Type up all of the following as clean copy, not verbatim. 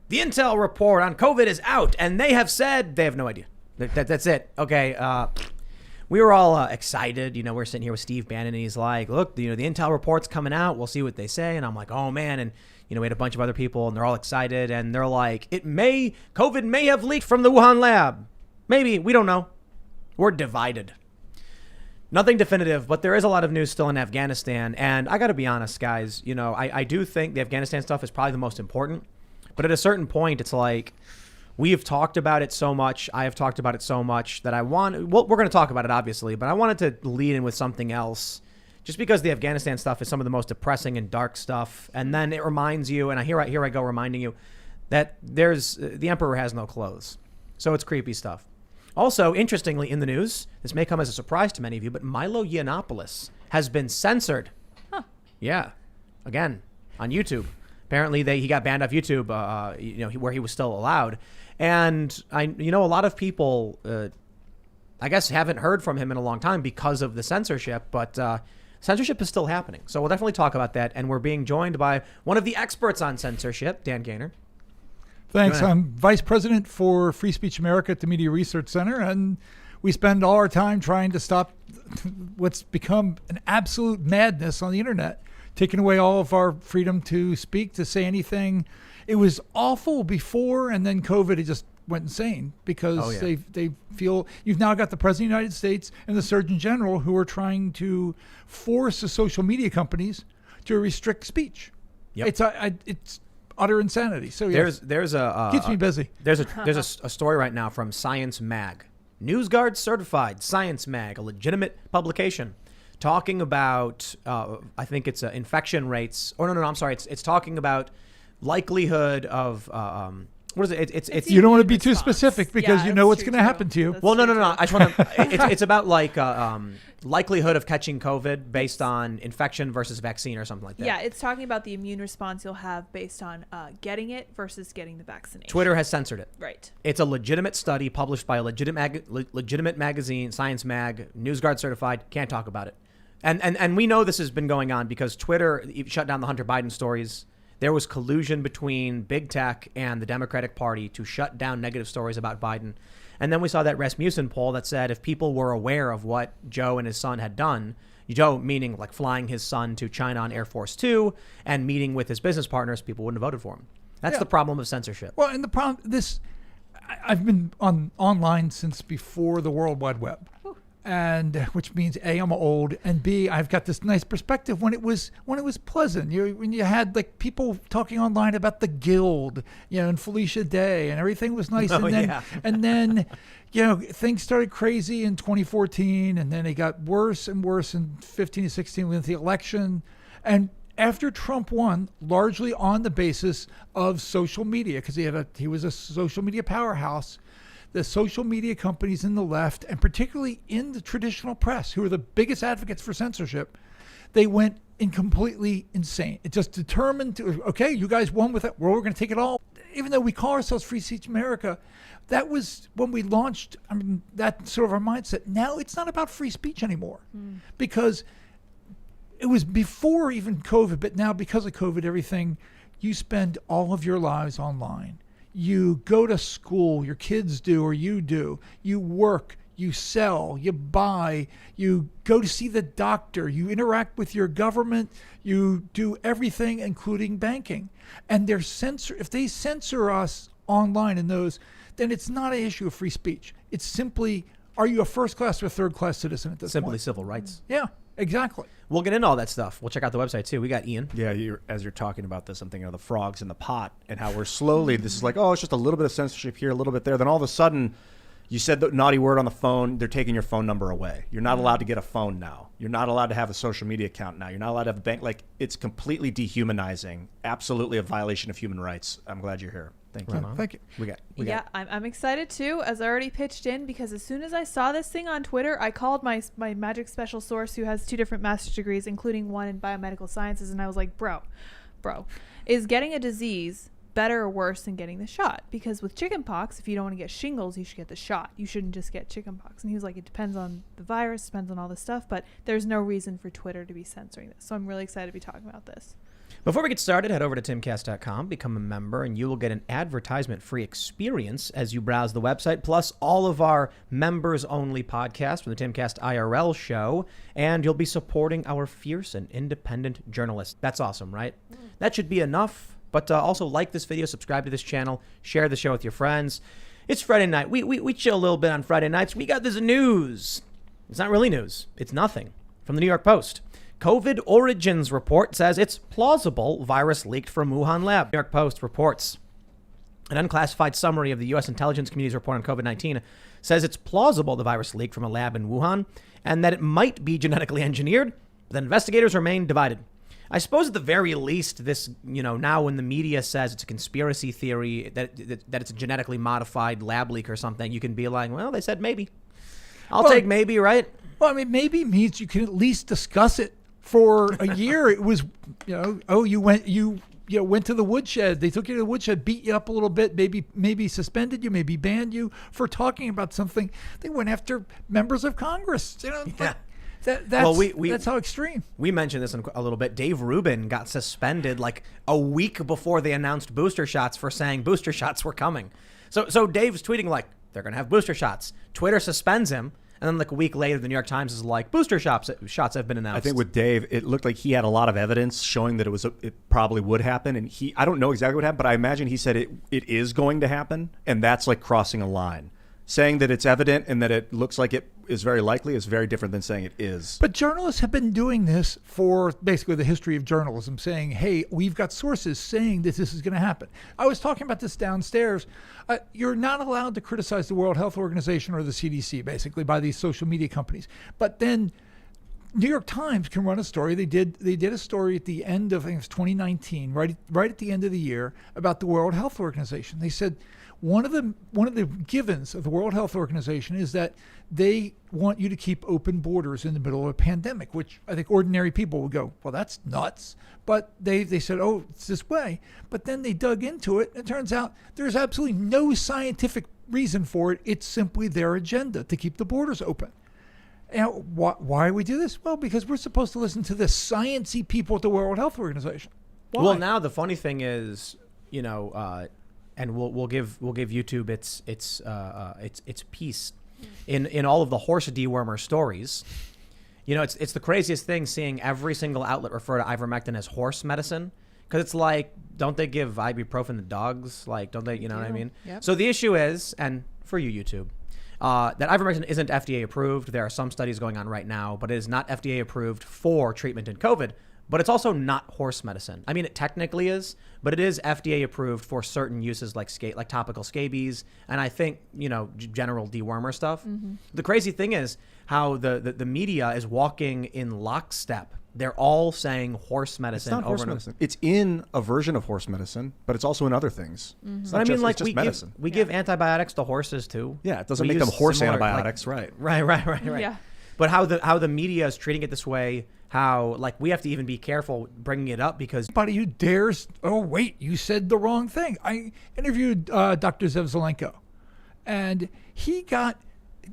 the intel report on COVID is out, and they have said they have no idea. That's it. Okay. We were all excited. We're sitting here with Steve Bannon, and he's like, look, the intel report's coming out. We'll see what they say. And I'm like, oh, man. And, we had a bunch of other people, and they're all excited. And they're like, COVID may have leaked from the Wuhan lab. Maybe. We don't know. We're divided. Nothing definitive, but there is a lot of news still in Afghanistan. And I got to be honest, guys, I do think the Afghanistan stuff is probably the most important. But at a certain point, it's like, we have talked about it so much. I have talked about it so much that we're going to talk about it, obviously, but I wanted to lead in with something else just because the Afghanistan stuff is some of the most depressing and dark stuff. And then it reminds you, and here I go reminding you that the emperor has no clothes. So it's creepy stuff. Also, interestingly, in the news, this may come as a surprise to many of you, but Milo Yiannopoulos has been censored. Huh. Yeah. Again, on YouTube. Apparently, he got banned off YouTube, where he was still allowed. And a lot of people, I guess, haven't heard from him in a long time because of the censorship, but censorship is still happening. So we'll definitely talk about that. And we're being joined by one of the experts on censorship, Dan Gainor. Thanks. I'm Vice President for Free Speech America at the Media Research Center, and we spend all our time trying to stop what's become an absolute madness on the internet, taking away all of our freedom to speak, to say anything. It was awful before, and then COVID, it just went insane because they feel you've now got the President of the United States and the Surgeon General who are trying to force the social media companies to restrict speech. Yep. It's utter insanity. So there's keeps me busy. There's a story right now from Science Mag, NewsGuard certified Science Mag, a legitimate publication, talking about I think it's infection rates. Oh no, I'm sorry. It's talking about likelihood of what is it? It's you don't want to be too specific because you know what's going to happen to you. Well, no. I just want to. It's about like likelihood of catching COVID based on infection versus vaccine or something like that. Yeah, it's talking about the immune response you'll have based on getting it versus getting the vaccination. Twitter has censored it. Right. It's a legitimate study published by a legitimate magazine, Science Mag, NewsGuard certified. Can't talk about it. And we know this has been going on because Twitter shut down the Hunter Biden stories. There was collusion between big tech and the Democratic Party to shut down negative stories about Biden. And then we saw that Rasmussen poll that said if people were aware of what Joe and his son had done, Joe meaning like flying his son to China on Air Force 2 and meeting with his business partners, people wouldn't have voted for him. That's the problem of censorship. Well, and the problem, I've been online since before the World Wide Web. And which means A, I'm old, and B, I've got this nice perspective when it was pleasant. When you had like people talking online about the Guild, and Felicia Day, and everything was nice. And then things started crazy in 2014, and then it got worse and worse in 15 to 16 with the election. And after Trump won, largely on the basis of social media, because he was a social media powerhouse. The social media companies in the left, and particularly in the traditional press, who are the biggest advocates for censorship, they went completely insane. It just determined to, okay, you guys won with it. Well, we're going to take it all. Even though we call ourselves Free Speech America, that was when we launched, that sort of our mindset. Now it's not about free speech anymore because it was before even COVID, but now because of COVID, everything, you spend all of your lives online. You go to school, your kids do, or you do. You work, you sell, you buy, you go to see the doctor, you interact with your government, you do everything, including banking. And if they censor us online in those, then it's not an issue of free speech. It's simply, are you a first-class or third-class citizen at this point? Simply civil rights. Yeah, exactly. We'll get into all that stuff. We'll check out the website, too. We got Ian. Yeah, as you're talking about this, I'm thinking of the frogs in the pot and how we're slowly, this is like, oh, it's just a little bit of censorship here, a little bit there. Then all of a sudden, you said the naughty word on the phone, they're taking your phone number away. You're not allowed to get a phone now. You're not allowed to have a social media account now. You're not allowed to have a bank. Like, it's completely dehumanizing. Absolutely a violation of human rights. I'm glad you're here. Thank you. Thank you. Yeah, I'm excited too, as I already pitched in, because as soon as I saw this thing on Twitter, I called my magic special source who has 2 different master's degrees, including one in biomedical sciences, and I was like, bro, is getting a disease better or worse than getting the shot? Because with chickenpox, if you don't want to get shingles, you should get the shot. You shouldn't just get chickenpox. And he was like, it depends on the virus, depends on all this stuff, but there's no reason for Twitter to be censoring this. So I'm really excited to be talking about this. Before we get started, head over to timcast.com, become a member, and you will get an advertisement-free experience as you browse the website, plus all of our members-only podcasts from the Timcast IRL show, and you'll be supporting our fierce and independent journalists. That's awesome, right? That should be enough, but also like this video, subscribe to this channel, share the show with your friends. It's Friday night. We chill a little bit on Friday nights. We got this news. It's not really news. It's nothing. From the New York Post. COVID origins report says it's plausible virus leaked from Wuhan lab. New York Post reports an unclassified summary of the U.S. intelligence community's report on COVID-19 says it's plausible the virus leaked from a lab in Wuhan and that it might be genetically engineered. But investigators remain divided. I suppose at the very least, this, now when the media says it's a conspiracy theory, that it's a genetically modified lab leak or something, you can be like, well, they said maybe. I'll take maybe, right? Well, I mean, maybe means you can at least discuss it. For a year, it was, you went to the woodshed. They took you to the woodshed, beat you up a little bit, maybe suspended you, maybe banned you for talking about something. They went after members of Congress. Yeah. That's how extreme. We mentioned this a little bit. Dave Rubin got suspended like a week before they announced booster shots for saying booster shots were coming. So Dave's tweeting like, they're going to have booster shots. Twitter suspends him. And then like a week later, the New York Times is like, booster shots have been announced. I think with Dave, it looked like he had a lot of evidence showing that it probably would happen. And I don't know exactly what happened, but I imagine he said it is going to happen. And that's like crossing a line. Saying that it's evident and that it looks like it is very likely is very different than saying it is. But journalists have been doing this for basically the history of journalism, saying, hey, we've got sources saying that this is going to happen. I was talking about this downstairs. You're not allowed to criticize the World Health Organization or the CDC, basically, by these social media companies. But then New York Times can run a story. They did a story at the end of, I think it was 2019, right at the end of the year, about the World Health Organization. They said, one of the givens of the World Health Organization is that they want you to keep open borders in the middle of a pandemic, which I think ordinary people would go, well, that's nuts. But they said, oh, it's this way. But then they dug into it, and it turns out there's absolutely no scientific reason for it. It's simply their agenda to keep the borders open. And why do we do this? Well, because we're supposed to listen to the sciencey people at the World Health Organization. Why? Well, now the funny thing is, and we'll give YouTube its piece in all of the horse dewormer stories. It's the craziest thing seeing every single outlet refer to ivermectin as horse medicine, because it's like, don't they give ibuprofen to dogs? Like, don't they? You know what I mean? Yep. So the issue is, and for you YouTube, that ivermectin isn't FDA approved. There are some studies going on right now, but it is not FDA approved for treatment in COVID. But it's also not horse medicine. I mean, it technically is, but it is FDA approved for certain uses like topical scabies, and I think, general dewormer stuff. Mm-hmm. The crazy thing is how the media is walking in lockstep. They're all saying horse medicine. It's not horse medicine. It's in a version of horse medicine, but it's also in other things. Mm-hmm. But I mean, like we give antibiotics to horses too. Yeah, it doesn't make them horse antibiotics, right? Right. Yeah. But how the media is treating it this way, how like we have to even be careful bringing it up because anybody who dares, oh wait, you said the wrong thing. I interviewed Dr. Zev Zelenko, and he got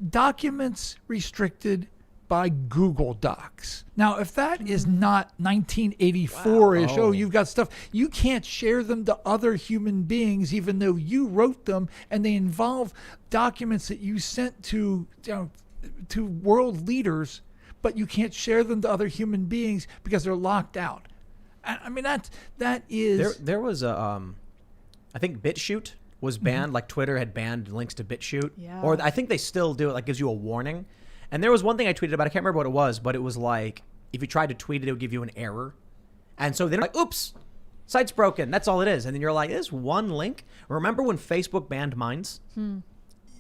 documents restricted by Google Docs. Now, if that is not 1984-ish, wow. You've got stuff, you can't share them to other human beings, even though you wrote them, and they involve documents that you sent to world leaders, but you can't share them to other human beings because they're locked out. I mean, that is... There was a, I think BitChute was banned, like Twitter had banned links to BitChute. Yeah. Or I think they still do it, like gives you a warning. And there was one thing I tweeted about, I can't remember what it was, but it was like, if you tried to tweet it, it would give you an error. And so they're like, oops, site's broken, that's all it is. And then you're like, there's one link. Remember when Facebook banned Minds?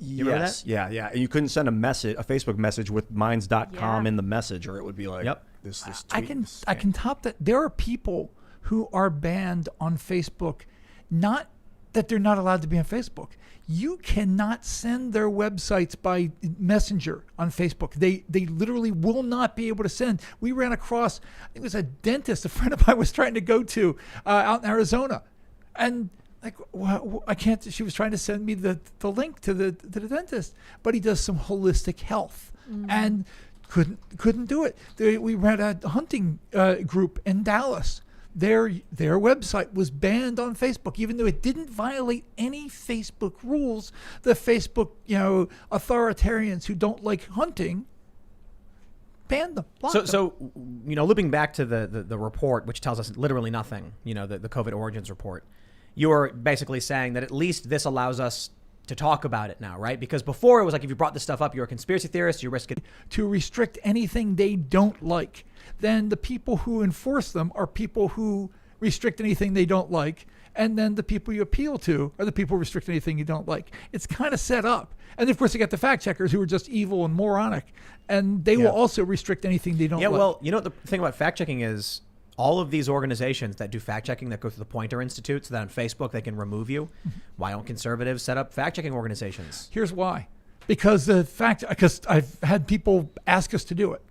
You remember that? Yeah. And you couldn't send a Facebook message with minds.com Yeah. in the message, or it would be like, Yep. this tweet. I can top that. There are people who are banned on Facebook, not that they're not allowed to be on Facebook. You cannot send their websites by Messenger on Facebook. They literally will not be able to send. We ran across, it was a dentist a friend of mine was trying to go to out in Arizona, and like, well, I can't. She was trying to send me the link to the dentist, but he does some holistic health and couldn't do it. We ran a hunting group in Dallas. their website was banned on Facebook, even though it didn't violate any Facebook rules. The Facebook, authoritarians who don't like hunting banned them. So looping back to the report, which tells us literally nothing, the COVID origins report, you're basically saying that at least this allows us to talk about it now, right? Because before it was like, if you brought this stuff up, you're a conspiracy theorist, you risk it. To restrict anything they don't like. Then the people who enforce them are people who restrict anything they don't like. And then the people you appeal to are the people who restrict anything you don't like. It's kind of set up. And of course, you got the fact checkers who are just evil and moronic. And they will also restrict anything they don't like. Yeah, well, the thing about fact checking is all of these organizations that do fact checking that go through the Pointer Institute so that on Facebook they can remove you. Why don't conservatives set up fact checking organizations? Here's why. Because I've had people ask us to do it.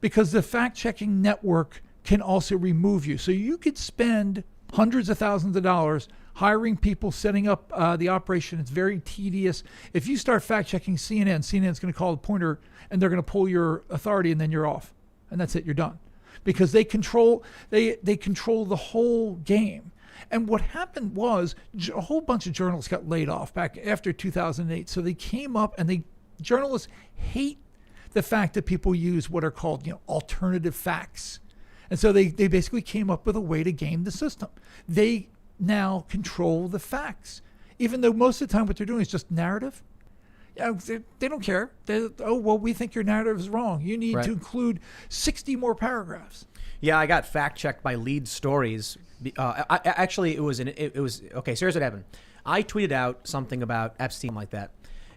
Because the fact checking network can also remove you. So you could spend hundreds of thousands of dollars hiring people, setting up the operation. It's very tedious. If you start fact checking CNN's going to call the Pointer and they're going to pull your authority and then you're off. And that's it, you're done. Because they control the whole game. And what happened was a whole bunch of journalists got laid off back after 2008. So they came up and journalists hate the fact that people use what are called alternative facts. And so they basically came up with a way to game the system. They now control the facts, even though most of the time what they're doing is just narrative. They don't care. We think your narrative is wrong. You need to include 60 more paragraphs. Yeah, I got fact checked by Lead Stories. It was okay. So here's what happened. I tweeted out something about Epstein like that,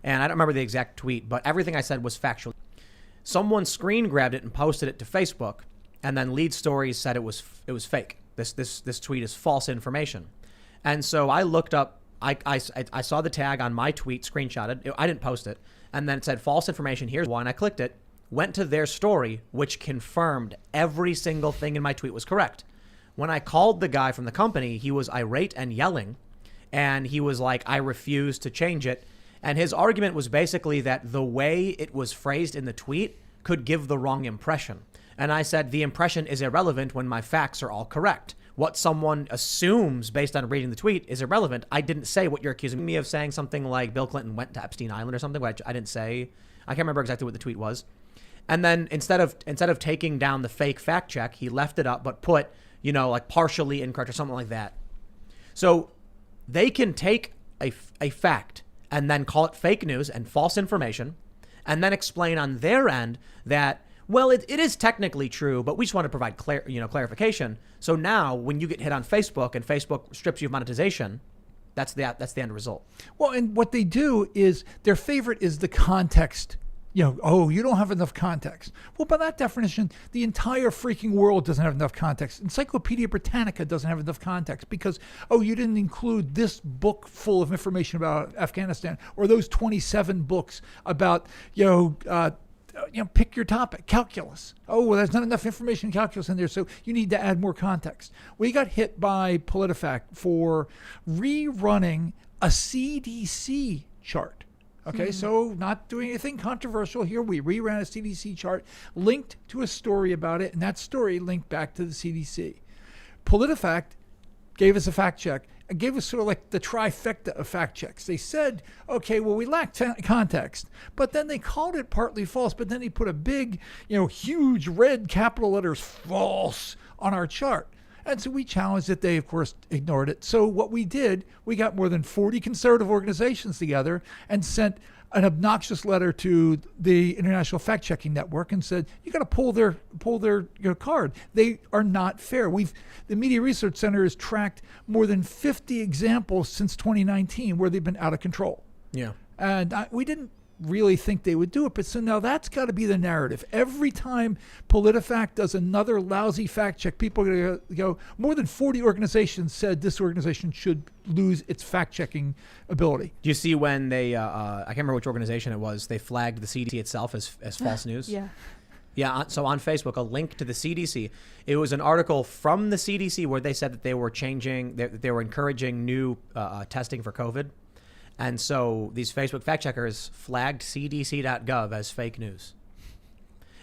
and I don't remember the exact tweet, but everything I said was factual. Someone screen grabbed it and posted it to Facebook, and then Lead Stories said it was fake. This tweet is false information, and so I looked up. I saw the tag on my tweet, screenshotted. I didn't post it. And then it said false information. Here's one. I clicked it, went to their story, which confirmed every single thing in my tweet was correct. When I called the guy from the company, he was irate and yelling. And he was like, I refuse to change it. And his argument was basically that the way it was phrased in the tweet could give the wrong impression. And I said, the impression is irrelevant when my facts are all correct. What someone assumes based on reading the tweet is irrelevant. I didn't say what you're accusing me of saying, something like Bill Clinton went to Epstein Island or something, which I didn't say. I can't remember exactly what the tweet was. And then instead of taking down the fake fact check, he left it up, but put, like partially incorrect or something like that. So they can take a fact and then call it fake news and false information, and then explain on their end that, well, it is technically true, but we just want to provide clarification. So now when you get hit on Facebook and Facebook strips you of monetization, that's the end result. Well, and what they do is their favorite is the context. You don't have enough context. Well, by that definition, the entire freaking world doesn't have enough context. Encyclopedia Britannica doesn't have enough context because, you didn't include this book full of information about Afghanistan or those 27 books about, pick your topic, calculus. There's not enough information in calculus in there, so you need to add more context. We got hit by PolitiFact for rerunning a CDC chart. Okay, so not doing anything controversial here. We reran a CDC chart, linked to a story about it, and that story linked back to the CDC. PolitiFact gave us a fact check and gave us sort of like the trifecta of fact checks. They said, okay, well, we lack context, but then they called it partly false, but then they put a big, huge red capital letters false on our chart. And so we challenged it. They, of course, ignored it. So what we did, we got more than 40 conservative organizations together and sent an obnoxious letter to the International Fact-Checking Network and said, you got to pull their card. They are not fair. The Media Research Center has tracked more than 50 examples since 2019 where they've been out of control. Yeah. And we didn't really think they would do it, but so now that's got to be the narrative. Every time PolitiFact does another lousy fact check, people are going to go, more than 40 organizations said this organization should lose its fact checking ability. Do you see when they, I can't remember which organization it was, they flagged the CDC itself as false news? Yeah. Yeah, so on Facebook, a link to the CDC. It was an article from the CDC where they said that they were they were encouraging new testing for COVID. And so these Facebook fact checkers flagged cdc.gov as fake news.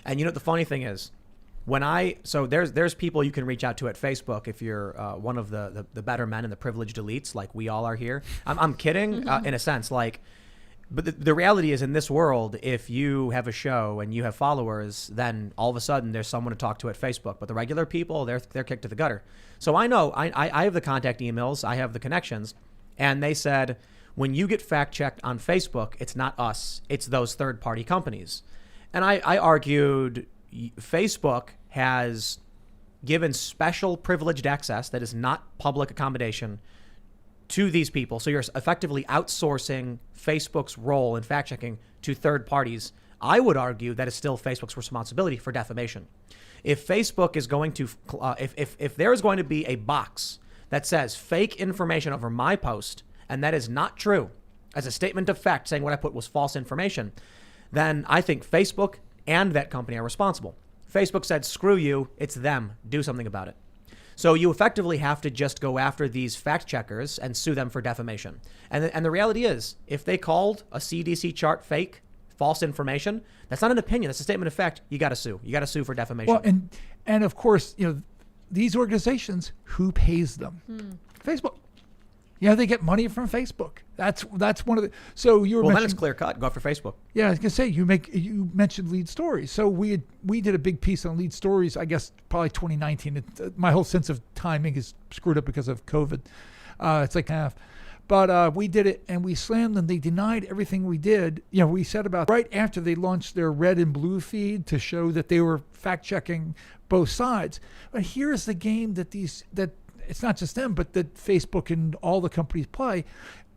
And you know what the funny thing is? So there's people you can reach out to at Facebook if you're one of the better men and the privileged elites like we all are here. I'm kidding in a sense, like, but the reality is in this world, if you have a show and you have followers, then all of a sudden there's someone to talk to at Facebook. But the regular people, they're kicked to the gutter. So I know I have the contact emails, I have the connections, and they said when you get fact checked on Facebook, it's not us, it's those third party companies. And I argued Facebook has given special privileged access that is not public accommodation to these people. So you're effectively outsourcing Facebook's role in fact checking to third parties. I would argue that is still Facebook's responsibility for defamation. If Facebook is going to, if there is going to be a box that says fake information over my post, and that is not true, as a statement of fact saying what I put was false information, then I think Facebook and that company are responsible. Facebook said, screw you, it's them, do something about it. So you effectively have to just go after these fact checkers and sue them for defamation. And the reality is, if they called a CDC chart fake, false information, that's not an opinion, that's a statement of fact. You got to sue. You got to sue for defamation. Well, and of course, these organizations, who pays them? Facebook. They get money from Facebook. That's one of the. So you were then it's clear cut. Go after Facebook. Yeah, I was gonna say you mentioned lead stories. So we did a big piece on lead stories. I guess probably 2019. My whole sense of timing is screwed up because of COVID. It's like half. But we did it and we slammed them. They denied everything we did. We said about right after they launched their red and blue feed to show that they were fact checking both sides. But here's the game that it's not just them, but that Facebook and all the companies play.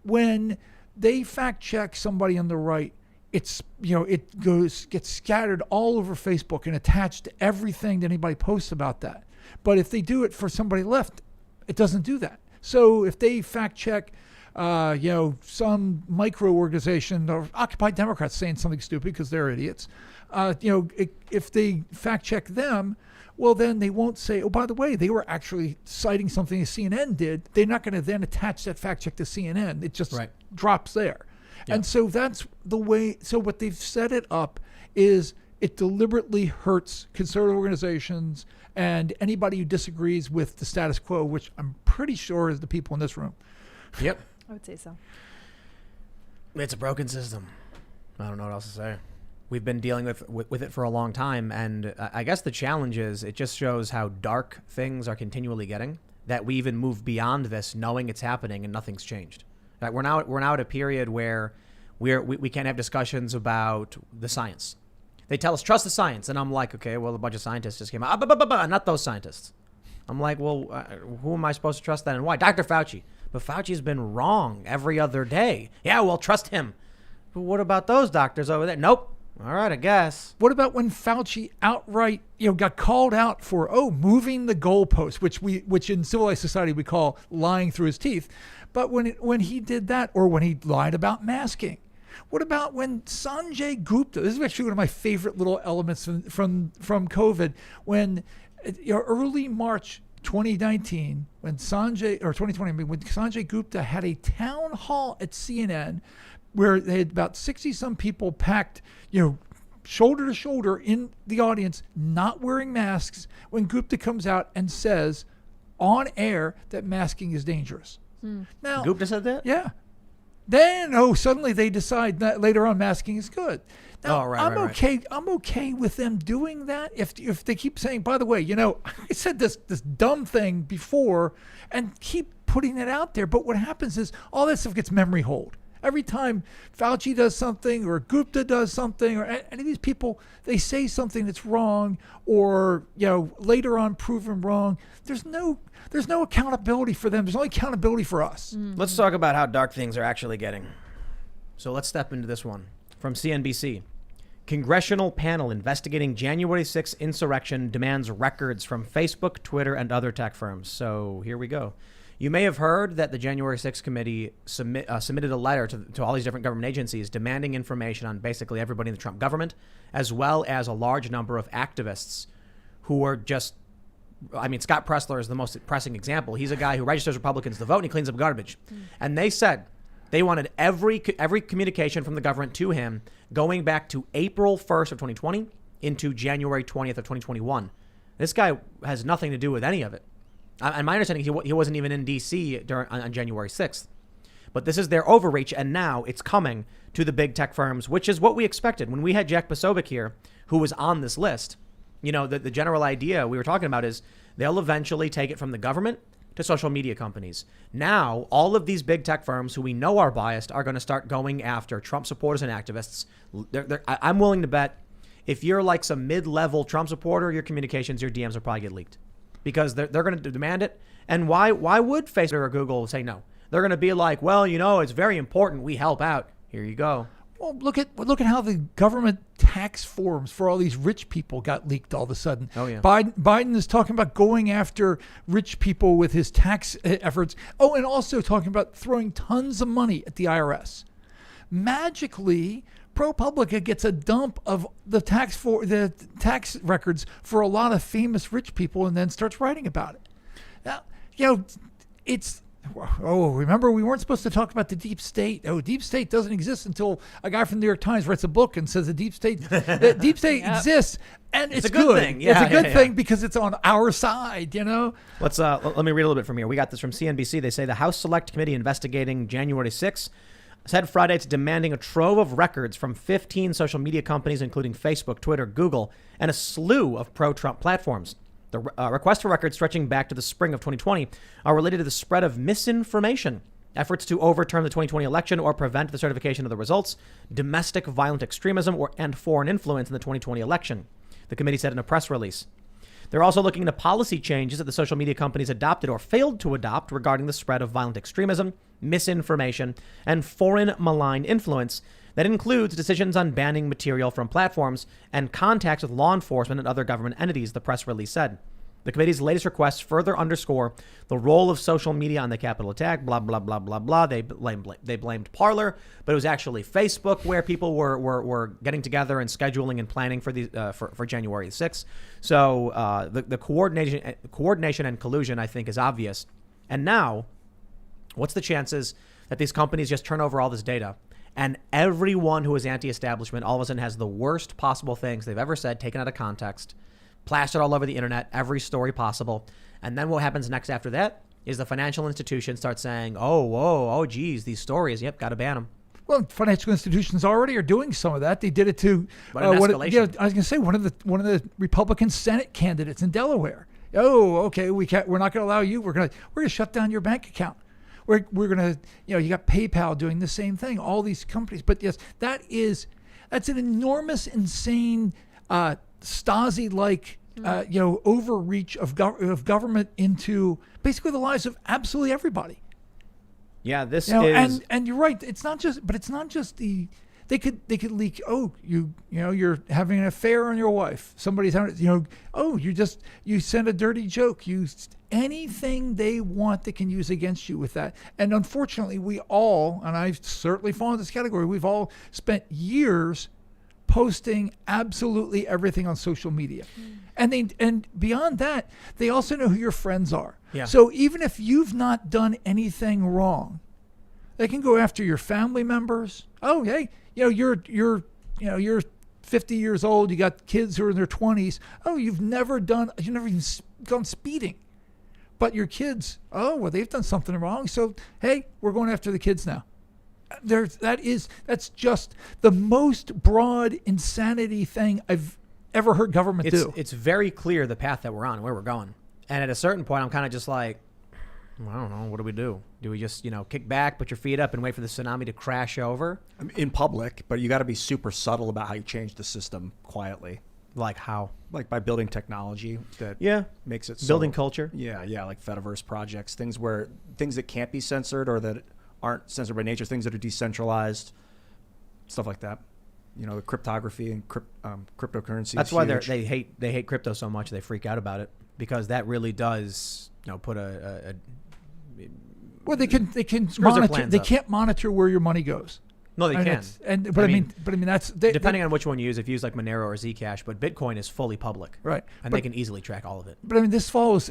When they fact check somebody on the right, it gets scattered all over Facebook and attached to everything that anybody posts about that. But if they do it for somebody left, it doesn't do that. So if they fact check, some micro organization or Occupy Democrats saying something stupid because they're idiots, if they fact check them, well, then they won't say, oh, by the way, they were actually citing something that CNN did. They're not going to then attach that fact check to CNN. It just drops there. Yeah. And so that's the way. So what they've set it up is it deliberately hurts conservative organizations and anybody who disagrees with the status quo, which I'm pretty sure is the people in this room. Yep. I would say so. It's a broken system. I don't know what else to say. We've been dealing with it for a long time, and I guess the challenge is it just shows how dark things are continually getting, that we even move beyond this knowing it's happening and nothing's changed. Like we're now at a period where we can't have discussions about the science. They tell us trust the science, and I'm like, okay, well, a bunch of scientists just came out, not those scientists. I'm like, well, who am I supposed to trust then and why? Dr. Fauci. But Fauci's been wrong every other day. Yeah, well, trust him. But what about those doctors over there? Nope. All right, I guess. What about when Fauci outright, got called out for moving the goalpost, which in civilized society we call lying through his teeth, but when he did that, or when he lied about masking? What about when Sanjay Gupta? This is actually one of my favorite little elements from COVID. When early March 2019, when Sanjay Gupta had a town hall at CNN, where they had about 60-some people packed, shoulder to shoulder in the audience, not wearing masks, when Gupta comes out and says on air that masking is dangerous. Now, Gupta said that? Yeah. Then, suddenly they decide that later on masking is good. Now, I'm okay with them doing that if they keep saying, by the way, I said this dumb thing before, and keep putting it out there. But what happens is all that stuff gets memory hold. Every time Fauci does something or Gupta does something or any of these people, they say something that's wrong or, later on proven wrong. There's no accountability for them. There's only accountability for us. Let's talk about how dark things are actually getting. So let's step into this one from CNBC. Congressional panel investigating January 6th insurrection demands records from Facebook, Twitter, and other tech firms. So here we go. You may have heard that the January 6th committee submitted a letter to all these different government agencies demanding information on basically everybody in the Trump government, as well as a large number of activists who are just, Scott Pressler is the most pressing example. He's a guy who registers Republicans to vote and he cleans up garbage. And they said they wanted every communication from the government to him going back to April 1st of 2020 into January 20th of 2021. This guy has nothing to do with any of it. And my understanding, he wasn't even in D.C. on January 6th. But this is their overreach, and now it's coming to the big tech firms, which is what we expected. When we had Jack Posobiec here, who was on this list, the general idea we were talking about is they'll eventually take it from the government to social media companies. Now, all of these big tech firms who we know are biased are going to start going after Trump supporters and activists. I'm willing to bet if you're like some mid-level Trump supporter, your communications, your DMs will probably get leaked because they're going to demand it. And why would Facebook or Google say no? They're going to be like, well, it's very important. We help out. Here you go. Well, look at how the government tax forms for all these rich people got leaked all of a sudden. Oh, yeah. Biden is talking about going after rich people with his tax efforts. Oh, and also talking about throwing tons of money at the IRS. Magically, ProPublica gets a dump of the tax records for a lot of famous rich people and then starts writing about it. Now, remember we weren't supposed to talk about the deep state. Deep state doesn't exist until a guy from the New York Times writes a book and says the deep state exists, and it's a good thing. Yeah, it's a good thing because it's on our side, Let's let me read a little bit from here. We got this from CNBC. They say the House Select Committee investigating January 6th said Friday it's demanding a trove of records from 15 social media companies, including Facebook, Twitter, Google, and a slew of pro-Trump platforms. The requests for records stretching back to the spring of 2020 are related to the spread of misinformation, efforts to overturn the 2020 election or prevent the certification of the results, domestic violent extremism, and foreign influence in the 2020 election, the committee said in a press release. They're also looking into policy changes that the social media companies adopted or failed to adopt regarding the spread of violent extremism, misinformation, and foreign malign influence. That includes decisions on banning material from platforms and contacts with law enforcement and other government entities, the press release said. The committee's latest requests further underscore the role of social media on the Capitol attack, blah, blah, blah, blah, blah. They blamed Parler, but it was actually Facebook where people were getting together and scheduling and planning for January 6th. So the coordination and collusion, I think, is obvious. And now, what's the chances that these companies just turn over all this data and everyone who is anti-establishment all of a sudden has the worst possible things they've ever said taken out of context, plastered all over the internet, every story possible. And then what happens next after that is the financial institutions start saying, geez, these stories, yep, got to ban them. Well, financial institutions already are doing some of that. They did it to But an escalation. I was going to say one of the Republican Senate candidates in Delaware. Okay, we're not going to allow you. We're going to shut down your bank account. We're going to, you got PayPal doing the same thing, all these companies. But yes, that's an enormous, insane, Stasi-like, overreach of government into basically the lives of absolutely everybody. Yeah, this is, and you're right. It's not just the. They could leak. You're having an affair on your wife. Somebody's having. You send a dirty joke. Anything they want, they can use against you with that. And unfortunately, we all, and I certainly fall in this category, we've all spent years posting absolutely everything on social media. And beyond that, they also know who your friends are. Yeah. So even if you've not done anything wrong, they can go after your family members. Oh, hey, you're 50 years old, you got kids who are in their 20s. Oh, you've never even gone speeding. But your kids, they've done something wrong. So, hey, we're going after the kids now. That's just the most broad insanity thing I've ever heard government do. It's very clear the path that we're on, where we're going. And at a certain point, I'm kind of just like, I don't know, what do we do? Do we just, kick back, put your feet up and wait for the tsunami to crash over? In public, but you got to be super subtle about how you change the system quietly. Like how? Like by building technology that makes it building culture. Yeah, like Fediverse projects, things that can't be censored or that aren't censored by nature, things that are decentralized, stuff like that. The cryptography and cryptocurrency. That's why they hate crypto so much. They freak out about it because that really does put a well, they can monitor. They can't monitor where your money goes. No, they can. But I mean that's depending on which one you use. If you use like Monero or Zcash, but Bitcoin is fully public, right? And they can easily track all of it. But this follows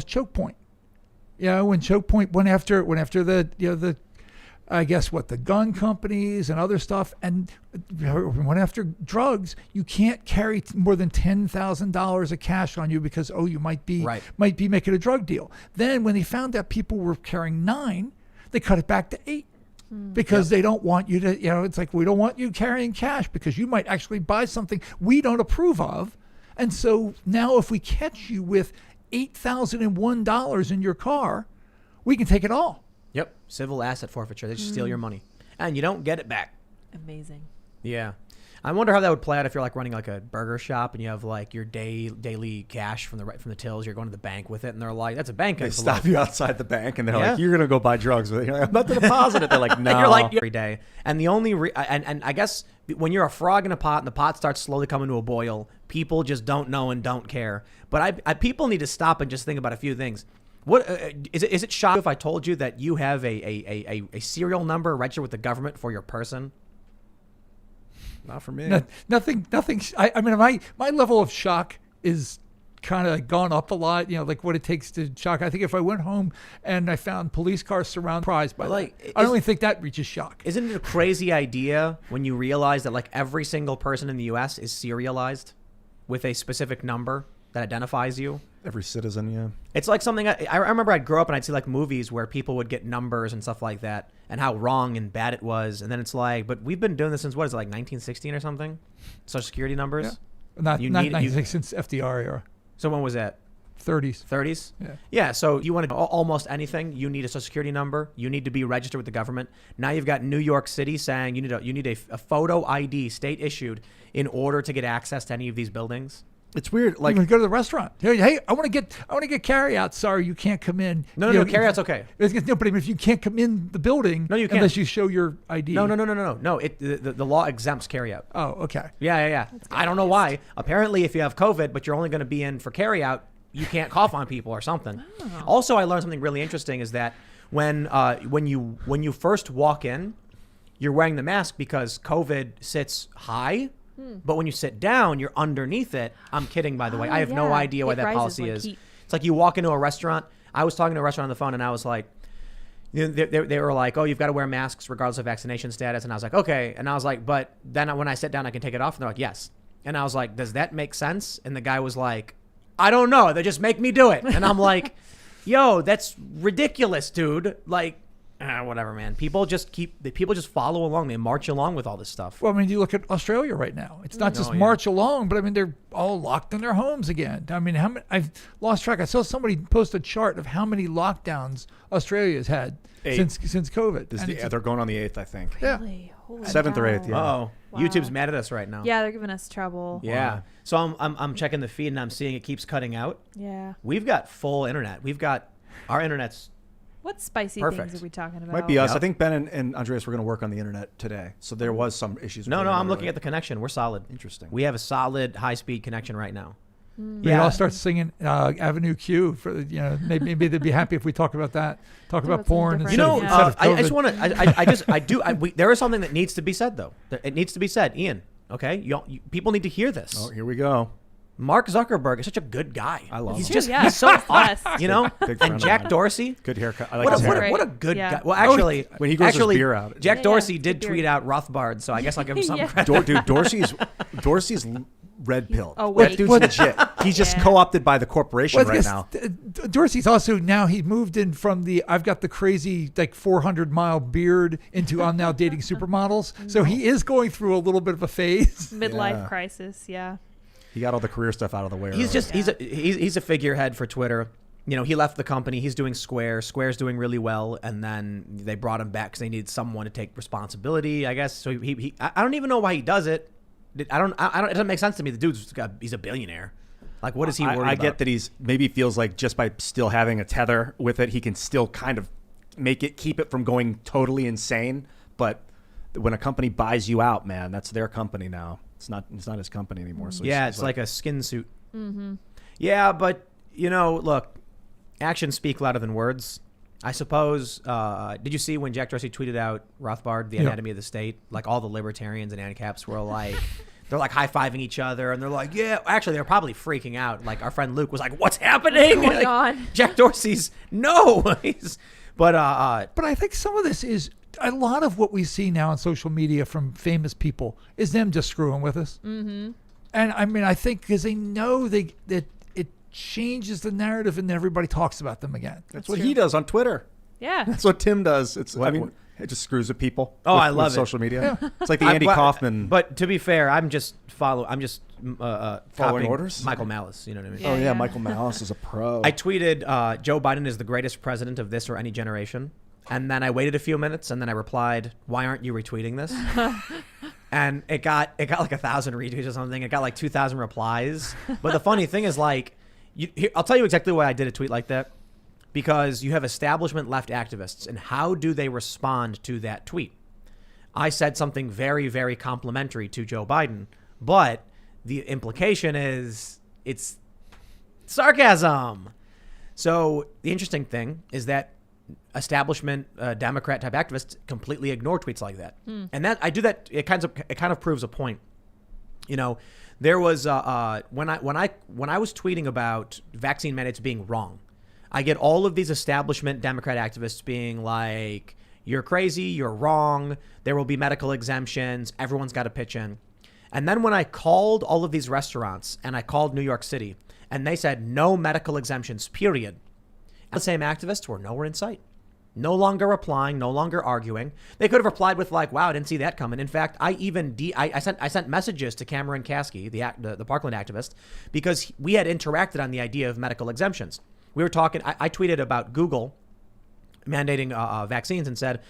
Choke Point. When Choke Point went after the I guess the gun companies and other stuff, and went after drugs. You can't carry more than $10,000 of cash on you because you might be making a drug deal. Then when they found out people were carrying 9, they cut it back to 8 because they don't want you to. It's like, we don't want you carrying cash because you might actually buy something we don't approve of. And so now if we catch you with $8,001 in your car, we can take it all. Yep. Civil asset forfeiture. They just steal your money. And you don't get it back. Amazing. Yeah. I wonder how that would play out if you're like running like a burger shop and you have like your daily cash from the tills. You're going to the bank with it, and they're like, "That's a bank." They stop you outside the bank, and they're like, "You're gonna go buy drugs with it." You're like, "I'm not gonna deposit it." They're like, "No." And you're like every day. And the only and I guess when you're a frog in a pot and the pot starts slowly coming to a boil, people just don't know and don't care. But people need to stop and just think about a few things. What is it shocking if I told you that you have a serial number registered with the government for your person? Not for me. Nothing. I mean, my level of shock is kind of gone up a lot. Like what it takes to shock. I think if I went home and I found police cars surrounded by I don't even think that reaches shock. Isn't it a crazy idea when you realize that like every single person in the U.S. is serialized with a specific number that identifies you? Every citizen, yeah. It's like something I remember I'd grow up and I'd see like movies where people would get numbers and stuff like that and how wrong and bad it was. And then it's like, but we've been doing this since, what is it, like 1916 or something? Social Security numbers? Yeah. Not since FDR era. So when was that? 30s. 30s? Yeah. Yeah, so you want to almost anything, you need a social security number, you need to be registered with the government. Now you've got New York City saying you need a photo ID, state issued, in order to get access to any of these buildings. It's weird. Like, you go to the restaurant. Hey, I want to get carry out. Sorry, you can't come in. No, carry out's okay. No, but if you can't come in the building, no, you can't unless you show your ID. No. The law exempts carry out. Oh, okay. Yeah. I don't know why. Apparently, if you have COVID, but you're only going to be in for carry out, you can't cough on people or something. Oh. Also, I learned something really interesting is that when you first walk in, you're wearing the mask because COVID sits high. But when you sit down, you're underneath it. I'm kidding, by the way. I have no idea why that policy is. It's like you walk into a restaurant. I was talking to a restaurant on the phone, and I was like, they were like, "Oh, you've got to wear masks regardless of vaccination status." And I was like, "Okay." And I was like, "But then when I sit down, I can take it off." And they're like, "Yes." And I was like, "Does that make sense?" And the guy was like, "I don't know. They just make me do it." And I'm like, "Yo, that's ridiculous, dude." Like, whatever, man. People just follow along. They march along with all this stuff. Well, I mean, you look at Australia right now. It's not just march along, but I mean, they're all locked in their homes again. I mean, I've lost track. I saw somebody post a chart of how many lockdowns Australia's had since COVID. They're going on the 8th, I think. Really? Holy 7th or 8th, yeah. Oh, wow. YouTube's mad at us right now. Yeah, they're giving us trouble. Yeah. Wow. So I'm checking the feed and I'm seeing it keeps cutting out. Yeah. We've got full internet. Our internet's what spicy perfect. things are we talking about? Might be us. Yep. I think Ben and Andreas were going to work on the internet today. So there was some issues. No, I'm looking at the connection. We're solid. Interesting. We have a solid high-speed connection right now. We all start singing Avenue Q for maybe they'd be happy if we talk about that. Talk about porn. I just want to. There is something that needs to be said though. It needs to be said, Ian. Okay, people need to hear this. Oh, here we go. Mark Zuckerberg is such a good guy. I love him. He's so fun, you know. And Jack Dorsey, good haircut. I like his hair. What a good guy. Well, actually, when he grows his beer out, Jack Dorsey did tweet out Rothbard, so I guess I'll give him some credit. Dude, Dorsey's red pilled. Oh wait, that dude's legit. He's just co-opted by the corporation right now. Dorsey's also he moved in from I've got the crazy like 400-mile beard into I'm now dating supermodels. So he is going through a little bit of a phase. Midlife crisis. Yeah. He got all the career stuff out of the way. He's a figurehead for Twitter. You know, he left the company. He's doing Square. Square's doing really well, and then they brought him back because they needed someone to take responsibility, I guess. So I don't even know why he does it. It doesn't make sense to me. The he's a billionaire. Like, what is he worried about? I get that maybe feels like just by still having a tether with it, he can still kind of keep it from going totally insane. But when a company buys you out, man, that's their company now. It's not his company anymore. So yeah, it's like a skin suit. Mm-hmm. Yeah, but look, actions speak louder than words. I suppose. Did you see when Jack Dorsey tweeted out Rothbard, the anatomy of the state? Like all the libertarians and ANCAPs were like, they're like high-fiving each other, and they're like, yeah. Actually, they're probably freaking out. Like our friend Luke was like, "What's happening?" What's going on? Jack Dorsey's no. But I think some of this is a lot of what we see now on social media from famous people is them just screwing with us. Mm-hmm. And I mean, I think because they know that it changes the narrative and everybody talks about them again. That's what he does on Twitter. Yeah. That's what Tim does. It just screws with people. Oh, I love social media. Yeah. It's like the Andy Kaufman. But to be fair, I'm just copying orders? Michael Malice. You know what I mean? Yeah. Oh yeah, Michael Malice is a pro. I tweeted, Joe Biden is the greatest president of this or any generation. And then I waited a few minutes and then I replied, why aren't you retweeting this? And it got like 1,000 retweets or something. It got like 2,000 replies. But the funny thing is like, I'll tell you exactly why I did a tweet like that. Because you have establishment left activists, and how do they respond to that tweet? I said something very, very complimentary to Joe Biden, but the implication is it's sarcasm. So the interesting thing is that establishment Democrat type activists completely ignore tweets like that, and that I do that. It kind of proves a point. You know, there was when I was tweeting about vaccine mandates being wrong. I get all of these establishment Democrat activists being like, you're crazy, you're wrong, there will be medical exemptions, everyone's got to pitch in. And then when I called all of these restaurants and I called New York City and they said no medical exemptions, period, the same activists were nowhere in sight. No longer replying, no longer arguing. They could have replied with like, wow, I didn't see that coming. In fact, I even I sent messages to Cameron Kasky, the Parkland activist, because we had interacted on the idea of medical exemptions. We were talking, I tweeted about Google mandating vaccines and said,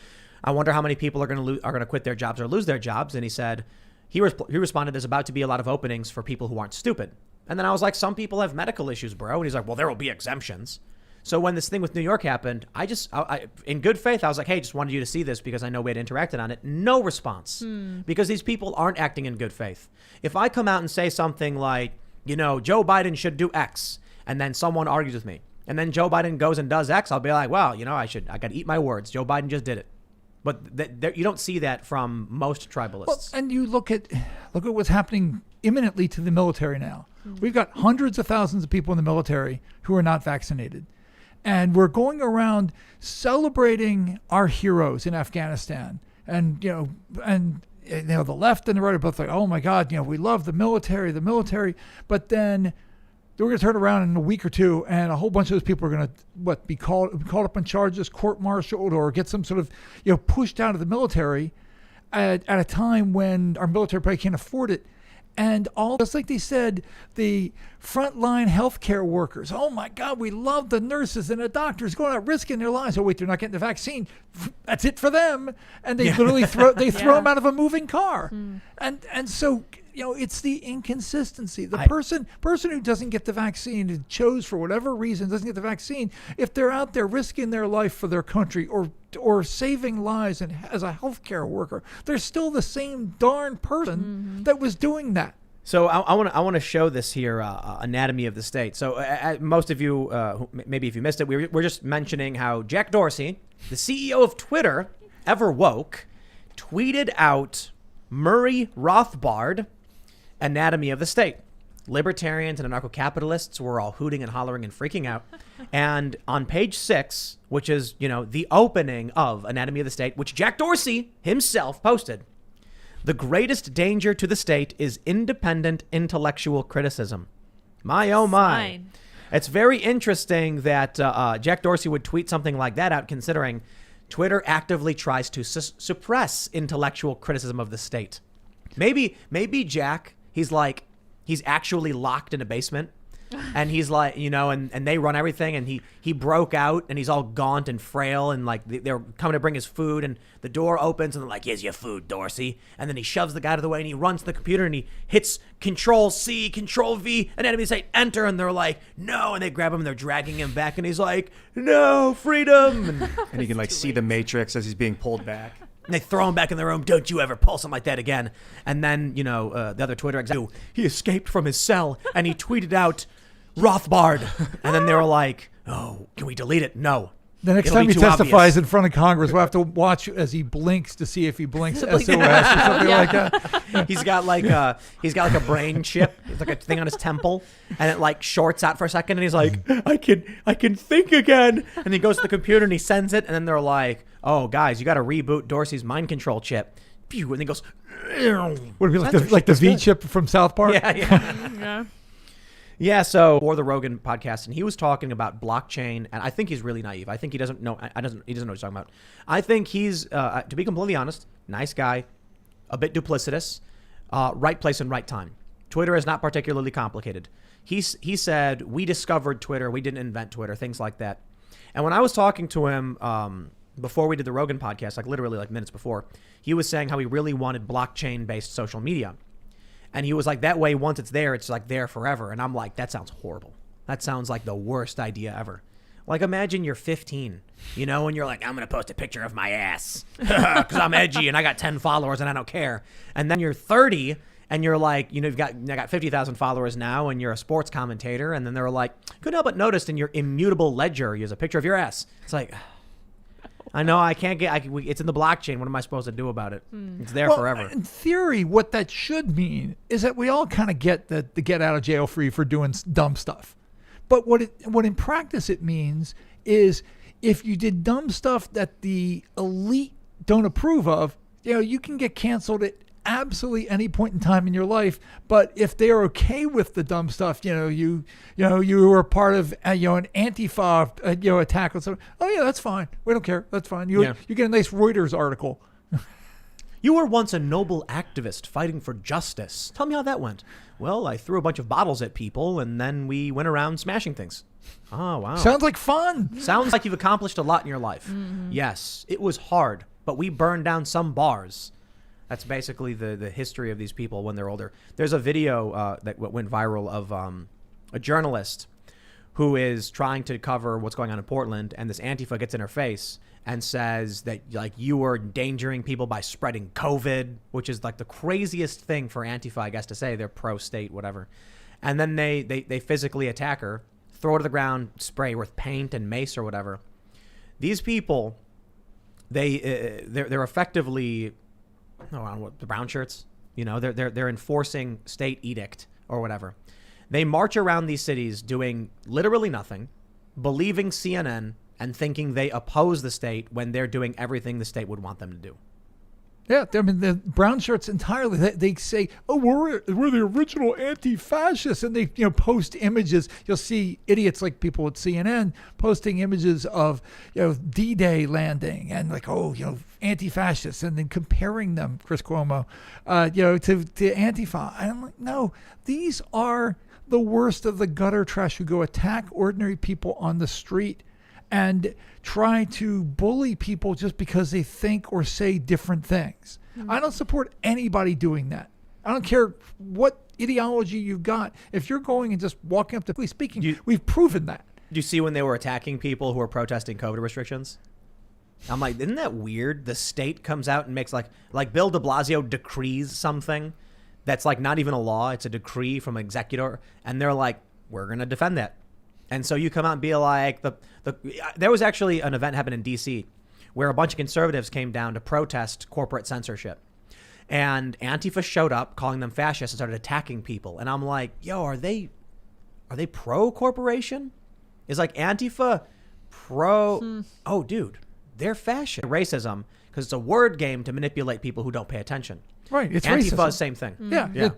I wonder how many people are going to quit their jobs or lose their jobs. And he said, he responded, there's about to be a lot of openings for people who aren't stupid. And then I was like, some people have medical issues, bro. And he's like, well, there will be exemptions. So when this thing with New York happened, I in good faith, I was like, hey, just wanted you to see this because I know we had interacted on it. No response because these people aren't acting in good faith. If I come out and say something like, you know, Joe Biden should do X, and then someone argues with me, and then Joe Biden goes and does X, I'll be like, well, you know, I got to eat my words. Joe Biden just did it. But you don't see that from most tribalists. Well, and you look at what's happening imminently to the military now. We've got hundreds of thousands of people in the military who are not vaccinated. And we're going around celebrating our heroes in Afghanistan. And, the left and the right are both like, oh my God, we love the military. But then we're going to turn around in a week or two, and a whole bunch of those people are going to be called up on charges, court-martialed, or get some sort of pushed out of the military at a time when our military probably can't afford it. And all just like they said, the frontline healthcare workers. Oh my God, we love the nurses and the doctors going out risking their lives. Oh wait, they're not getting the vaccine. That's it for them. And they literally throw them out of a moving car. And so it's the inconsistency. The person who doesn't get the vaccine, who chose for whatever reason doesn't get the vaccine, if they're out there risking their life for their country or saving lives and as a healthcare worker, they're still the same darn person that was doing that. So I want to show this here, anatomy of the state. So most of you, maybe if you missed it, we're just mentioning how Jack Dorsey, the CEO of Twitter, ever woke, tweeted out Murray Rothbard, anatomy of the state. Libertarians and anarcho-capitalists were all hooting and hollering and freaking out. And on page 6, which is, the opening of Anatomy of the State, which Jack Dorsey himself posted, the greatest danger to the state is independent intellectual criticism. My, oh my. Fine. It's very interesting that Jack Dorsey would tweet something like that out, considering Twitter actively tries to suppress intellectual criticism of the state. Maybe Jack, he's actually locked in a basement, and he's like, and they run everything, and he broke out, and he's all gaunt and frail, and like they're coming to bring his food, and the door opens, and they're like, here's your food, Dorsey. And then he shoves the guy out of the way, and he runs to the computer, and he hits Control-C, Control-V, and enemies say enter, and they're like, no, and they grab him, and they're dragging him back, and he's like, no, freedom. And you can see the Matrix as he's being pulled back. And they throw him back in the room. Don't you ever pull something like that again. And then, the other Twitter executive, he escaped from his cell and he tweeted out Rothbard. And then they were like, oh, can we delete it? No. The next time he testifies in front of Congress, we'll have to watch as he blinks to see if he blinks SOS or something like that. He's got like a brain chip. It's like a thing on his temple, and it like shorts out for a second, and he's like, I can think again. And he goes to the computer and he sends it, and then they're like, oh, guys, you got to reboot Dorsey's mind control chip. Phew, and he goes, Would it be like the V chip from South Park? yeah. Yeah. Yeah, so for the Rogan podcast, and he was talking about blockchain, and I think he's really naive. I think he doesn't know. He doesn't know what he's talking about. I think he's, to be completely honest, nice guy, a bit duplicitous, right place and right time. Twitter is not particularly complicated. He said we discovered Twitter, we didn't invent Twitter, things like that. And when I was talking to him before we did the Rogan podcast, like literally like minutes before, he was saying how he really wanted blockchain-based social media. And he was like, that way, once it's there there forever. And I'm like, that sounds horrible. That sounds like the worst idea ever. Like, imagine you're 15, and you're like, I'm going to post a picture of my ass because I'm edgy and I got 10 followers and I don't care. And then you're 30 and you're like, I got 50,000 followers now and you're a sports commentator. And then they're like, couldn't help but notice in your Immutable ledger, here's a picture of your ass. It's like, I know I can't it's in the blockchain. What am I supposed to do about it? It's there forever. In theory, what that should mean is that we all kind of get the get out of jail free for doing dumb stuff. But what in practice it means is if you did dumb stuff that the elite don't approve of, you can get canceled at absolutely any point in time in your life. But if they are okay with the dumb stuff, you were part of an Antifa attack or something. Oh yeah, that's fine. We don't care. That's fine. You get a nice Reuters article. You were once a noble activist fighting for justice. Tell me how that went. Well, I threw a bunch of bottles at people and then we went around smashing things. Oh, wow. Sounds like fun. Sounds like you've accomplished a lot in your life. Mm-hmm. Yes, it was hard, but we burned down some bars. That's basically the history of these people when they're older. There's a video that went viral of a journalist who is trying to cover what's going on in Portland, and this Antifa gets in her face and says that you were endangering people by spreading COVID, which is like the craziest thing for Antifa, I guess, to say. They're pro-state, whatever. And then they physically attack her, throw her to the ground, spray her with paint and mace or whatever. These people, they're effectively, the brown shirts, they're enforcing state edict or whatever. They march around these cities doing literally nothing, believing CNN and thinking they oppose the state when they're doing everything the state would want them to do. Yeah, I mean, the brown shirts entirely, they say, oh, we're the original anti-fascists, and they post images. You'll see idiots like people at CNN posting images of D-Day landing and anti-fascists, and then comparing them, Chris Cuomo, to Antifa. And I'm like, no, these are the worst of the gutter trash who go attack ordinary people on the street and try to bully people just because they think or say different things. Mm-hmm. I don't support anybody doing that. I don't care what ideology you've got. If you're going and just walking up to speaking, we've proven that. Do you see when they were attacking people who were protesting COVID restrictions? I'm like, isn't that weird? The state comes out and makes like Bill de Blasio decrees something that's like not even a law. It's a decree from an executor. And they're like, we're going to defend that. And so you come out and be like, there was actually an event happened in D.C. where a bunch of conservatives came down to protest corporate censorship. And Antifa showed up, calling them fascists, and started attacking people. And I'm like, yo, are they pro-corporation? Is like Antifa pro? Oh, dude, they're fascist. Racism, because it's a word game to manipulate people who don't pay attention. Right, it's Antifa, racism. same thing. Yeah.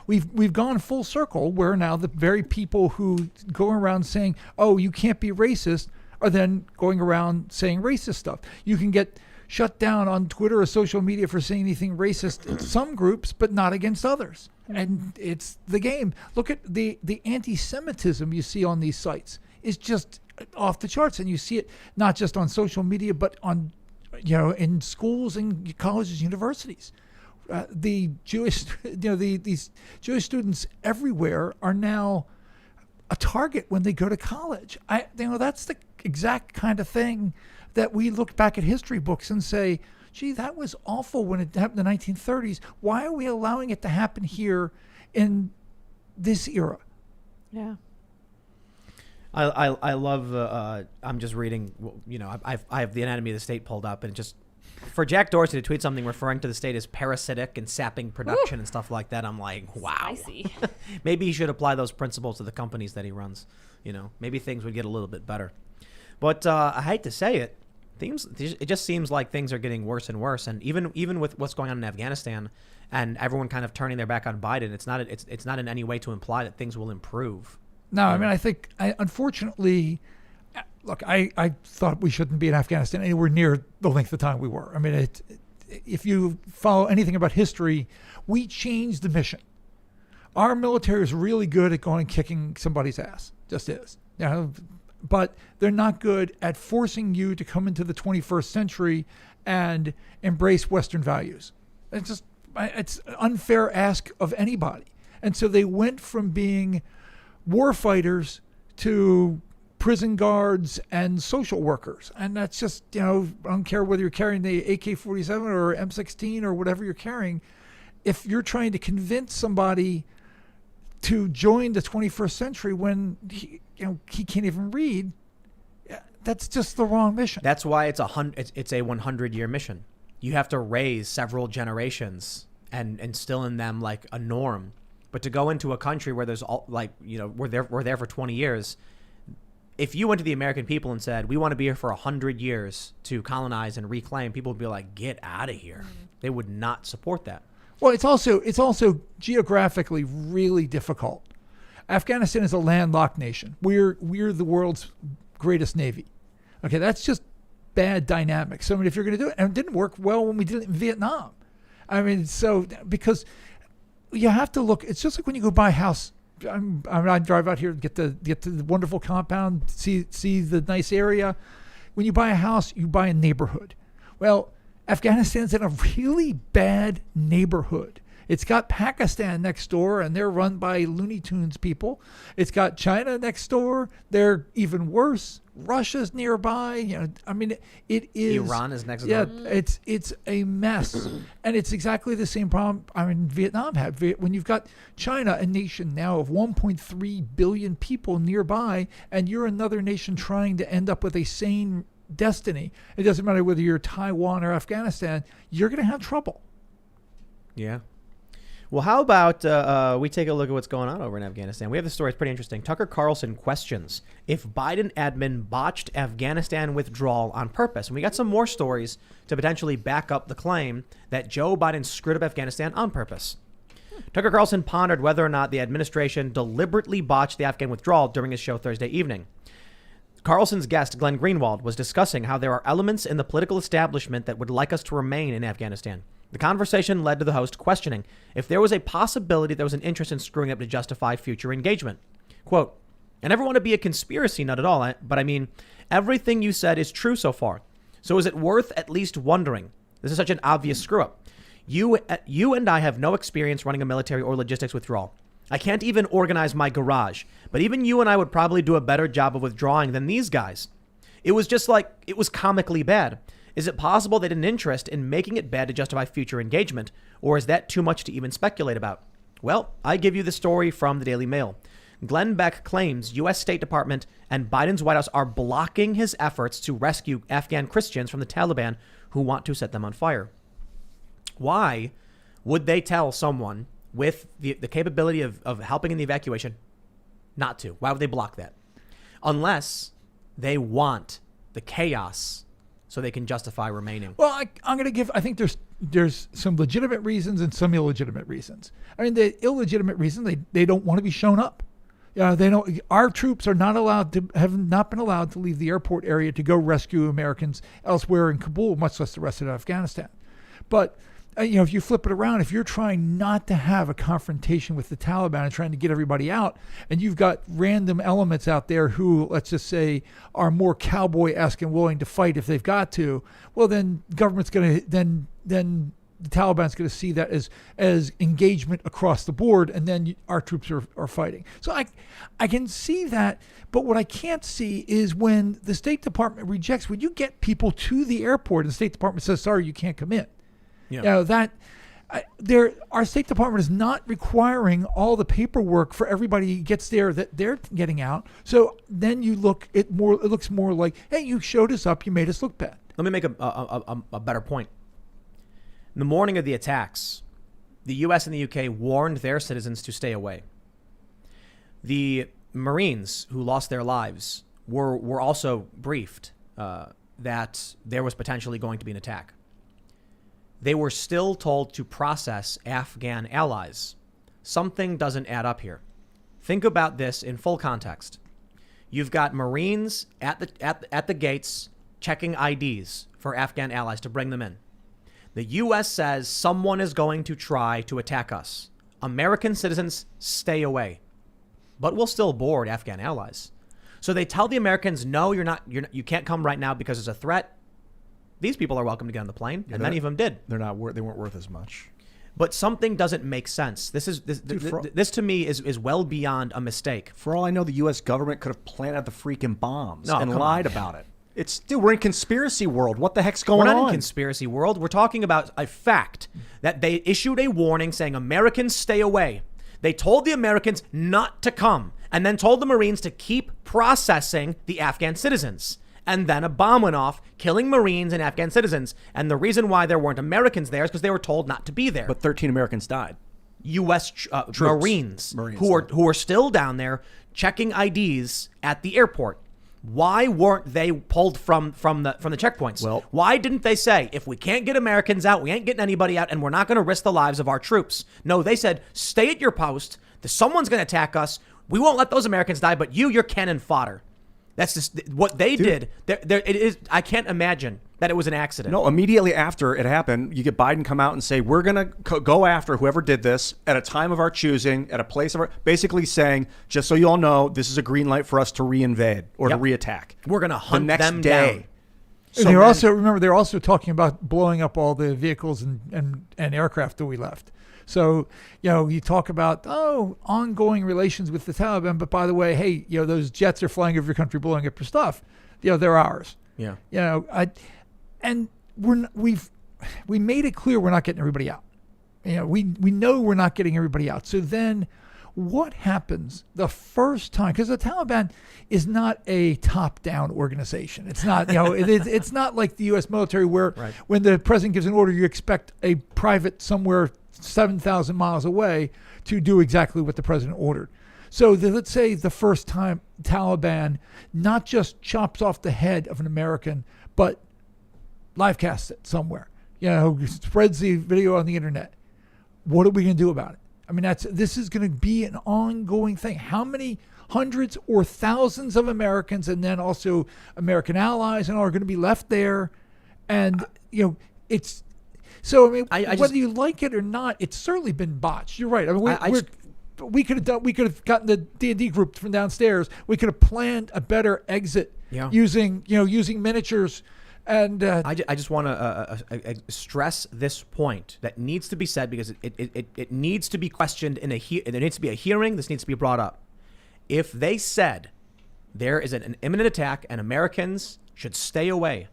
We've gone full circle where now the very people who go around saying, oh, you can't be racist, are then going around saying racist stuff. You can get shut down on Twitter or social media for saying anything racist in some groups, but not against others. And it's the game. Look at the anti-Semitism you see on these sites is just off the charts. And you see it not just on social media, but on in schools and colleges, universities. The Jewish, these Jewish students everywhere are now a target when they go to college. That's the exact kind of thing that we look back at history books and say, gee, that was awful when it happened in the 1930s. Why are we allowing it to happen here in this era? Yeah. I love I'm just reading, I have the Anatomy of the State pulled up, and just for Jack Dorsey to tweet something referring to the state as parasitic and sapping production and stuff like that, I'm like, wow. Spicy. Maybe he should apply those principles to the companies that he runs. Maybe things would get a little bit better. But I hate to say it, It just seems like things are getting worse and worse. And even with what's going on in Afghanistan and everyone kind of turning their back on Biden, it's not in any way to imply that things will improve. No, I mean, I think, unfortunately, look, I thought we shouldn't be in Afghanistan anywhere near the length of time we were. I mean, if you follow anything about history, we changed the mission. Our military is really good at going and kicking somebody's ass, just is. You know, but they're not good at forcing you to come into the 21st century and embrace Western values. It's an unfair ask of anybody. And so they went from being war fighters to prison guards and social workers. And that's just, I don't care whether you're carrying the AK-47 or M16 or whatever you're carrying. If you're trying to convince somebody to join the 21st century when he can't even read, that's just the wrong mission. That's why it's a 100-year mission. You have to raise several generations and instill in them like a norm. But to go into a country where there's we're there for 20 years. If you went to the American people and said, we want to be here for 100 years to colonize and reclaim, people would be like, get out of here. They would not support that. Well, it's also geographically really difficult. Afghanistan is a landlocked nation. We're the world's greatest navy. Okay, that's just bad dynamics. So I mean, if you're going to do it, and it didn't work well when we did it in Vietnam. I mean, so because you have to look. It's just like when you go buy a house. I drive out here, get to the wonderful compound, see the nice area. When you buy a house, you buy a neighborhood. Well, Afghanistan's in a really bad neighborhood. It's got Pakistan next door, and they're run by Looney Tunes people. It's got China next door. They're even worse. Russia's nearby. I mean, it is. Iran is next door. Yeah, it's a mess, and it's exactly the same problem. I mean, Vietnam had when you've got China, a nation now of 1.3 billion people nearby, and you're another nation trying to end up with a sane destiny. It doesn't matter whether you're Taiwan or Afghanistan. You're going to have trouble. Yeah. Well, how about we take a look at what's going on over in Afghanistan? We have the story. It's pretty interesting. Tucker Carlson questions if Biden admin botched Afghanistan withdrawal on purpose. And we got some more stories to potentially back up the claim that Joe Biden screwed up Afghanistan on purpose. Tucker Carlson pondered whether or not the administration deliberately botched the Afghan withdrawal during his show Thursday evening. Carlson's guest, Glenn Greenwald, was discussing how there are elements in the political establishment that would like us to remain in Afghanistan. The conversation led to the host questioning if there was a possibility there was an interest in screwing up to justify future engagement. Quote, I never want to be a conspiracy nut at all, but I mean, everything you said is true so far. So is it worth at least wondering? This is such an obvious screw up. You and I have no experience running a military or logistics withdrawal. I can't even organize my garage, but even you and I would probably do a better job of withdrawing than these guys. It was just like, it was comically bad. Is it possible they had an interest in making it bad to justify future engagement, or is that too much to even speculate about? Well, I give you the story from the Daily Mail. Glenn Beck claims U.S. State Department and Biden's White House are blocking his efforts to rescue Afghan Christians from the Taliban who want to set them on fire. Why would they tell someone with the capability of helping in the evacuation not to? Why would they block that? Unless they want the chaos so they can justify remaining. Well, I'm going to give, I think there's some legitimate reasons and some illegitimate reasons. I mean, the illegitimate reason, they don't want to be shown up. They don't. Our troops are not allowed to, have not been allowed to leave the airport area to go rescue Americans elsewhere in Kabul, much less the rest of Afghanistan. But if you flip it around, if you're trying not to have a confrontation with the Taliban and trying to get everybody out, and you've got random elements out there who, let's just say, are more cowboy-esque and willing to fight if they've got to, well, then government's going to, then the Taliban's going to see that as engagement across the board, and then our troops are fighting. So I can see that, but what I can't see is when the State Department rejects, when you get people to the airport and the State Department says, sorry, you can't come in. Yeah. Our State Department is not requiring all the paperwork for everybody who gets there that they're getting out. So then it looks more like, hey, you showed us up, you made us look bad. Let me make a better point. In the morning of the attacks, the U.S. and the U.K. warned their citizens to stay away. The Marines who lost their lives were also briefed. that there was potentially going to be an attack. They were still told to process Afghan allies. Something doesn't add up here. Think about this in full context. You've got Marines at the gates checking IDs for Afghan allies to bring them in. The U.S. says someone is going to try to attack us. American citizens stay away, but we'll still board Afghan allies. So they tell the Americans, no, you can't come right now because there's a threat. These people are welcome to get on the plane, and many of them did. They weren't worth as much. But something doesn't make sense. This to me is well beyond a mistake. For all I know, the U.S. government could have planted the freaking bombs No, and come lied on. about it. We're in conspiracy world. What the heck's going on? We're not in conspiracy world. We're talking about a fact that they issued a warning saying Americans stay away. They told the Americans not to come, and then told the Marines to keep processing the Afghan citizens. And then a bomb went off, killing Marines and Afghan citizens. And the reason why there weren't Americans there is because they were told not to be there. But 13 Americans died. U.S. Marines who are still down there checking IDs at the airport. Why weren't they pulled from the checkpoints? Well, why didn't they say, if we can't get Americans out, we ain't getting anybody out, and we're not going to risk the lives of our troops? No, they said, stay at your post. Someone's going to attack us. We won't let those Americans die, but you're cannon fodder. That's just what they did. It is. I can't imagine that it was an accident. No, immediately after it happened, you get Biden come out and say, we're going to go after whoever did this at a time of our choosing, at a place of our, basically saying, just so you all know, this is a green light for us to reinvade or to reattack. We're going to hunt the next them day. down. So they're also talking about blowing up all the vehicles and aircraft that we left. So, you talk about, ongoing relations with the Taliban, but by the way, hey, those jets are flying over your country, blowing up your stuff. They're ours. Yeah. And we made it clear we're not getting everybody out. We know we're not getting everybody out. So then what happens the first time? Because the Taliban is not a top-down organization. It's not, it's not like the U.S. military where when the president gives an order, you expect a private somewhere 7,000 miles away to do exactly what the president ordered. So let's say the first time Taliban not just chops off the head of an American, but live casts it somewhere, spreads the video on the internet. What are we going to do about it? I mean, this is going to be an ongoing thing. How many hundreds or thousands of Americans and then also American allies and are going to be left there? And, it's... So, I mean, whether you like it or not, it's certainly been botched. You're right. I mean, we could have gotten the D&D group from downstairs. We could have planned a better exit using miniatures. And I just want to stress this point that needs to be said because it needs to be questioned there needs to be a hearing. This needs to be brought up. If they said there is an imminent attack and Americans should stay away,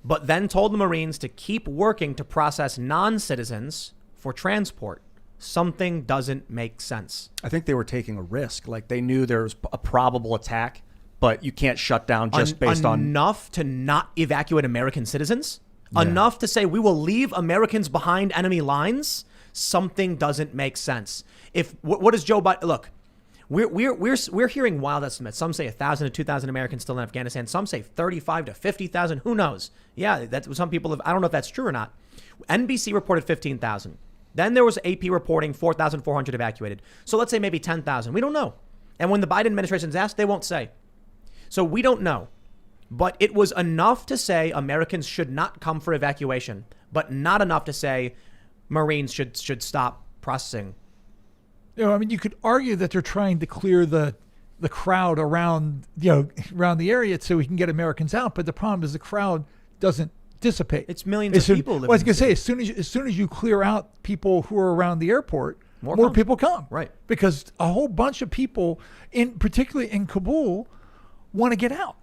but then told the Marines to keep working to process non-citizens for transport, something doesn't make sense. I think they were taking a risk. Like they knew there was a probable attack, but you can't shut down just based on... Enough to not evacuate American citizens? Yeah. Enough to say we will leave Americans behind enemy lines? Something doesn't make sense. What does Joe Biden... Look, we're hearing wild estimates. Some say 1,000 to 2,000 Americans still in Afghanistan. Some say 35 to 50,000. Who knows? Yeah, that's some people have. I don't know if that's true or not. NBC reported 15,000. Then there was AP reporting 4,400 evacuated. So let's say maybe 10,000. We don't know. And when the Biden administration is asked, they won't say. So we don't know. But it was enough to say Americans should not come for evacuation, but not enough to say Marines should stop processing. I mean, you could argue that they're trying to clear the crowd around the area so we can get Americans out. But the problem is the crowd doesn't dissipate. It's millions of people. I was going to say, as soon as you clear out people who are around the airport, more people come. Right. Because a whole bunch of people, particularly in Kabul, want to get out.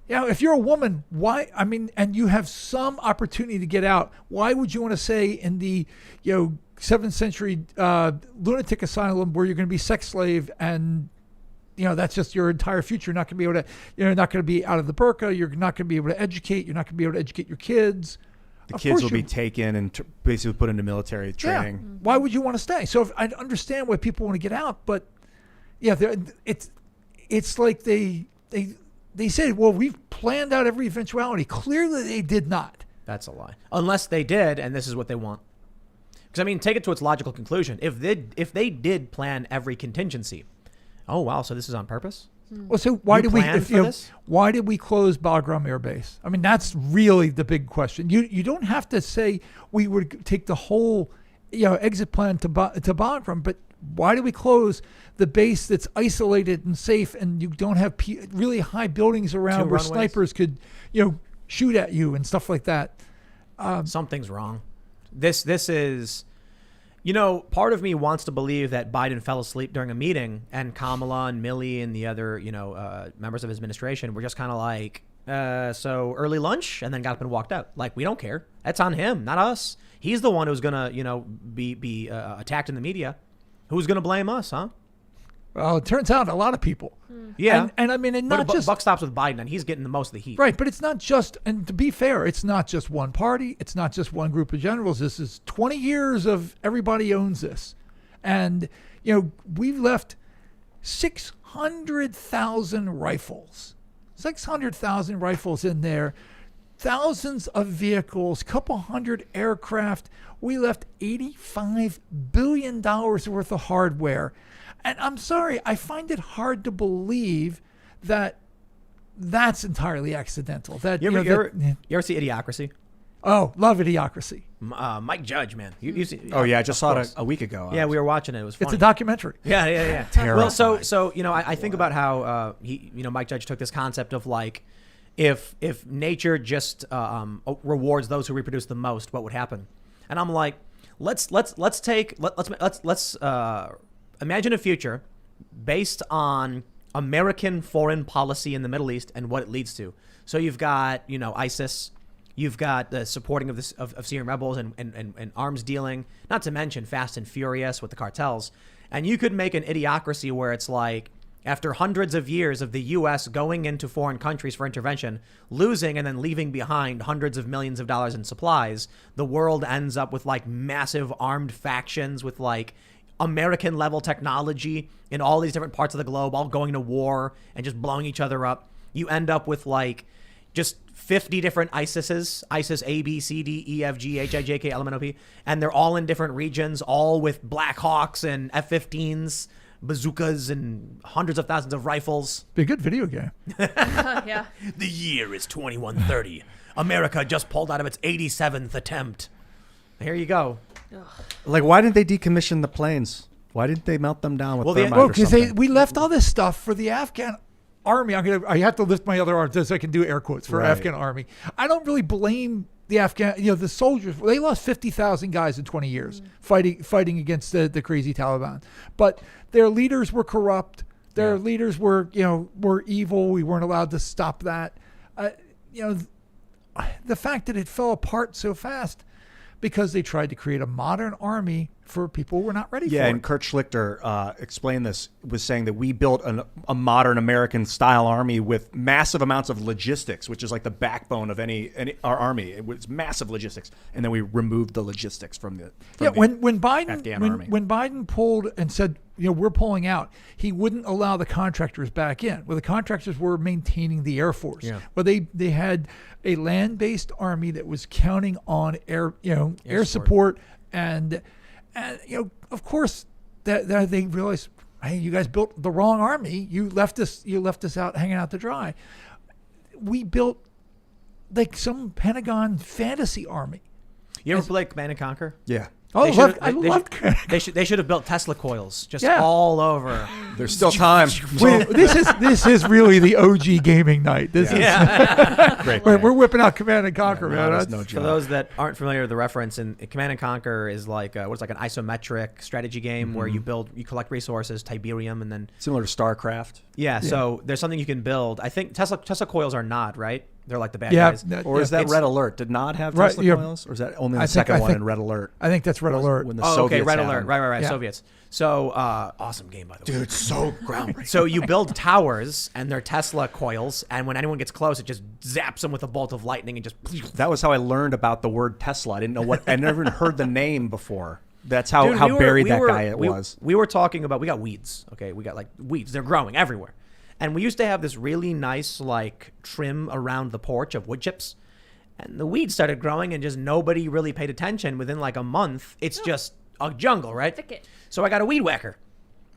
If you're a woman, why? I mean, and you have some opportunity to get out. Why would you want to say in the 7th century lunatic asylum where you're going to be sex slave and that's just your entire future? You're not going to be able to. You're not going to be out of the burqa. You're not going to be able to educate. You're not going to be able to educate your kids. The kids will be taken and basically put into military training. Yeah. Why would you want to stay? So I understand why people want to get out, but it's like they they said, well, we've planned out every eventuality. Clearly, they did not. That's a lie. Unless they did, and this is what they want. Because, I mean, take it to its logical conclusion. If they did plan every contingency, oh, wow, so this is on purpose? Well, so why You did we planned for this? why did we close Bagram Air Base? I mean, that's really the big question. You don't have to say we would take the whole exit plan to Bagram, but why do we close the base that's isolated and safe, and you don't have really high buildings around Two where runways? snipers could shoot at you and stuff like that? Something's wrong. This is, part of me wants to believe that Biden fell asleep during a meeting, and Kamala and Milley and the other, members of his administration were just kind of like, so early lunch, and then got up and walked out. Like, we don't care. That's on him, not us. He's the one who's gonna, be attacked in the media. Who's gonna blame us, huh? Well, it turns out a lot of people. Yeah, and I mean, and not just buck stops with Biden, and he's getting the most of the heat. right, but it's not just. And to be fair, it's not just one party. It's not just one group of generals. This is 20 years of everybody owns this, and we've left 600,000 rifles. 600,000 rifles in there, thousands of vehicles, couple hundred aircraft. We left $85 billion worth of hardware. And I'm sorry, I find it hard to believe that that's entirely accidental. That You ever see Idiocracy? Oh, love Idiocracy. Mike Judge, man. You see, Oh yeah, I just saw course. it a week ago. Yeah, we were watching it. It was funny. It's a documentary. Yeah. Terrifying. Well, so I think about how Mike Judge took this concept of like, if nature just rewards those who reproduce the most, what would happen? And I'm like, let's imagine a future based on American foreign policy in the Middle East and what it leads to. So you've got ISIS. You've got the supporting of Syrian rebels and arms dealing, not to mention Fast and Furious with the cartels. And you could make an idiocracy where it's like, after hundreds of years of the U.S. going into foreign countries for intervention, losing and then leaving behind hundreds of millions of dollars in supplies, the world ends up with like massive armed factions with like American level technology in all these different parts of the globe, all going to war and just blowing each other up. You end up with like just 50 different ISISes, ISIS A, B, C, D, E, F, G, H, I, J, K, L, M, N, O, P, and they're all in different regions, all with Black Hawks and F-15s, bazookas, and hundreds of thousands of rifles. Be a good video game. Yeah. The year is 2130. America just pulled out of its 87th attempt. Here you go. Like, why didn't they decommission the planes? Why didn't they melt them down with thermite Well, or because something? we left all this stuff for the Afghan army. I have to lift my other arm so I can do air quotes for Right. Afghan army. I don't really blame the Afghan, the soldiers. They lost 50,000 guys in 20 years fighting against the crazy Taliban. But their leaders were corrupt. Their leaders were evil. We weren't allowed to stop that. The fact that it fell apart so fast because they tried to create a modern army for people who were not ready for it. Yeah, and Kurt Schlichter explained this, was saying that we built a modern American-style army with massive amounts of logistics, which is like the backbone of our army. It was massive logistics, and then we removed the logistics from the when Afghan army. When Biden pulled and said, we're pulling out, he wouldn't allow the contractors back in. Well, the contractors were maintaining the Air Force. Yeah. Well, they had a land-based army that was counting on air support and of course, that they realized, hey, you guys built the wrong army. You left us out hanging out to dry. We built like some Pentagon fantasy army. You ever play Command and Conquer? Yeah. Oh, I love They should have built Tesla coils just Yeah. all over. There's still time. This is really the OG gaming night. This is Great. we're whipping out Command and Conquer, man. that's That's- no For joke. those that aren't familiar with the reference, and Command and Conquer is like what's like an isometric strategy game where you collect resources, Tiberium, and then Similar to StarCraft. so there's something you can build. I think Tesla coils are not right. They're like the bad yeah, guys. Or is that It's- Red Alert? Did not have Right, Tesla yeah. coils? Or is that only the I second think- one in Red Alert? I think that's Red Alert. When the Oh, okay, Soviets Red had Alert. them. Right. Yeah. Soviets. So awesome game, by the way. Dude, so groundbreaking. So you build towers, and they're Tesla coils, and when anyone gets close, it just zaps them with a bolt of lightning and just. That was how I learned about the word Tesla. I didn't know I never even heard the name before. That's Dude, how we were- buried we that were- guy we- was. We were talking about, we got weeds, okay? We got like weeds. They're growing everywhere. And we used to have this really nice like trim around the porch of wood chips. And the weeds started growing and just nobody really paid attention. Within like a month, it's just a jungle, right? Thicket. So I got a weed whacker.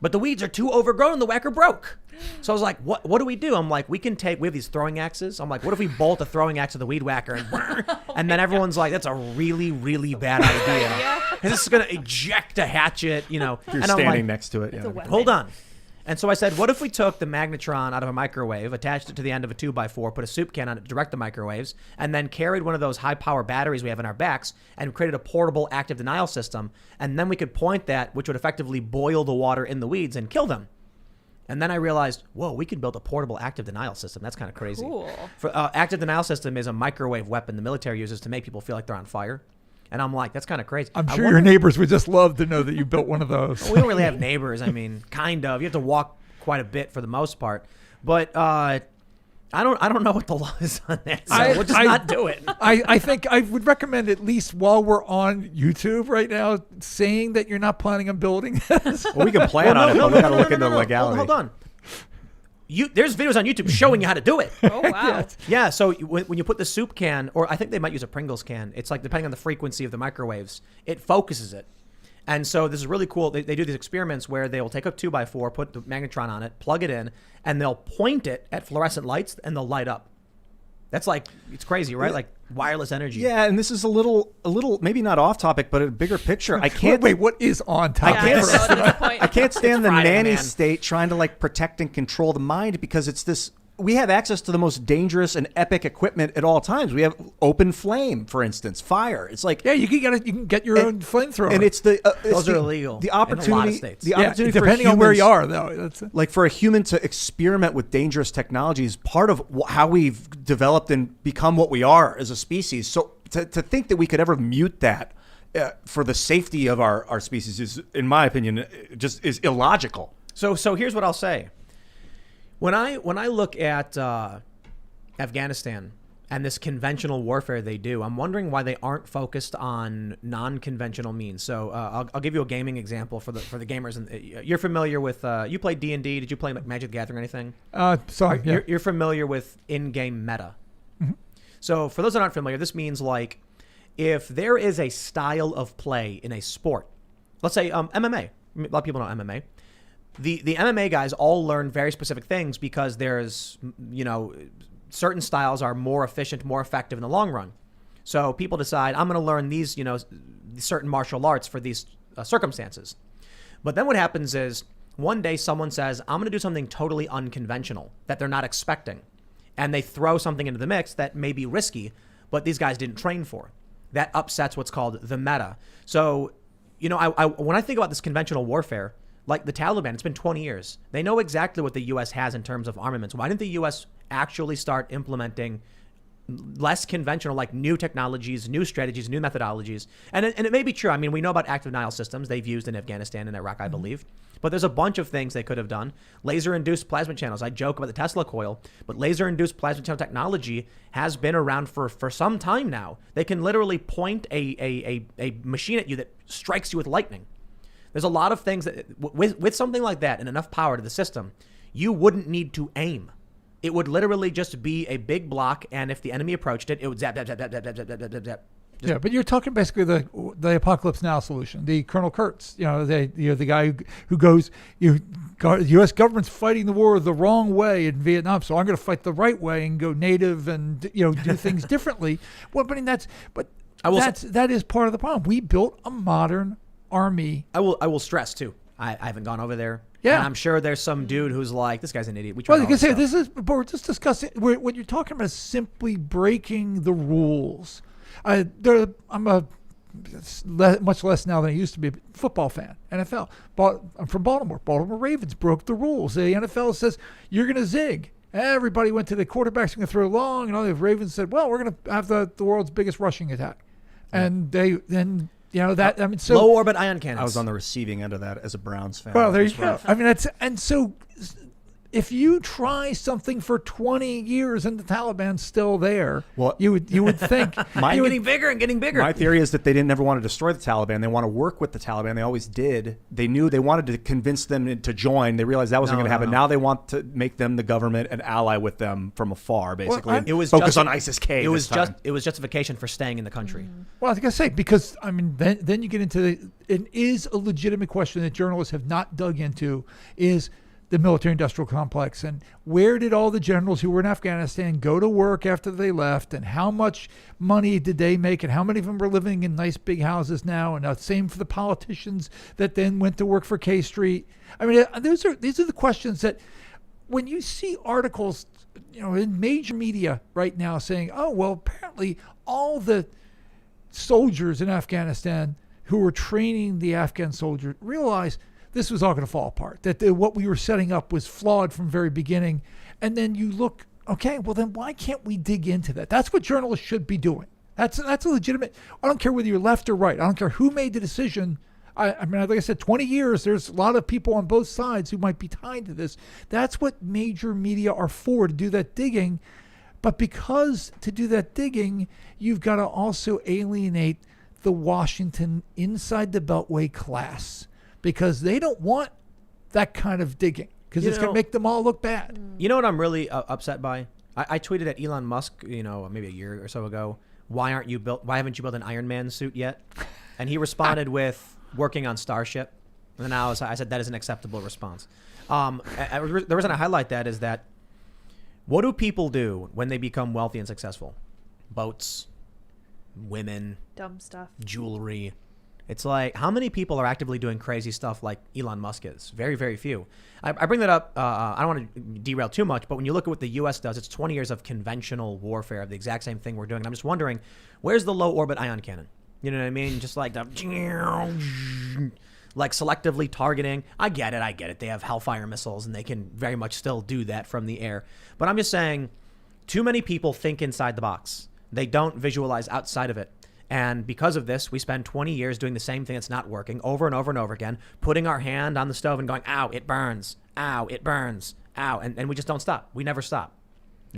But the weeds are too overgrown and the whacker broke. So I was like, what do we do? I'm like, we have these throwing axes. I'm like, what if we bolt a throwing axe to the weed whacker? And then everyone's like, that's a really, really bad idea. Because it's going to eject a hatchet, you know. If you're and I'm standing like, next to it. It's a weapon. hold on. And so I said, what if we took the magnetron out of a microwave, attached it to the end of a 2x4, put a soup can on it to direct the microwaves, and then carried one of those high-power batteries we have in our backs and created a portable active denial system, and then we could point that, which would effectively boil the water in the weeds and kill them. And then I realized, whoa, we could build a portable active denial system. That's kind of crazy. Cool. Active denial system is a microwave weapon the military uses to make people feel like they're on fire. And I'm like, that's kind of crazy. I'm sure your neighbors would just love to know that you built one of those. We don't really have neighbors. I mean, kind of. You have to walk quite a bit for the most part. But I don't know what the law is on that. So we'll just not do it. I think I would recommend, at least while we're on YouTube right now, saying that you're not planning on building this. Well, we can plan on it, but we got to look into legality. Hold on. There's videos on YouTube showing you how to do it. Oh, wow. Yeah, so when you put the soup can, or I think they might use a Pringles can, it's like depending on the frequency of the microwaves, it focuses it. And so this is really cool. They do these experiments where they will take a 2x4, put the magnetron on it, plug it in, and they'll point it at fluorescent lights and they'll light up. That's like, it's crazy, right? Like wireless energy. Yeah, and this is a little, maybe not off topic, but a bigger picture. I can't Wait, what is on topic? I can't stand the Friday, nanny man. state trying to like protect and control the mind, because it's this. We have access to the most dangerous and epic equipment at all times. We have open flame, for instance, fire. It's like Yeah, you can get your own flamethrower. and it's Those are illegal The in a lot of opportunity, states. the yeah, opportunity for depending on where humans- you are, though. That's like for a human to experiment with dangerous technologies, part of how we've developed and become what we are as a species. So to think that we could ever mute that for the safety of our species is, in my opinion, just is illogical. So here's what I'll say. When I look at Afghanistan and this conventional warfare they do, I'm wondering why they aren't focused on non-conventional means. So I'll give you a gaming example for the gamers. And you're familiar with you play D&D? Did you play Magic the Gathering or anything? sorry. Yeah. You're familiar with in-game meta. Mm-hmm. So for those that aren't familiar, this means like if there is a style of play in a sport, let's say MMA. A lot of people know MMA. The MMA guys all learn very specific things because there's, certain styles are more efficient, more effective in the long run. So people decide, I'm going to learn these, certain martial arts for these circumstances. But then what happens is one day someone says, I'm going to do something totally unconventional that they're not expecting. And they throw something into the mix that may be risky, but these guys didn't train for. That upsets what's called the meta. So, when I think about this conventional warfare, like the Taliban, it's been 20 years. They know exactly what the U.S. has in terms of armaments. Why didn't the U.S. actually start implementing less conventional, like new technologies, new strategies, new methodologies? And it may be true. I mean, we know about active denial systems they've used in Afghanistan and Iraq, I believe. But there's a bunch of things they could have done. Laser-induced plasma channels. I joke about the Tesla coil, but laser-induced plasma channel technology has been around for some time now. They can literally point a machine at you that strikes you with lightning. There's a lot of things that, with something like that and enough power to the system, you wouldn't need to aim. It would literally just be a big block, and if the enemy approached it, it would zap, zap, zap, zap, zap, zap, zap, zap, zap. Yeah, but you're talking basically the Apocalypse Now solution, the Colonel Kurtz, the guy who goes, the U.S. government's fighting the war the wrong way in Vietnam, so I'm going to fight the right way and go native and do things differently. Well, that is part of the problem. We built a modern army. I will stress too. I haven't gone over there. Yeah, and I'm sure there's some dude who's like, this guy's an idiot. Well, you can say but we're just discussing. What you're talking about is simply breaking the rules. I'm much less now than I used to be a football fan, NFL. I'm from Baltimore. Baltimore Ravens broke the rules. The NFL says you're going to zig. Everybody went to the quarterbacks going to throw long, and all the Ravens said, well, we're going to have the world's biggest rushing attack. Yeah. And low orbit ion cannons. I was on the receiving end of that as a Browns fan. Well, there you go. I mean, if you try something for 20 years and the Taliban's still there, Well- you would think Getting bigger and getting bigger. My theory is that they didn't ever want to destroy the Taliban. They want to work with the Taliban. They always did. They knew they wanted to convince them to join. They realized that wasn't going to happen. Now they want to make them the government and ally with them from afar, basically. I'm- It was focus just- on ISIS-K. It was justification for staying in the country. Well, I was going to say, because, I mean, then you get into it is a legitimate question that journalists have not dug into, is the military-industrial complex, and where did all the generals who were in Afghanistan go to work after they left, and how much money did they make, and how many of them were living in nice big houses now, and same for the politicians that then went to work for K Street. I mean, these are the questions that when you see articles, in major media right now saying, oh, well, apparently all the soldiers in Afghanistan who were training the Afghan soldiers realize this was all going to fall apart, that what we were setting up was flawed from very beginning. And then you look, okay, well, then why can't we dig into that? That's what journalists should be doing. That's a legitimate, I don't care whether you're left or right. I don't care who made the decision. I mean, like I said, 20 years, there's a lot of people on both sides who might be tied to this. That's what major media are for, to do that digging. But because to do that digging, you've got to also alienate the Washington inside the Beltway class, because they don't want that kind of digging, because it's going to make them all look bad. You know what I'm really upset by? I tweeted at Elon Musk, maybe a year or so ago, why haven't you built an Iron Man suit yet? And he responded with working on Starship. And then I said that is an acceptable response. The reason I highlight that is that what do people do when they become wealthy and successful? Boats, women, Dumb stuff. jewelry. It's like, how many people are actively doing crazy stuff like Elon Musk is? Very, very few. I bring that up. I don't want to derail too much, but when you look at what the U.S. does, it's 20 years of conventional warfare of the exact same thing we're doing. And I'm just wondering, where's the low orbit ion cannon? You know what I mean? Just like the, like selectively targeting. I get it. They have Hellfire missiles and they can very much still do that from the air. But I'm just saying, too many people think inside the box. They don't visualize outside of it. And because of this, we spend 20 years doing the same thing that's not working over and over and over again, putting our hand on the stove and going, ow, it burns. Ow, it burns. Ow. And we just don't stop. We never stop.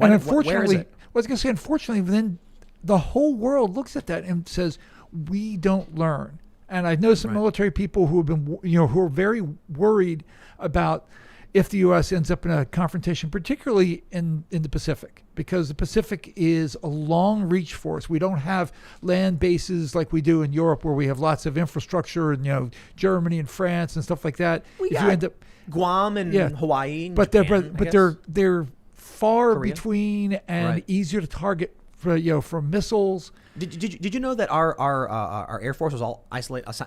And unfortunately, where is it? I was going to say, unfortunately, then the whole world looks at that and says, we don't learn. And I know some military people who have been, who are very worried about if the U.S. ends up in a confrontation, particularly in the Pacific, because the Pacific is a long reach for us. We don't have land bases like we do in Europe, where we have lots of infrastructure, and Germany and France and stuff like that. You end up Guam and Hawaii, and but Japan, they're far Korea? between and easier to target for missiles. Did you know that our Air Force was all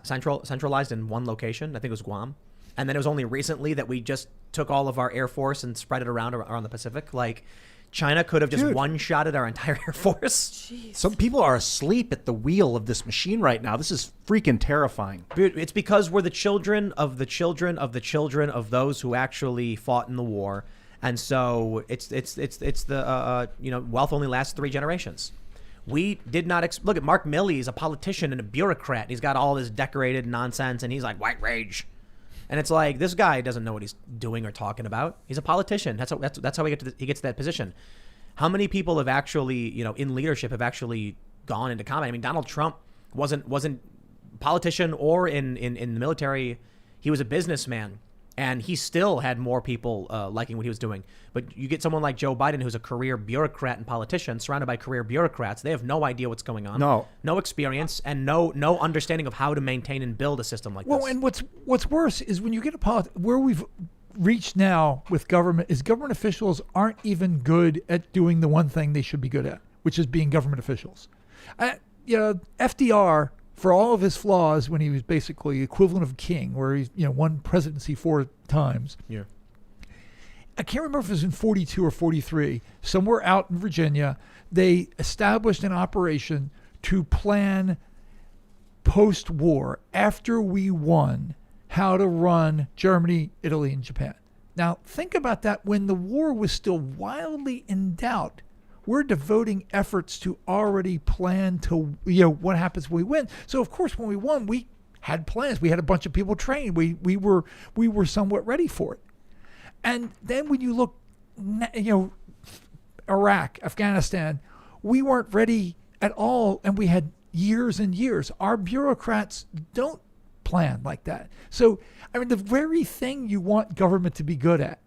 centralized in one location? I think it was Guam. And then it was only recently that we just took all of our Air Force and spread it around the Pacific. Like, China could have just one-shotted our entire Air Force. Jeez. Some people are asleep at the wheel of this machine right now. This is freaking terrifying. Dude, it's because we're the children of the children of the children of those who actually fought in the war. And so it's the, wealth only lasts 3 generations. We did not look at Mark Milley. He's a politician and a bureaucrat. He's got all this decorated nonsense, and he's like, white rage. And it's like, this guy doesn't know what he's doing or talking about. He's a politician. That's how he gets to that position. How many people have actually, in leadership, have actually gone into combat? I mean, Donald Trump wasn't politician or in the military. He was a businessman, and he still had more people liking what he was doing. But you get someone like Joe Biden, who's a career bureaucrat and politician, surrounded by career bureaucrats. They have no idea what's going on. No experience, and no understanding of how to maintain and build a system like this. Well, and what's worse is when you get where we've reached now with government is government officials aren't even good at doing the one thing they should be good at, which is being government officials. FDR, for all of his flaws, when he was basically equivalent of a king, where he's won presidency 4 times. Yeah. I can't remember if it was in 42 or 43, somewhere out in Virginia, they established an operation to plan post-war, after we won, how to run Germany, Italy, and Japan. Now, think about that. When the war was still wildly in doubt, we're devoting efforts to already plan to, what happens when we win. So, of course, when we won, we had plans. We had a bunch of people trained. We were somewhat ready for it. And then when you look, Iraq, Afghanistan, we weren't ready at all, and we had years and years. Our bureaucrats don't plan like that. So, I mean, the very thing you want government to be good at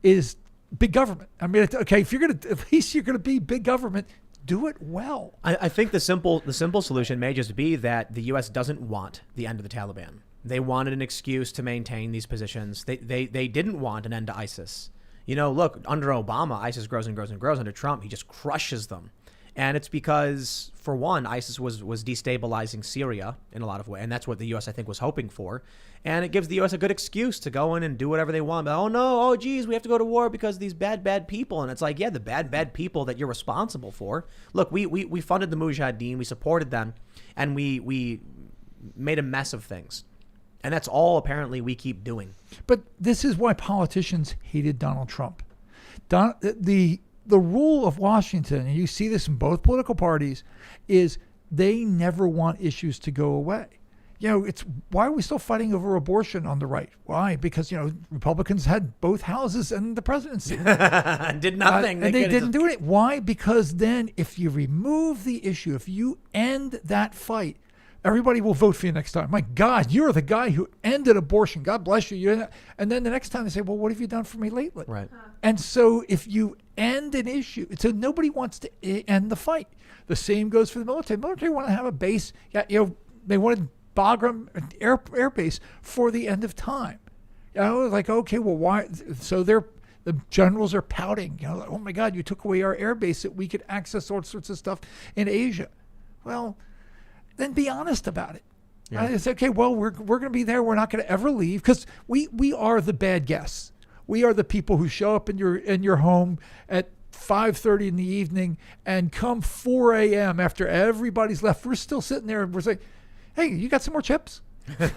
is big government. I mean, okay, if at least you're gonna be big government, do it well. I think the simple solution may just be that the U.S. doesn't want the end of the Taliban. They wanted an excuse to maintain these positions. They didn't want an end to ISIS. Look, under Obama, ISIS grows and grows and grows. Under Trump, he just crushes them. And it's because, for one, ISIS was destabilizing Syria in a lot of ways. And that's what the U.S., I think, was hoping for. And it gives the U.S. a good excuse to go in and do whatever they want. But, oh, no, oh, geez, we have to go to war because of these bad people. And it's like, yeah, the bad people that you're responsible for. Look, we funded the Mujahideen. We supported them. And we made a mess of things. And that's all, apparently, we keep doing. But this is why politicians hated Donald Trump. The rule of Washington, and you see this in both political parties, is they never want issues to go away. It's why are we still fighting over abortion on the right? Why? Because, Republicans had both houses and the presidency. Did nothing. And they didn't do it. Why? Because then if you remove the issue, if you end that fight, everybody will vote for you next time. My God, you're the guy who ended abortion. God bless you. And then the next time they say, well, what have you done for me lately? Right. And so if you end an issue, so nobody wants to end the fight. The same goes for the military. The military want to have a base. They wanted Bagram Air Base for the end of time. Like, okay, well, why? So the generals are pouting. Like, oh my God, you took away our air base that we could access all sorts of stuff in Asia. Well, then be honest about it. Yeah. It's okay. Well, we're going to be there. We're not going to ever leave because we are the bad guests. We are the people who show up in your home at 5:30 in the evening and come 4 a.m. after everybody's left. We're still sitting there and we're saying, "Hey, you got some more chips?" Yeah,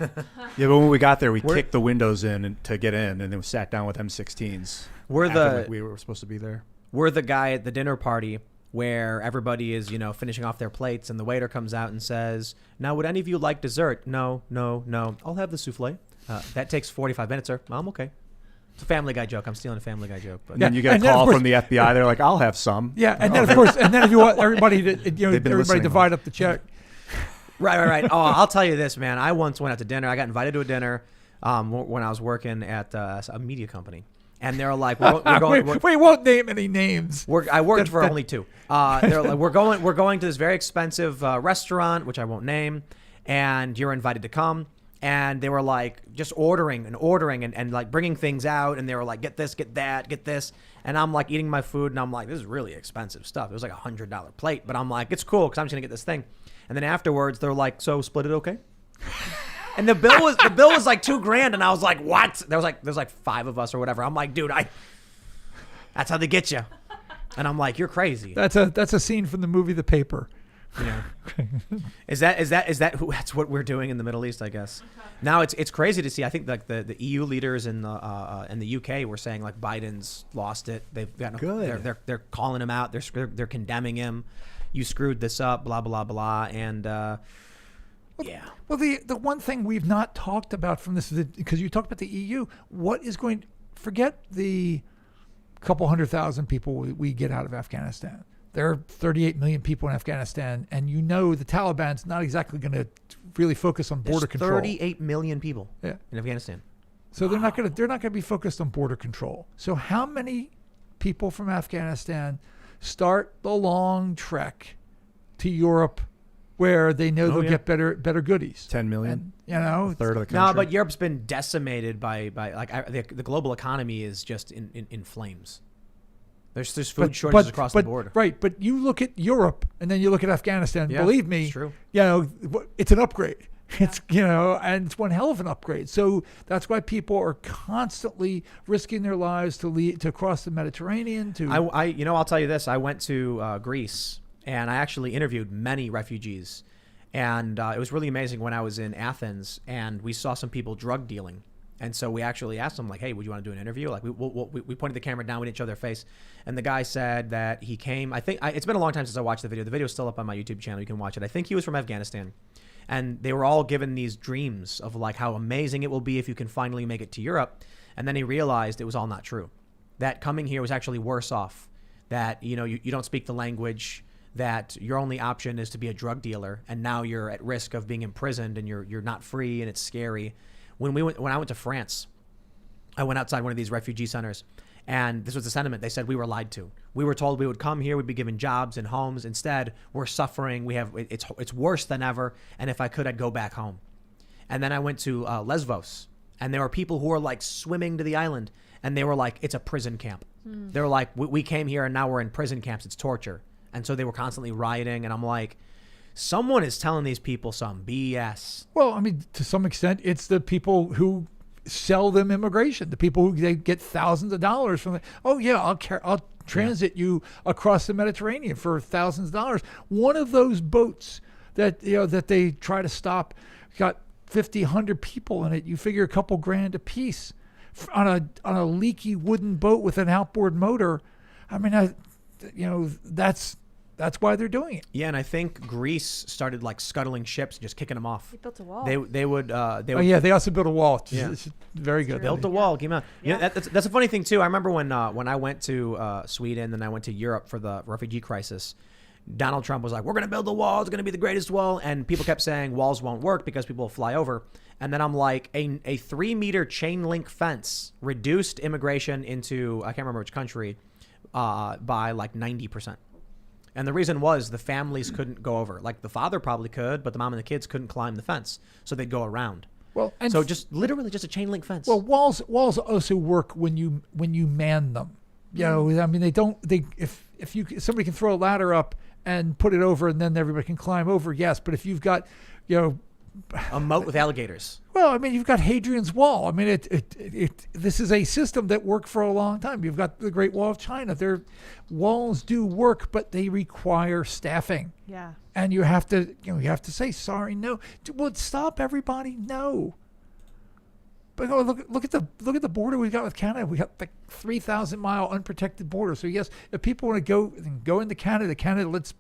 but when we got there, we kicked the windows in to get in, and then we sat down with M16s. We were supposed to be there. We're the guy at the dinner party where everybody is, finishing off their plates, and the waiter comes out and says, "Now, would any of you like dessert?" No. I'll have the souffle. That takes 45 minutes, sir. I'm okay. It's a Family Guy joke. I'm stealing a Family Guy joke. But. And then you get a call from the FBI. They're like, "I'll have some." Yeah, and then of course, if you want everybody to, everybody divide up the check. Right. Oh, I'll tell you this, man. I once went out to dinner. I got invited to a dinner when I was working at a media company. And they're like, we're going. We won't name any names. I worked for only two. They're like, we're going to this very expensive restaurant, which I won't name, and you're invited to come. And they were like just ordering and like bringing things out, and they were like, get this, get that, get this. And I'm like eating my food, and I'm like, this is really expensive stuff. It was like $100 plate, but I'm like, it's cool because I'm just gonna get this thing. And then afterwards, they're like, so split it, okay? And the bill was like $2,000, and I was like, what? There's like 5 of us or whatever. I'm like, dude, that's how they get you. And I'm like, you're crazy. That's a scene from the movie The Paper. Yeah. That's what we're doing in the Middle East, I guess. Now it's crazy to see. I think like the EU leaders in the UK were saying like Biden's lost it. They've gotten good. They're calling him out. They're condemning him. You screwed this up. Blah blah blah. And yeah. Well, the one thing we've not talked about from this is because you talked about the EU. What is going? Forget the couple 100,000 people we get out of Afghanistan. There are 38 million people in Afghanistan, and the Taliban's not exactly going to really focus on border control. 38 million people in Afghanistan. So they're not going to be focused on border control. So how many people from Afghanistan start the long trek to Europe where they know they'll get better goodies? 10 million. And, a third of the country. No, but Europe's been decimated by the global economy is just in flames. There's food shortages across the board. Right, but you look at Europe and then you look at Afghanistan. Yeah, believe me, it's true. It's an upgrade. It's and it's one hell of an upgrade. So that's why people are constantly risking their lives to cross the Mediterranean. I'll tell you this. I went to Greece and I actually interviewed many refugees, and it was really amazing when I was in Athens and we saw some people drug dealing. And so we actually asked them, like, hey, would you want to do an interview? Like, we pointed the camera down. We didn't show their face. And the guy said that he came. It's been a long time since I watched the video. The video's still up on my YouTube channel. You can watch it. I think he was from Afghanistan. And they were all given these dreams of, like, how amazing it will be if you can finally make it to Europe. And then he realized it was all not true. That coming here was actually worse off. That, you don't speak the language, that your only option is to be a drug dealer, and now you're at risk of being imprisoned, and you're not free, and it's scary. When I went to France, I went outside one of these refugee centers, and this was the sentiment. They said we were lied to. We were told we would come here, we'd be given jobs and homes. Instead, we're suffering. It's worse than ever. And if I could, I'd go back home. And then I went to Lesbos, and there were people who were like swimming to the island, and they were like, it's a prison camp. They were like, we came here and now we're in prison camps. It's torture. And so they were constantly rioting. And I'm like, someone is telling these people some BS. Well, I mean, to some extent, it's the people who sell them immigration. The people who they get thousands of dollars from. Oh yeah, I'll transit you across the Mediterranean for thousands of dollars. One of those boats that that they try to stop got 50, 100 people in it. You figure a couple grand a piece on a leaky wooden boat with an outboard motor. I mean, that's why they're doing it. Yeah, and I think Greece started like scuttling ships and just kicking them off. They built a wall. They would. Oh yeah, they also built a wall. Yeah. It's very good. Built the wall, came out. Yeah. That's a funny thing too. I remember when I went to Sweden, and I went to Europe for the refugee crisis. Donald Trump was like, "We're going to build a wall. It's going to be the greatest wall," and people kept saying walls won't work because people will fly over. And then I'm like, a 3-meter chain link fence reduced immigration into, I can't remember which country, by like 90%. And the reason was the families couldn't go over. Like the father probably could, but the mom and the kids couldn't climb the fence, so they'd go around. Well, and so just literally just a chain link fence. Well, walls also work when you man them. I mean, if somebody can throw a ladder up and put it over, and then everybody can climb over, yes. But if you've got, a moat with alligators. Well, I mean, you've got Hadrian's Wall. I mean, this is a system that worked for a long time. You've got the Great Wall of China. Their walls do work, but they require staffing. Yeah. And you have to say sorry, no. Will it stop everybody? No. But look at the border we got with Canada. We got the 3,000-mile unprotected border. So yes, if people want to go into Canada lets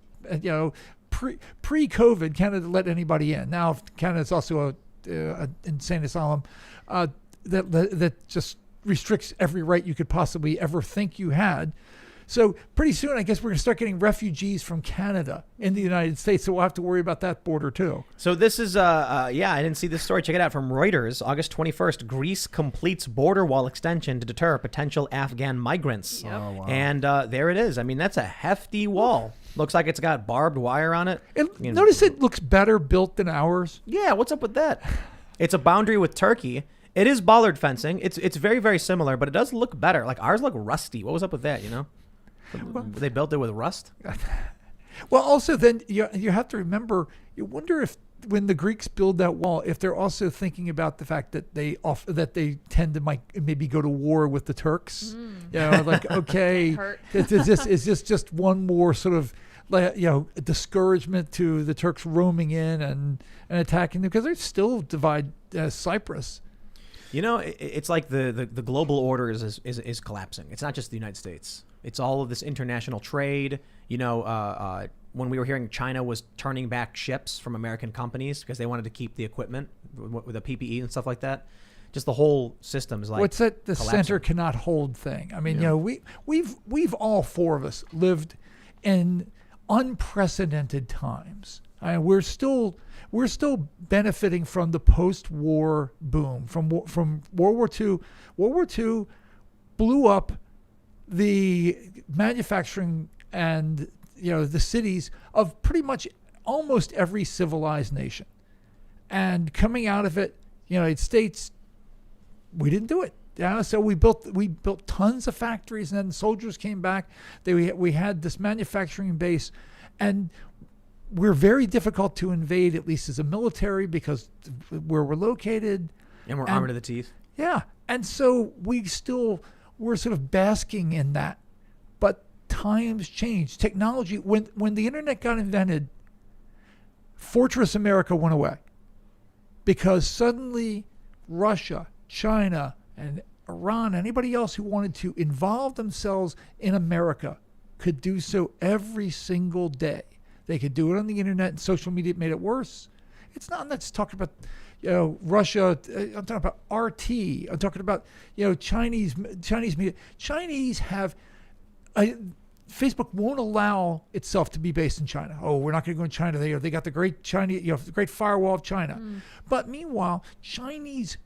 pre-COVID, Canada let anybody in. Now Canada is also a insane asylum that just restricts every right you could possibly ever think you had. So pretty soon, I guess we're going to start getting refugees from Canada in the United States. So we'll have to worry about that border too. So this is, I didn't see this story. Check it out from Reuters, August 21st. Greece completes border wall extension to deter potential Afghan migrants. Yep. Oh, wow. And there it is. I mean, that's a hefty wall. Looks like it's got barbed wire on it. Notice it looks better built than ours. Yeah, what's up with that? It's a boundary with Turkey. It is bollard fencing. It's very, very similar, but it does look better. Like ours look rusty. What was up with that, They built it with rust? Well, also then you have to remember, you wonder if when the Greeks build that wall, if they're also thinking about the fact that they tend to maybe go to war with the Turks. Like, okay, is this just one more sort of discouragement to the Turks roaming in and attacking them, because they still divide Cyprus. It's like the global order is collapsing. It's not just the United States. It's all of this international trade. When we were hearing China was turning back ships from American companies because they wanted to keep the equipment with the PPE and stuff like that. Just the whole system is like what's that? The collapsing. center cannot hold thing. I mean, we've all four of us lived in unprecedented times. We're still benefiting from the post-war boom from World War II. World War II blew up the manufacturing and the cities of pretty much almost every civilized nation. And coming out of it, United States, we didn't do it. So we built tons of factories, and then soldiers came back. We had this manufacturing base, and we're very difficult to invade, at least as a military, because where we're located. And we're armored to the teeth. Yeah. And so we're sort of basking in that. But times change. Technology, when the internet got invented, Fortress America went away. Because suddenly Russia, China, and Iran, anybody else who wanted to involve themselves in America could do so every single day. They could do it on the internet, and social media made it worse. It's not just talking about, Russia. I'm talking about RT. I'm talking about, Chinese media. Chinese have, Facebook won't allow itself to be based in China. Oh, we're not going to go in China. They got the great China, the great firewall of China. But meanwhile, Chinese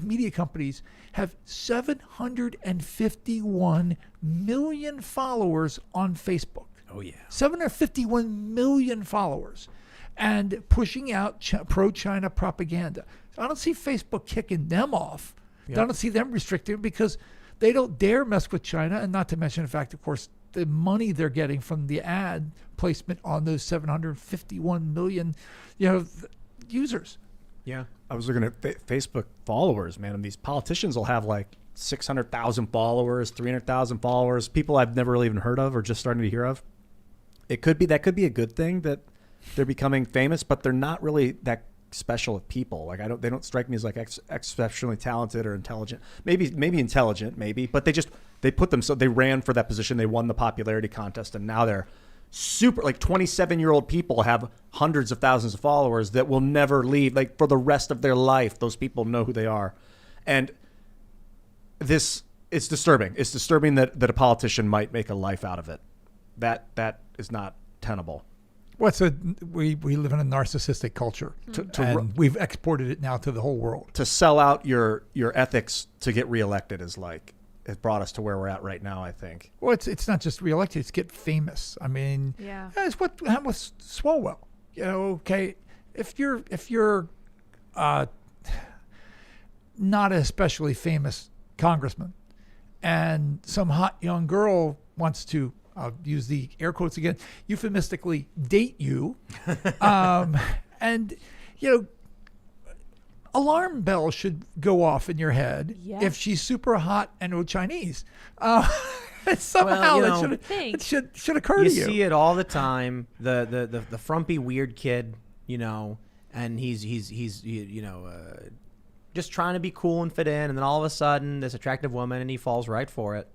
media companies have 751 million followers on Facebook. Oh, yeah. 751 million followers, and pushing out pro-China propaganda. I don't see Facebook kicking them off. Yep. I don't see them restricting it because they don't dare mess with China, and not to mention the fact, of course, the money they're getting from the ad placement on those 751 million, users. Yeah. I was looking at Facebook followers, man, and these politicians will have like 600,000 followers, 300,000 followers, people I've never really even heard of or just starting to hear of. That could be a good thing that they're becoming famous, but they're not really that special of people. Like they don't strike me as like exceptionally talented or intelligent. Maybe intelligent, but they put them, so they ran for that position. They won the popularity contest, and now they're super, like 27-year-old people have hundreds of thousands of followers that will never leave, like for the rest of their life. Those people know who they are. And it's disturbing. It's disturbing that a politician might make a life out of it. That is not tenable. We live in a narcissistic culture, and we've exported it now to the whole world. To sell out your ethics to get reelected is like, it brought us to where we're at right now, I think. Well, it's not just reelected; it's get famous. I mean, it's what happened with Swalwell. Okay, if you're not a especially famous congressman, and some hot young girl wants to, I'll use the air quotes again, euphemistically date you, and alarm bells should go off in your head if she's super hot and Chinese. Somehow it should occur to you. You see it all the time. The frumpy weird kid, and he's just trying to be cool and fit in, and then all of a sudden this attractive woman, and he falls right for it.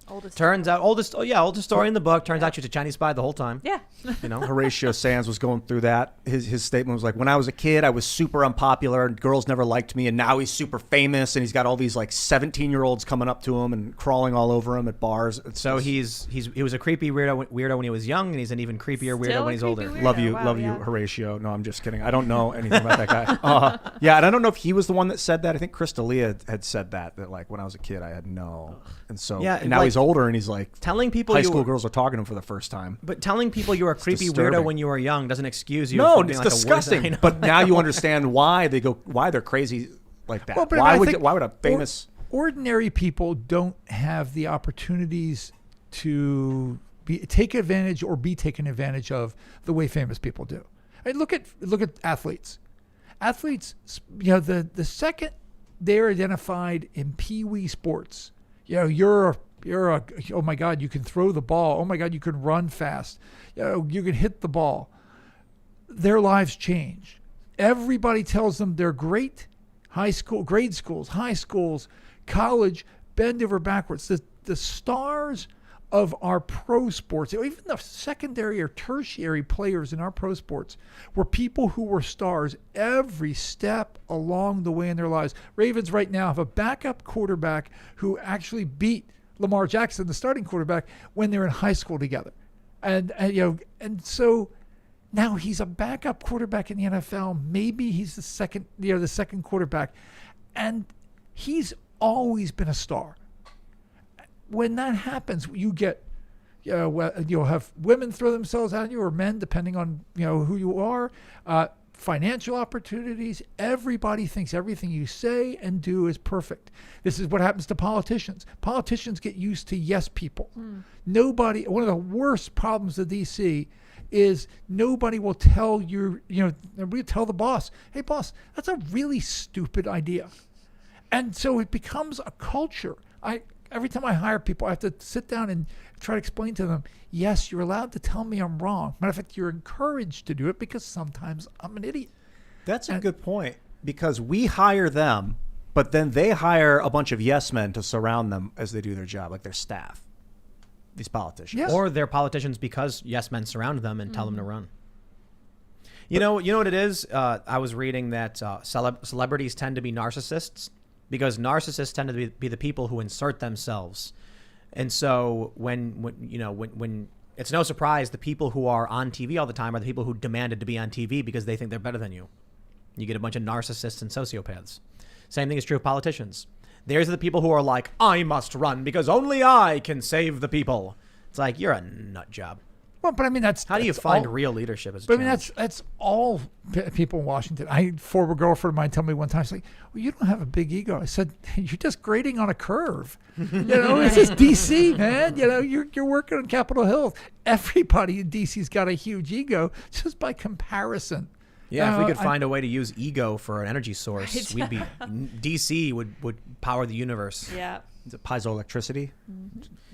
Oldest story in the book. Turns out she was a Chinese spy the whole time. Yeah. Horatio Sands was going through that. His statement was like, when I was a kid, I was super unpopular and girls never liked me, and now he's super famous and he's got all these like 17-year-olds coming up to him and crawling all over him at bars. He was a creepy weirdo when he was young, and he's an even creepier weirdo when he's older. Weirdo. Love you, Horatio. No, I'm just kidding. I don't know anything about that guy. Yeah, and I don't know if he was the one that said that. I think Chris D'Elia had said that like when I was a kid, I had no. And so now he's older, and he's like telling people high school girls are talking to him for the first time. But telling people you were a creepy weirdo when you were young doesn't excuse you. No, from it's being disgusting. Like but now you understand why they're crazy like that. Well, why would a famous ordinary people don't have the opportunities to take advantage or be taken advantage of the way famous people do? I mean, look at athletes. Athletes, the second they're identified in pee-wee sports, you're a, oh my God, you can throw the ball. Oh my God, you can run fast. You can hit the ball. Their lives change. Everybody tells them they're great. Grade schools, high schools, college, bend over backwards. The stars of our pro sports, even the secondary or tertiary players in our pro sports, were people who were stars every step along the way in their lives. Ravens right now have a backup quarterback who actually beat Lamar Jackson, the starting quarterback, when they're in high school together. And so now he's a backup quarterback in the NFL. Maybe he's the second quarterback. And he's always been a star. When that happens, you get, you'll have women throw themselves at you, or men, depending on who you are. Financial opportunities. Everybody thinks everything you say and do is perfect. This is what happens to politicians. Politicians get used to yes people. Nobody. One of the worst problems of DC is nobody will tell nobody will tell the boss, hey boss, that's a really stupid idea. And so it becomes a culture. Every time I hire people, I have to sit down and try to explain to them, yes, you're allowed to tell me I'm wrong. Matter of fact, you're encouraged to do it because sometimes I'm an idiot. That's a good point, because we hire them, but then they hire a bunch of yes men to surround them as they do their job, like their staff, these politicians. Yes. Or they're politicians because yes men surround them and tell them to run. You know what it is? I was reading that celebrities tend to be narcissists because narcissists tend to be the people who insert themselves. And so when it's no surprise the people who are on TV all the time are the people who demanded to be on TV because they think they're better than you. You get a bunch of narcissists and sociopaths. Same thing is true of politicians. There's the people who are like, I must run because only I can save the people. It's like, you're a nut job. Well, but I mean, how do you find real leadership? As a but I mean, that's all people in Washington. I had a former girlfriend of mine tell me one time, she's like, well, you don't have a big ego. I said, you're just grading on a curve. This is DC, man. You're working on Capitol Hill. Everybody in DC's got a huge ego just by comparison. Yeah, if we could find a way to use ego for an energy source, we'd be DC would power the universe. Yeah. Is it piezoelectricity?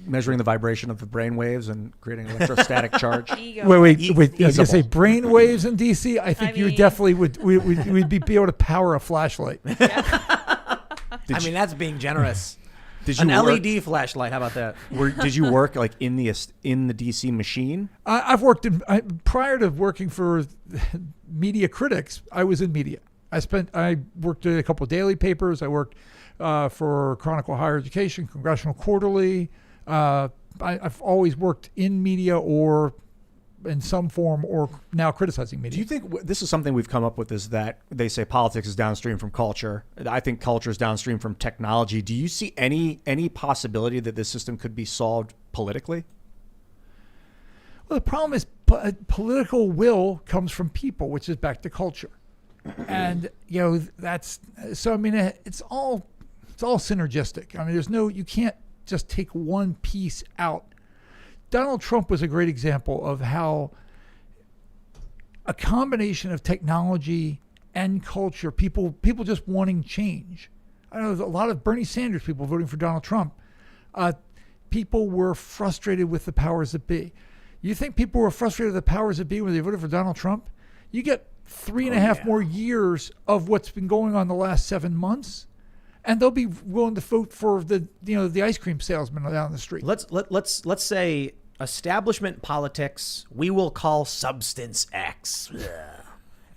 Measuring the vibration of the brain waves and creating electrostatic charge. Ego. Wait. I was going to say brain waves in DC. I think you definitely we'd be able to power a flashlight. Yeah. That's being generous. Did you LED flashlight? How about that? Did you work like in the DC machine? I've worked prior to working for media critics. I was in media. I worked at a couple of daily papers. I worked for Chronicle Higher Education, Congressional Quarterly. I've always worked in media or in some form or now criticizing media. Do you think this is something we've come up with, is that they say politics is downstream from culture? I think culture is downstream from technology. Do you see any possibility that this system could be solved politically? Well, the problem is political will comes from people, which is back to culture. And, that's, so, it's all synergistic. You can't just take one piece out. Donald Trump was a great example of how a combination of technology and culture, people just wanting change. I know a lot of Bernie Sanders people voting for Donald Trump. People were frustrated with the powers that be. You think people were frustrated with the powers that be when they voted for Donald Trump? You get 3.5 more years of what's been going on the last 7 months, and they'll be willing to vote for the ice cream salesman down the street. Let's say establishment politics we will call Substance X.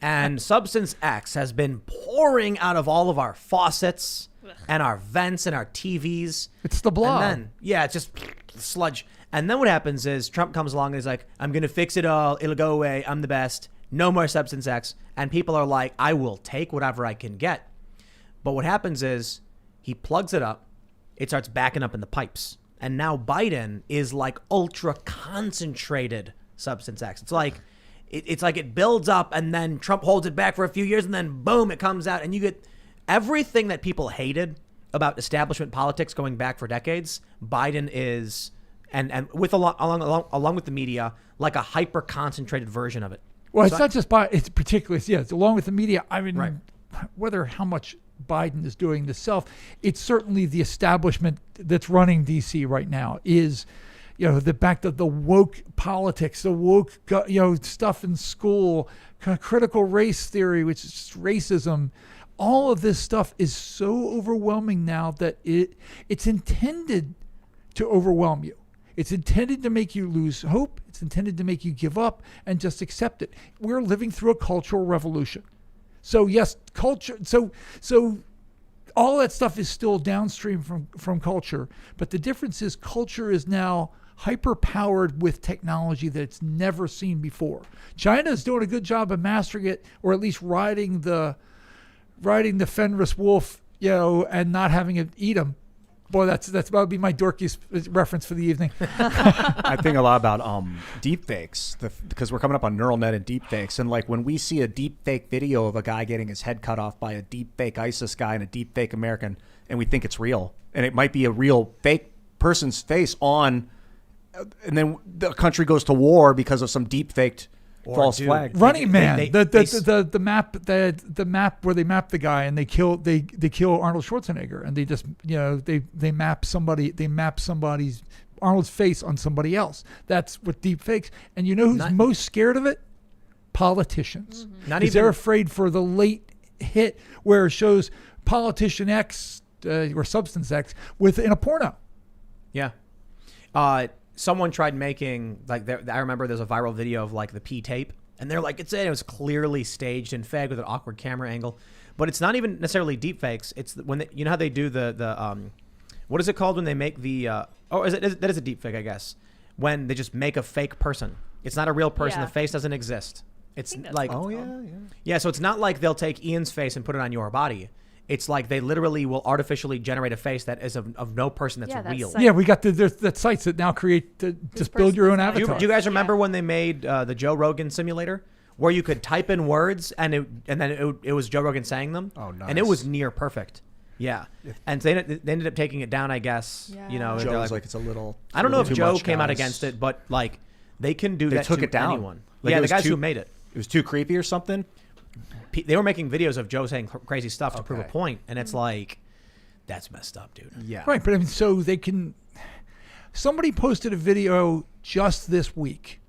And Substance X has been pouring out of all of our faucets and our vents and our TVs. It's the blob. And then, it's just sludge. And then what happens is Trump comes along and is like, I'm going to fix it all. It'll go away. I'm the best. No more Substance X. And people are like, I will take whatever I can get. But what happens is he plugs it up. It starts backing up in the pipes. And now Biden is like ultra concentrated Substance X. It's like it builds up and then Trump holds it back for a few years and then boom, it comes out and you get everything that people hated about establishment politics going back for decades. Biden is and with along with the media, like a hyper concentrated version of it. Well, it's not just Biden. It's particularly it's along with the media. Right. Whether how much Biden is doing this self, it's certainly the establishment that's running DC right now is, the back of the woke politics, the woke, stuff in school, critical race theory, which is just racism. All of this stuff is so overwhelming now that it's intended to overwhelm you. It's intended to make you lose hope. It's intended to make you give up and just accept it. We're living through a cultural revolution. So yes, culture. So all that stuff is still downstream from culture, but the difference is culture is now hyper-powered with technology that it's never seen before. China is doing a good job of mastering it, or at least riding the Fenris wolf, and not having it eat them. Boy, that would be my dorkiest reference for the evening. I think a lot about deep fakes because we're coming up on neural net and deep fakes. And like when we see a deep fake video of a guy getting his head cut off by a deep fake ISIS guy and a deep fake American, and we think it's real, and it might be a real fake person's face on, and then the country goes to war because of some deep faked false flag. Running Man, the map where they map the guy and they kill Arnold Schwarzenegger, and they just they map somebody's Arnold's face on somebody else. That's what deep fakes. And you know who's most scared of it? Politicians. Because they're afraid for the late hit where it shows politician X or substance X in a porno. Yeah. Someone tried making I remember there's a viral video of like the P tape, And they're like, it was clearly staged and fake with an awkward camera angle. But it's not even necessarily deep fakes. It's when they, you know how they do the what is it called when they make the that is a deep fake, I guess. When they just make a fake person. It's not a real person. Yeah. The face doesn't exist. It's like yeah. yeah, so it's not like they'll take Ian's face and put it on your body. It's like they literally will artificially generate a face that is of no person that's real. Yeah, we got there's the sites that now create just build your own avatar. Do you guys remember when they made the Joe Rogan simulator, where you could type in words and then it was Joe Rogan saying them? Oh, nice. And it was near perfect. Yeah, and they ended up taking it down, I guess. Yeah. You know, Joe's like it's a little. I don't know if too Joe much, came out guys. against it, but like they can do They that took to it down. anyone. Like, yeah, it the was guys too- who made it. It was too creepy or something. They were making videos of Joe saying crazy stuff to prove a Okay. point, and it's like, that's messed up, dude. Yeah. Right, but I mean, so they can. Somebody posted a video just this week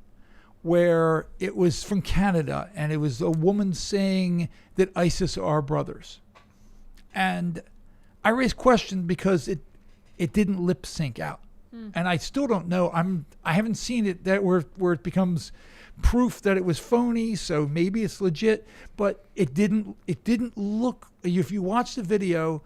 where it was from Canada, and it was a woman saying that ISIS are brothers, and I raised questions because it didn't lip sync out, and I still don't know. I haven't seen it that where it becomes proof that it was phony, so maybe it's legit, but it didn't look. If you watch the video,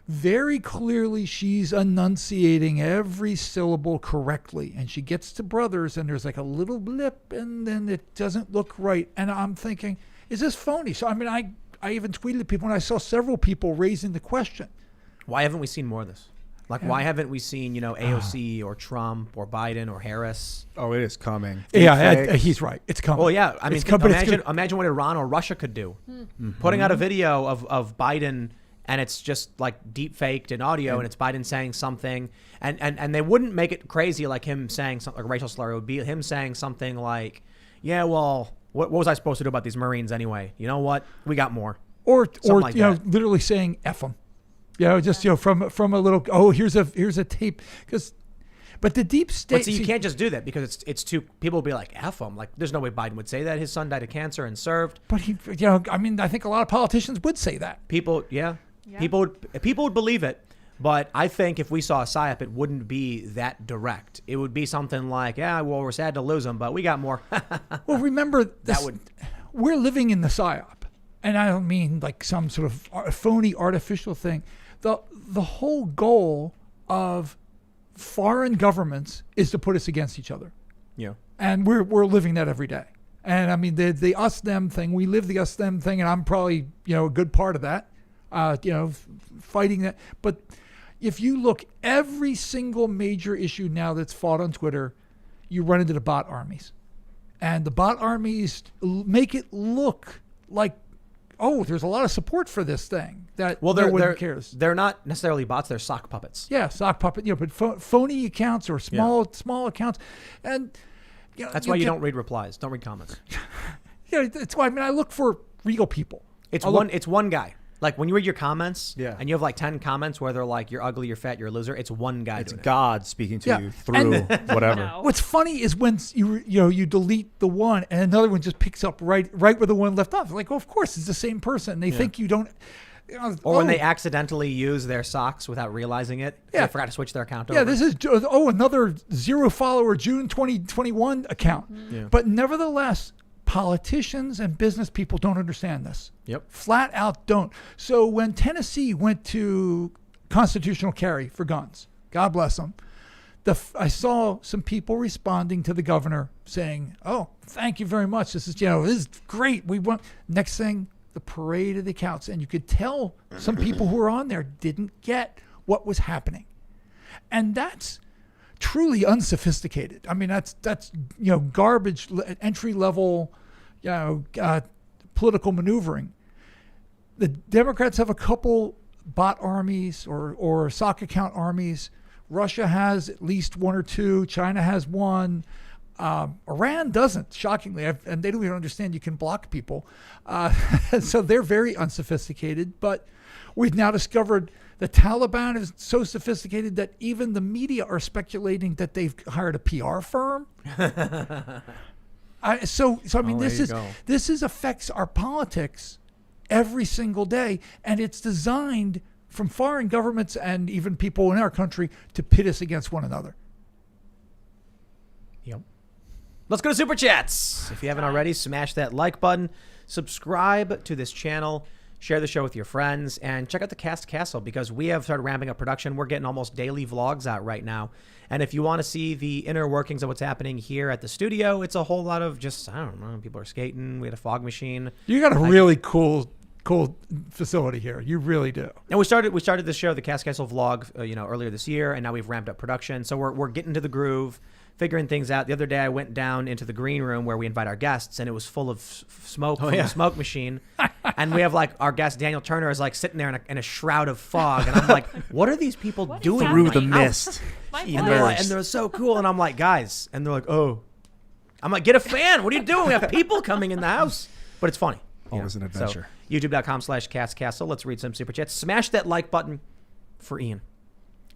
very clearly she's enunciating every syllable correctly, and she gets to brothers and there's like a little blip and then it doesn't look right, and I'm thinking, is this phony? So I mean, I even tweeted at people, and I saw several people raising the question. Why haven't we seen more of this? Like, why haven't we seen, AOC or Trump or Biden or Harris? Oh, it is coming. Yeah, Deepfakes. he's right. It's coming. Well, yeah. I mean, It's coming. imagine what Iran or Russia could do. Putting out a video of Biden, and it's just like deep faked in audio, and it's Biden saying something, and they wouldn't make it crazy like him saying something like a racial slur. It would be him saying something like, yeah, well, what was I supposed to do about these Marines anyway? You know what? We got more. or like that. literally saying F them. Just from a little, here's a tape, but the deep state. But see, you can't just do that because it's too. People will be like, F him. Like, there's no way Biden would say that. His son died of cancer and served. But I mean, I think a lot of politicians would say that. People, yeah. People would believe it. But I think if we saw a psyop, it wouldn't be that direct. It would be something like, yeah, well, we're sad to lose him, but we got more. Well, remember this, would- we're living in the psyop, and I don't mean like some sort of phony artificial thing. The whole goal of foreign governments is to put us against each other. Yeah. And we're living that every day. And I mean, the us them thing, we live the us them thing, and I'm probably a good part of that. Fighting that. But if you look, every single major issue now that's fought on Twitter, you run into the bot armies, and the bot armies make it look like, oh, there's a lot of support for this thing that no one cares. They're not necessarily bots. They're sock puppets. Yeah, sock puppet. But phony accounts or small accounts, and That's why you don't read replies. Don't read comments. Yeah, that's why. I mean, I look for real people. It's one guy. Like when you read your comments, Yeah. and you have like 10 comments where they're like, "You're ugly, you're fat, you're a loser." It's one guy. It's doing it. God speaking to Yeah. you through whatever. No. What's funny is when you delete the one and another one just picks up right where the one left off. Like, well, of course, it's the same person. They think you don't. Or when they accidentally use their socks without realizing it. Yeah. They forgot to switch their account over. Yeah, this is another 0 follower June 2021 account. Yeah. But nevertheless, politicians and business people don't understand this. Yep. Flat out don't. So when Tennessee went to constitutional carry for guns, God bless them, I saw some people responding to the governor saying, "Oh, thank you very much. This is great. We want." Next thing, the parade of the accounts, and you could tell some people who were on there didn't get what was happening, and that's truly unsophisticated. I mean, that's garbage, entry level, political maneuvering. The Democrats have a couple bot armies or sock account armies. Russia has at least one or two. China has one. Iran doesn't, shockingly, and they don't even understand you can block people. So they're very unsophisticated. But we've now discovered the Taliban is so sophisticated that even the media are speculating that they've hired a PR firm. I mean, this affects our politics every single day, and it's designed from foreign governments and even people in our country to pit us against one another. Yep. Let's go to Super Chats. If you haven't already, smash that like button, subscribe to this channel, share the show with your friends, and check out the Cast Castle because we have started ramping up production. We're getting almost daily vlogs out right now. And if you want to see the inner workings of what's happening here at the studio, it's a whole lot of just, I don't know, people are skating. We had a fog machine. You got a really cool facility here. You really do. And we started this show, the Cast Castle vlog, earlier this year, and now we've ramped up production. So we're getting to the groove, figuring things out. The other day I went down into the green room where we invite our guests, and it was full of smoke from the smoke machine. And we have like our guest Daniel Turner is like sitting there in a shroud of fog, and I'm like, what are these people doing Through the right now? mist. And they're so cool, and I'm like, guys, and they're like, oh, I'm like, get a fan. What are you doing? We have people coming in the house, but it's funny. Always an adventure. So, youtube.com/castcastle. Let's read some super chats. Smash that like button for Ian.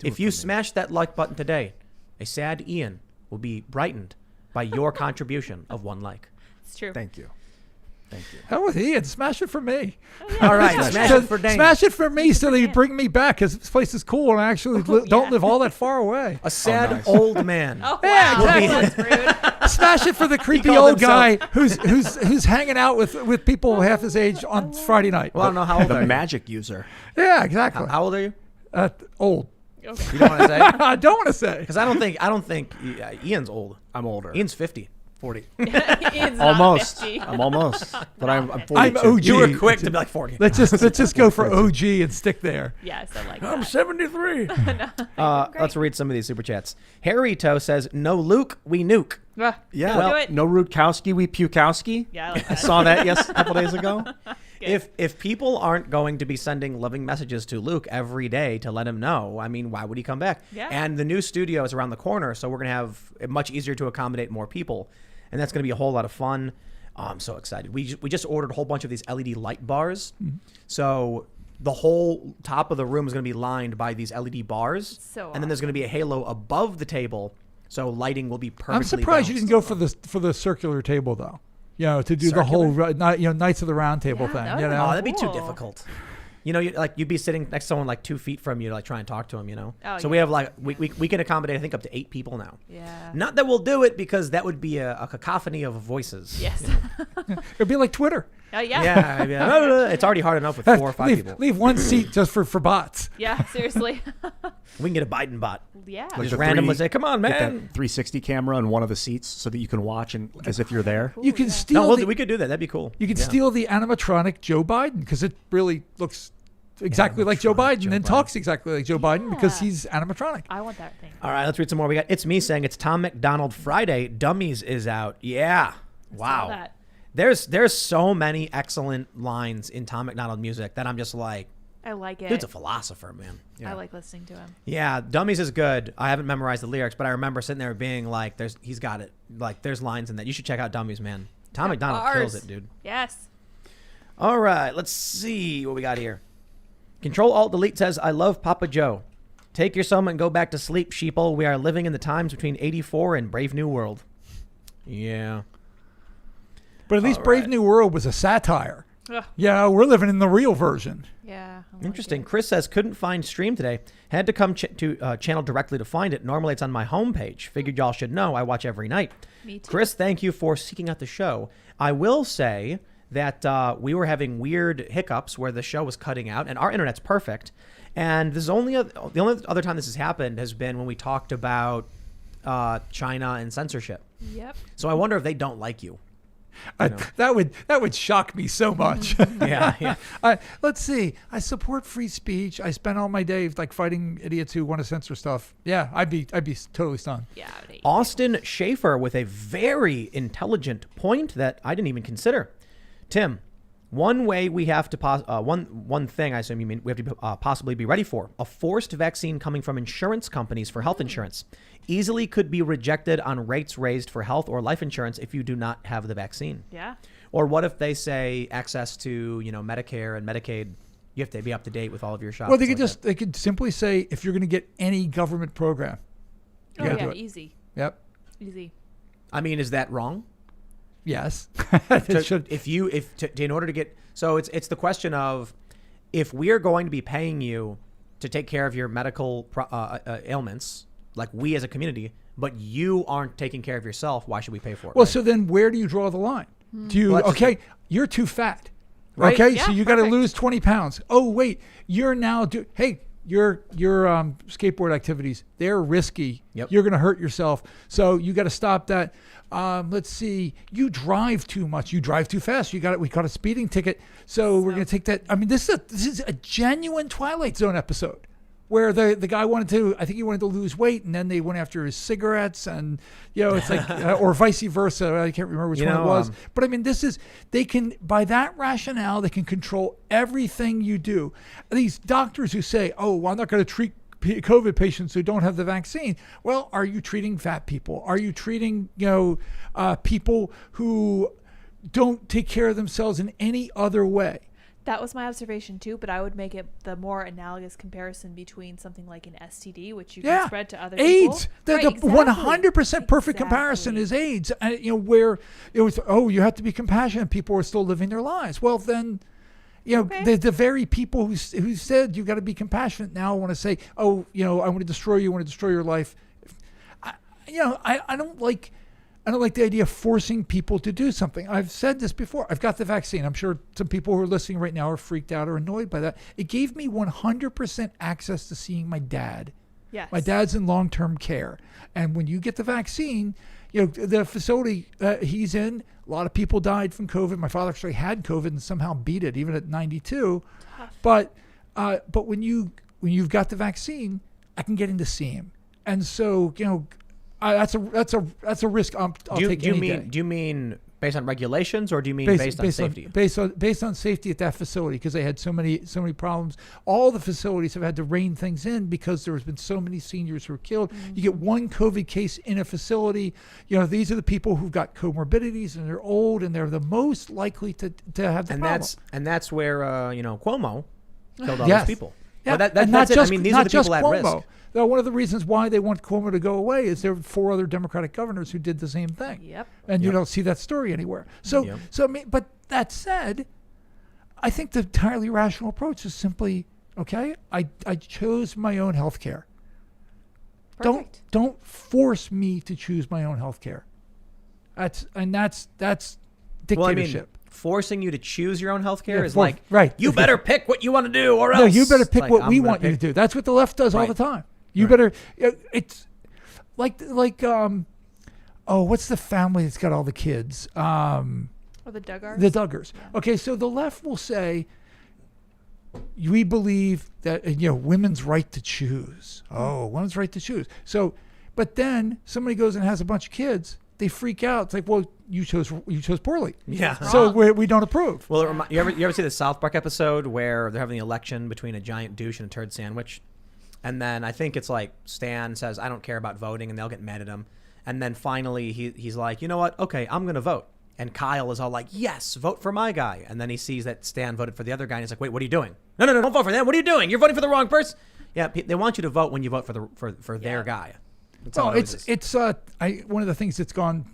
If you smash that like button today, a sad Ian will be brightened by your contribution of 1 like. It's true. Thank you. Hell with Ian. Smash it for me. All right, smash it for Dane. Smash it for me so that you bring me back because this place is cool and I actually don't live all that far away. A sad old man. Oh, Yeah, wow. exactly. That's rude. Smash it for the creepy called old guy who's hanging out with people half his age on Friday night. Well, I don't know how old The are you. magic user. Yeah, exactly. How old are you? Old. Okay. You don't want to say? I don't want to say. Because I don't think Ian's old. I'm older. Ian's 50. 40. Ian's not Almost. 50. I'm almost. But I'm 42. I'm OG. You were quick to be like 40. Let's just go for OG and stick there. Yes, I like I'm that. 73. Great. Let's read some of these super chats. Harry Toe says, no Luke, we nuke. Ah, Yeah. do it. No Rutkowski, we Pukowski. Yeah, I like I that. saw that a couple days ago. If people aren't going to be sending loving messages to Luke every day to let him know, I mean, why would he come back? Yeah. And the new studio is around the corner, so we're going to have it much easier to accommodate more people. And that's going to be a whole lot of fun. Oh, I'm so excited. We just ordered a whole bunch of these LED light bars. So the whole top of the room is going to be lined by these LED bars. So and then there's going to be a halo above the table, so lighting will be perfectly I'm surprised you balanced. didn't go for the circular table though. To do the whole Knights of the Round Table Yeah, thing. that You would know? Oh, that'd be too Cool. difficult. You'd be sitting next to someone like 2 feet from you to like try and talk to him, Oh, So yeah. we have like, we can accommodate, I think, up to 8 people now. Yeah. Not that we'll do it because that would be a cacophony of voices. Yes. It'd be like Twitter. Yeah. Yeah. I mean, it's already hard enough with 4 or 5 people. Leave one seat just for bots. Yeah, seriously. We can get a Biden bot. Yeah. Like Just the randomly three- say, come on, Get that man. 360 camera on one of the seats so that you can watch and as if you're there. You can steal. No, the, we could do that. That'd be cool. you can Yeah. steal the animatronic Joe Biden because it really looks exactly like Joe Animatronic Biden Joe and Biden. talks exactly like Joe Biden because Yeah. he's animatronic. I want that thing. All right, let's read some more. We got It's Me saying it's Tom McDonald Friday. Dummies is out. Yeah. Saw Wow. that. There's so many excellent lines in Tom McDonald music that I'm just like, I like it. dude's a philosopher, man. I like listening to him. Yeah, Dummies is good. I haven't memorized the lyrics, but I remember sitting there being like, he's got it. Like, there's lines in that. You should check out Dummies, man. Tom McDonald kills Bars. it, dude. Yes. All right, let's see what we got here. Control-Alt-Delete says, I love Papa Joe. Take your sum and go back to sleep, sheeple. We are living in the times between 84 and Brave New World. Yeah. But at least All Brave right. New World was a satire. Ugh. Yeah, we're living in the real version. Yeah. I like Interesting. it. Chris says, couldn't find stream today. Had to come to channel directly to find it. Normally it's on my homepage. Figured y'all should know. I watch every night. Me too. Chris, thank you for seeking out the show. I will say that we were having weird hiccups where the show was cutting out, and our internet's perfect. And this is the only other time this has happened has been when we talked about China and censorship. Yep. So I wonder if they don't like you. know. That would shock me so much. Yeah. Let's see. I support free speech. I spend all my day like fighting idiots who want to censor stuff. Yeah, I'd be totally stunned. Yeah. I would hate Austin Schaefer with a very intelligent point that I didn't even consider. Tim, one way we have to one thing I assume you mean we have to possibly be ready for a forced vaccine coming from insurance companies for health insurance easily could be rejected on rates raised for health or life insurance if you do not have the vaccine. Yeah. Or what if they say access to Medicare and Medicaid, you have to be up to date with all of your shots. Well, they could simply say if you're going to get any government program. Oh gotta yeah. do it. Easy. Yep. Easy. I mean, is that wrong? Yes. To- It should. in order to get, so it's the question of if we are going to be paying you to take care of your medical ailments, like we as a community, but you aren't taking care of yourself. Why should we pay for it? Well, right? so then where do you draw the line? Do you, Well, that's okay, you're too fat. Right? Okay, Yeah, so you got to perfect. lose 20 pounds. Oh, wait, you're now, your skateboard activities, they're risky. Yep. You're going to hurt yourself. So you got to stop that. Let's see, you drive too much. You drive too fast. We got a speeding ticket. So we're going to take that. I mean, this is a genuine Twilight Zone episode where the guy I think he wanted to lose weight, and then they went after his cigarettes, and it's like, or vice versa. I can't remember which one it was. But I mean, they can, by that rationale, they can control everything you do. These doctors who say, oh, well, I'm not going to treat COVID patients who don't have the vaccine. Well, are you treating fat people? Are you treating, people who don't take care of themselves in any other way? That was my observation too, but I would make it the more analogous comparison between something like an STD, which you can spread to other people. AIDS. The 100% perfect comparison is AIDS. Where it was, you have to be compassionate. People are still living their lives. Well, then, the very people who said you got to be compassionate now want to say, I want to destroy you. I want to destroy your life. I don't like the idea of forcing people to do something. I've said this before. I've got the vaccine. I'm sure some people who are listening right now are freaked out or annoyed by that. It gave me 100% access to seeing my dad. Yes. My dad's in long-term care. And when you get the vaccine, the facility he's in, a lot of people died from COVID. My father actually had COVID and somehow beat it, even at 92. Tough. But when you've got the vaccine, I can get in to see him. And so, that's a risk I'll take any day. Do you mean based on regulations, or do you mean based on safety? Based on safety at that facility, because they had so many problems. All the facilities have had to rein things in because there has been so many seniors who are killed. You get one COVID case in a facility. These are the people who've got comorbidities and they're old and they're the most likely to have the problem. That's where Cuomo killed all Yes. those people. Yeah, Well, and that's not just, it. I mean, these not are the just people at Cuomo. risk. Now, one of the reasons why they want Cuomo to go away is there were 4 other Democratic governors who did the same thing. Yep. And you don't see that story anywhere. So I mean, but that said, I think the entirely rational approach is simply, okay, I chose my own health care. Perfect. Don't force me to choose my own health care. That's dictatorship. Well, I mean, forcing you to choose your own healthcare is right. You better pick what you want to do, or else. No, you better pick what we I'm want gonna you to do. That's what the left does all Right. the time. You better. It's like what's the family that's got all the kids? Or the Duggars. The Duggars. Okay, so the left will say, we believe that women's right to choose. Oh, women's right to choose. So, but then somebody goes and has a bunch of kids. They freak out. It's like, well, you chose poorly. Yeah. So we don't approve. Well, you ever see the South Park episode where they're having the election between a giant douche and a turd sandwich? And then I think it's like Stan says, I don't care about voting, and they'll get mad at him. And then finally he's like, you know what? Okay, I'm going to vote. And Kyle is all like, yes, vote for my guy. And then he sees that Stan voted for the other guy, and he's like, wait, what are you doing? No, don't vote for them. What are you doing? You're voting for the wrong person. Yeah, they want you to vote when you vote for their guy. That's all it's one of the things that's gone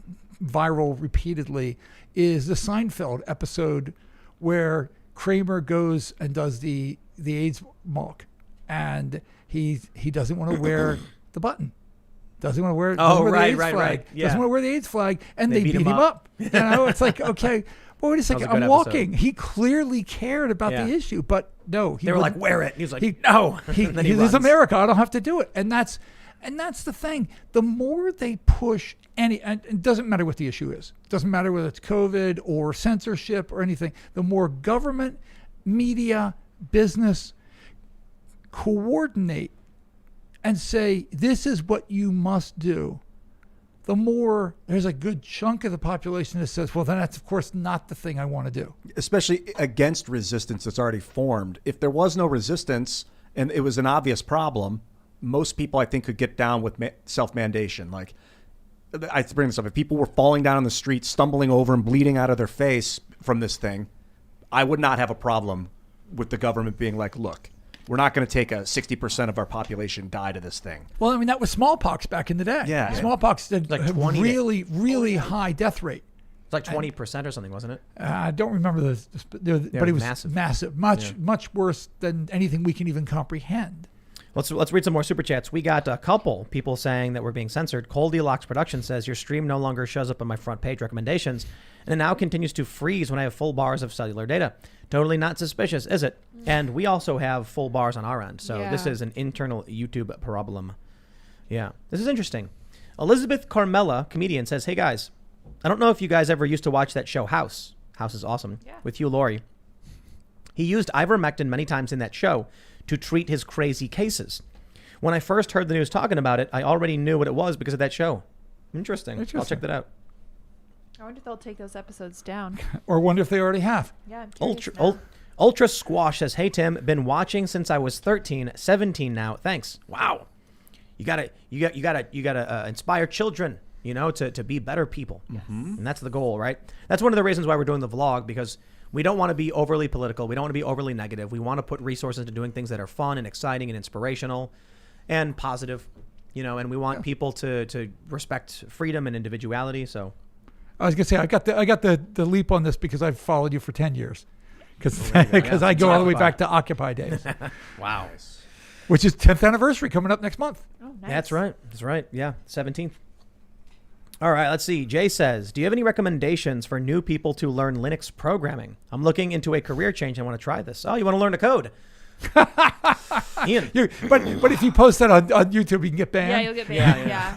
viral repeatedly is the Seinfeld episode where Kramer goes and does the AIDS mark, and he doesn't want to wear the button. Doesn't want to wear, doesn't wear the AIDS flag. Right. Yeah. Doesn't want to wear the AIDS flag, and they beat him up. It's like, okay, well, wait a second. I'm walking. He clearly cared about the issue, but no. They were like, wear it. And he was like, no. This is America. I don't have to do it. And that's the thing. The more they push and it doesn't matter what the issue is. It doesn't matter whether it's COVID or censorship or anything. The more government, media, business coordinate and say, this is what you must do, the more there's a good chunk of the population that says, well, then that's, of course, not the thing I want to do. Especially against resistance that's already formed. If there was no resistance and it was an obvious problem, most people, I think, could get down with self-mandation. Like, I bring this up. If people were falling down on the street, stumbling over and bleeding out of their face from this thing, I would not have a problem with the government being like, look, we're not going to take 60% of our population die to this thing. Well, I mean, that was smallpox back in the day. Yeah. Smallpox did like a really high death rate. It's like 20% or something, wasn't it? I don't remember but it was massive. Much worse than anything we can even comprehend. Let's read some more super chats. We got a couple people saying that we're being censored. Goldilocks Production says your stream no longer shows up on my front page recommendations, and it now continues to freeze when I have full bars of cellular data. Totally not suspicious, is it? And we also have full bars on our end, so this is an internal YouTube problem. Yeah, this is interesting. Elizabeth Carmela, comedian, says, "Hey guys, I don't know if you guys ever used to watch that show House. House is awesome with Hugh Laurie. He used ivermectin many times in that show to treat his crazy cases. When I first heard the news talking about it, I already knew what it was because of that show. Interesting. I'll check that out. I wonder if they'll take those episodes down. Or wonder if they already have. Yeah, I'm curious Ultra Squash says, "Hey Tim, been watching since I was 13, 17 now. Thanks. Wow. You gotta inspire children, to be better people. And that's the goal, right? That's one of the reasons why we're doing the vlog, because we don't want to be overly political. We don't want to be overly negative. We want to put resources into doing things that are fun and exciting and inspirational and positive, and we want people to respect freedom and individuality. So I was gonna say I got the leap on this because I've followed you for 10 years, because I go all the way back to Occupy days. Wow. Which is 10th anniversary coming up next month. Oh, nice. That's right. Yeah, 17th. All right, let's see. Jay says, "Do you have any recommendations for new people to learn Linux programming? I'm looking into a career change. I want to try this." Oh, you want to learn to code? Ian. But if you post that on YouTube, you can get banned. Yeah, you'll get banned. Yeah.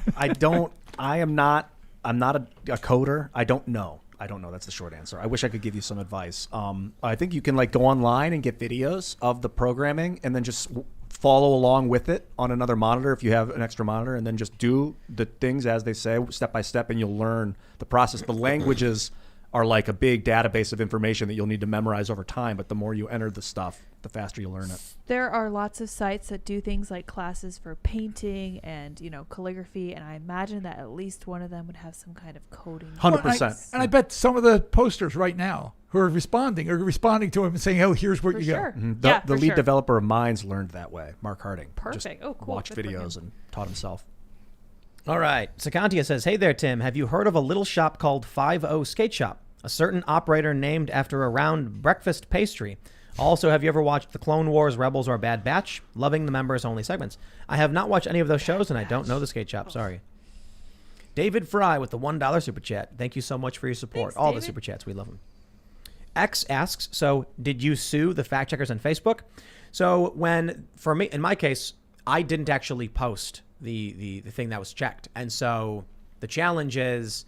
I'm not a coder. I don't know. That's the short answer. I wish I could give you some advice. I think you can go online and get videos of the programming and then just follow along with it on another monitor if you have an extra monitor, and then just do the things as they say step by step, and you'll learn the process. The languages are like a big database of information that you'll need to memorize over time, but the more you enter the stuff, the faster you learn it. There are lots of sites that do things like classes for painting and calligraphy, and I imagine that at least one of them would have some kind of coding. 100%. And I bet some of the posters right now who are responding to him and saying, "Oh, here's where you sure. go." Mm-hmm. The lead developer of Minds learned that way. Mark Harding. Perfect. Just cool. watched videos and taught himself. All right. Sakantia says, "Hey there, Tim. Have you heard of a little shop called 50 Skate Shop? A certain operator named after a round breakfast pastry. Also, have you ever watched The Clone Wars, Rebels, or Bad Batch? Loving the members-only segments. I have not watched any of those shows, and I don't know the skate shop. Sorry." David Fry with the $1 super chat. Thank you so much for your support. Thanks, all David. the super chats. We love them. X asks, "So did you sue the fact checkers on Facebook?" So for me, in my case, I didn't actually post the thing that was checked. And so the challenge is,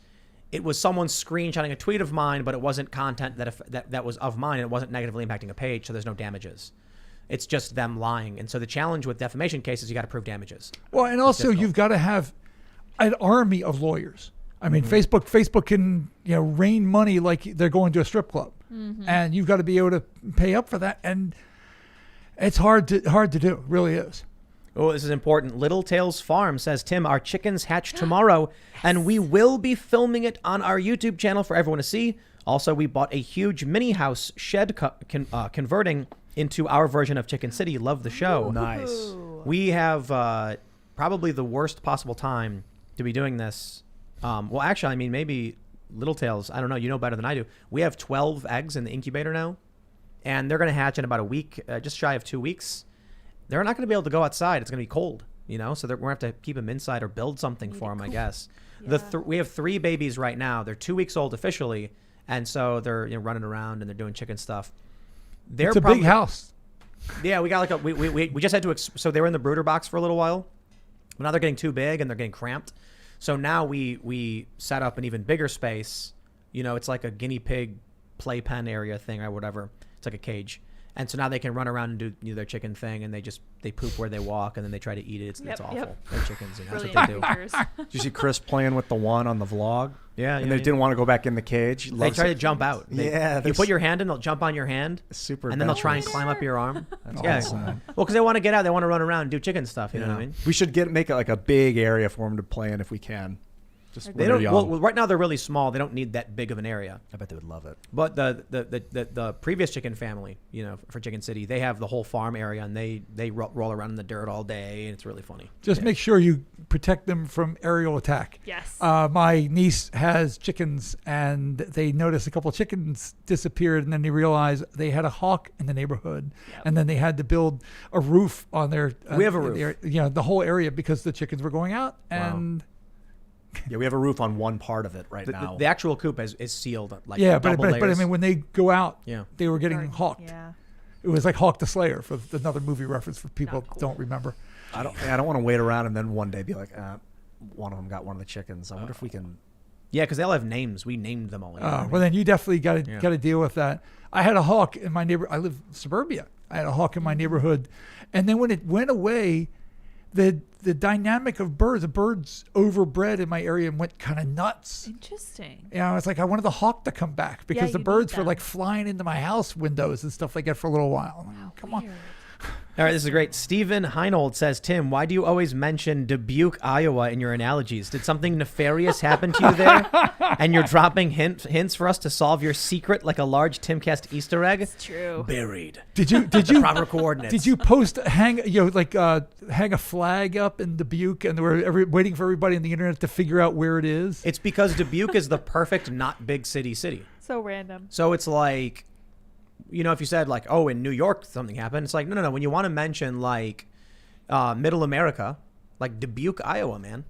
it was someone screenshotting a tweet of mine, but it wasn't content that was of mine. It wasn't negatively impacting a page, so there's no damages. It's just them lying. And so the challenge with defamation cases, you got to prove damages. Well, and also you've got to have an army of lawyers. I mean, Facebook can rain money like they're going to a strip club, and you've got to be able to pay up for that. And it's hard to do. It really is. Oh, this is important. Little Tails Farm says, "Tim, our chickens hatch tomorrow, and we will be filming it on our YouTube channel for everyone to see. Also, we bought a huge mini house shed converting into our version of Chicken City. Love the show." Nice. Ooh. We have probably the worst possible time to be doing this. Well, actually, I mean, maybe Little Tails, I don't know. You know better than I do. We have 12 eggs in the incubator now, and they're going to hatch in about a week, just shy of 2 weeks. They're not going to be able to go outside. It's going to be cold, so we're going to have to keep them inside or build something for them, I guess. Yeah. We have 3 babies right now. They're 2 weeks old officially, and so they're running around and they're doing chicken stuff. It's a big house. Yeah, we got we just had to so they were in the brooder box for a little while. But now they're getting too big and they're getting cramped. So now we set up an even bigger space. It's like a guinea pig playpen area thing or whatever. It's like a cage. And so now they can run around and do their chicken thing, and they poop where they walk, and then they try to eat it. It's awful. Yep. They're chickens. That's what Brilliant they do. creatures. Did you see Chris playing with the one on the vlog? Yeah, And they didn't want to go back in the cage. They try to jump out. You put your hand in, they'll jump on your hand. Super. And then they'll try and climb up your arm. That's awesome. Well, because they want to get out. They want to run around and do chicken stuff. You know what I mean? We should make it like a big area for them to play in if we can. Just They when don't. they're Well, young. right now they're really small. They don't need that big of an area. I bet they would love it. But the previous chicken family, for Chicken City, they have the whole farm area, and they roll around in the dirt all day, and it's really funny. Just make sure you protect them from aerial attack. Yes. My niece has chickens, and they noticed a couple of chickens disappeared, and then they realized they had a hawk in the neighborhood, and then they had to build a roof on their. We have a roof. The whole area because the chickens were going out, and Yeah, we have a roof on one part of it right now. The actual coop is sealed. Like but double I layers. mean when they go out, Yeah. they were getting hawked. Yeah. It was like Hawk the Slayer for another movie reference for people Not cool. don't remember. I don't want to wait around and then one day be like, one of them got one of the chickens. I wonder if we can. Yeah, because they all have names. We named them all. You know what I mean? Well, then you definitely got Yeah. to deal with that. I had a hawk in my neighbor. I live in suburbia. I had a hawk in my neighborhood, and then when it went away, the dynamic of birds, the birds overbred in my area and went kind of nuts. Interesting. It's like I wanted the hawk to come back because the you birds need were them. like flying into my house windows and stuff like that for a little while. Wow. Come on. weird. All right, this is great. Stephen Heinold says, Tim, why do you always mention Dubuque, Iowa in your analogies? Did something nefarious happen to you there? And you're dropping hints for us to solve your secret like a large Timcast Easter egg? It's true. Buried. Did you Proper coordinates. Did you hang a flag up in Dubuque and they were waiting for everybody on the internet to figure out where it is? It's because Dubuque is the perfect not big city. So random. So it's like, if you said like, oh, in New York something happened, it's like, no. When you want to mention like Middle America, like Dubuque, Iowa, man.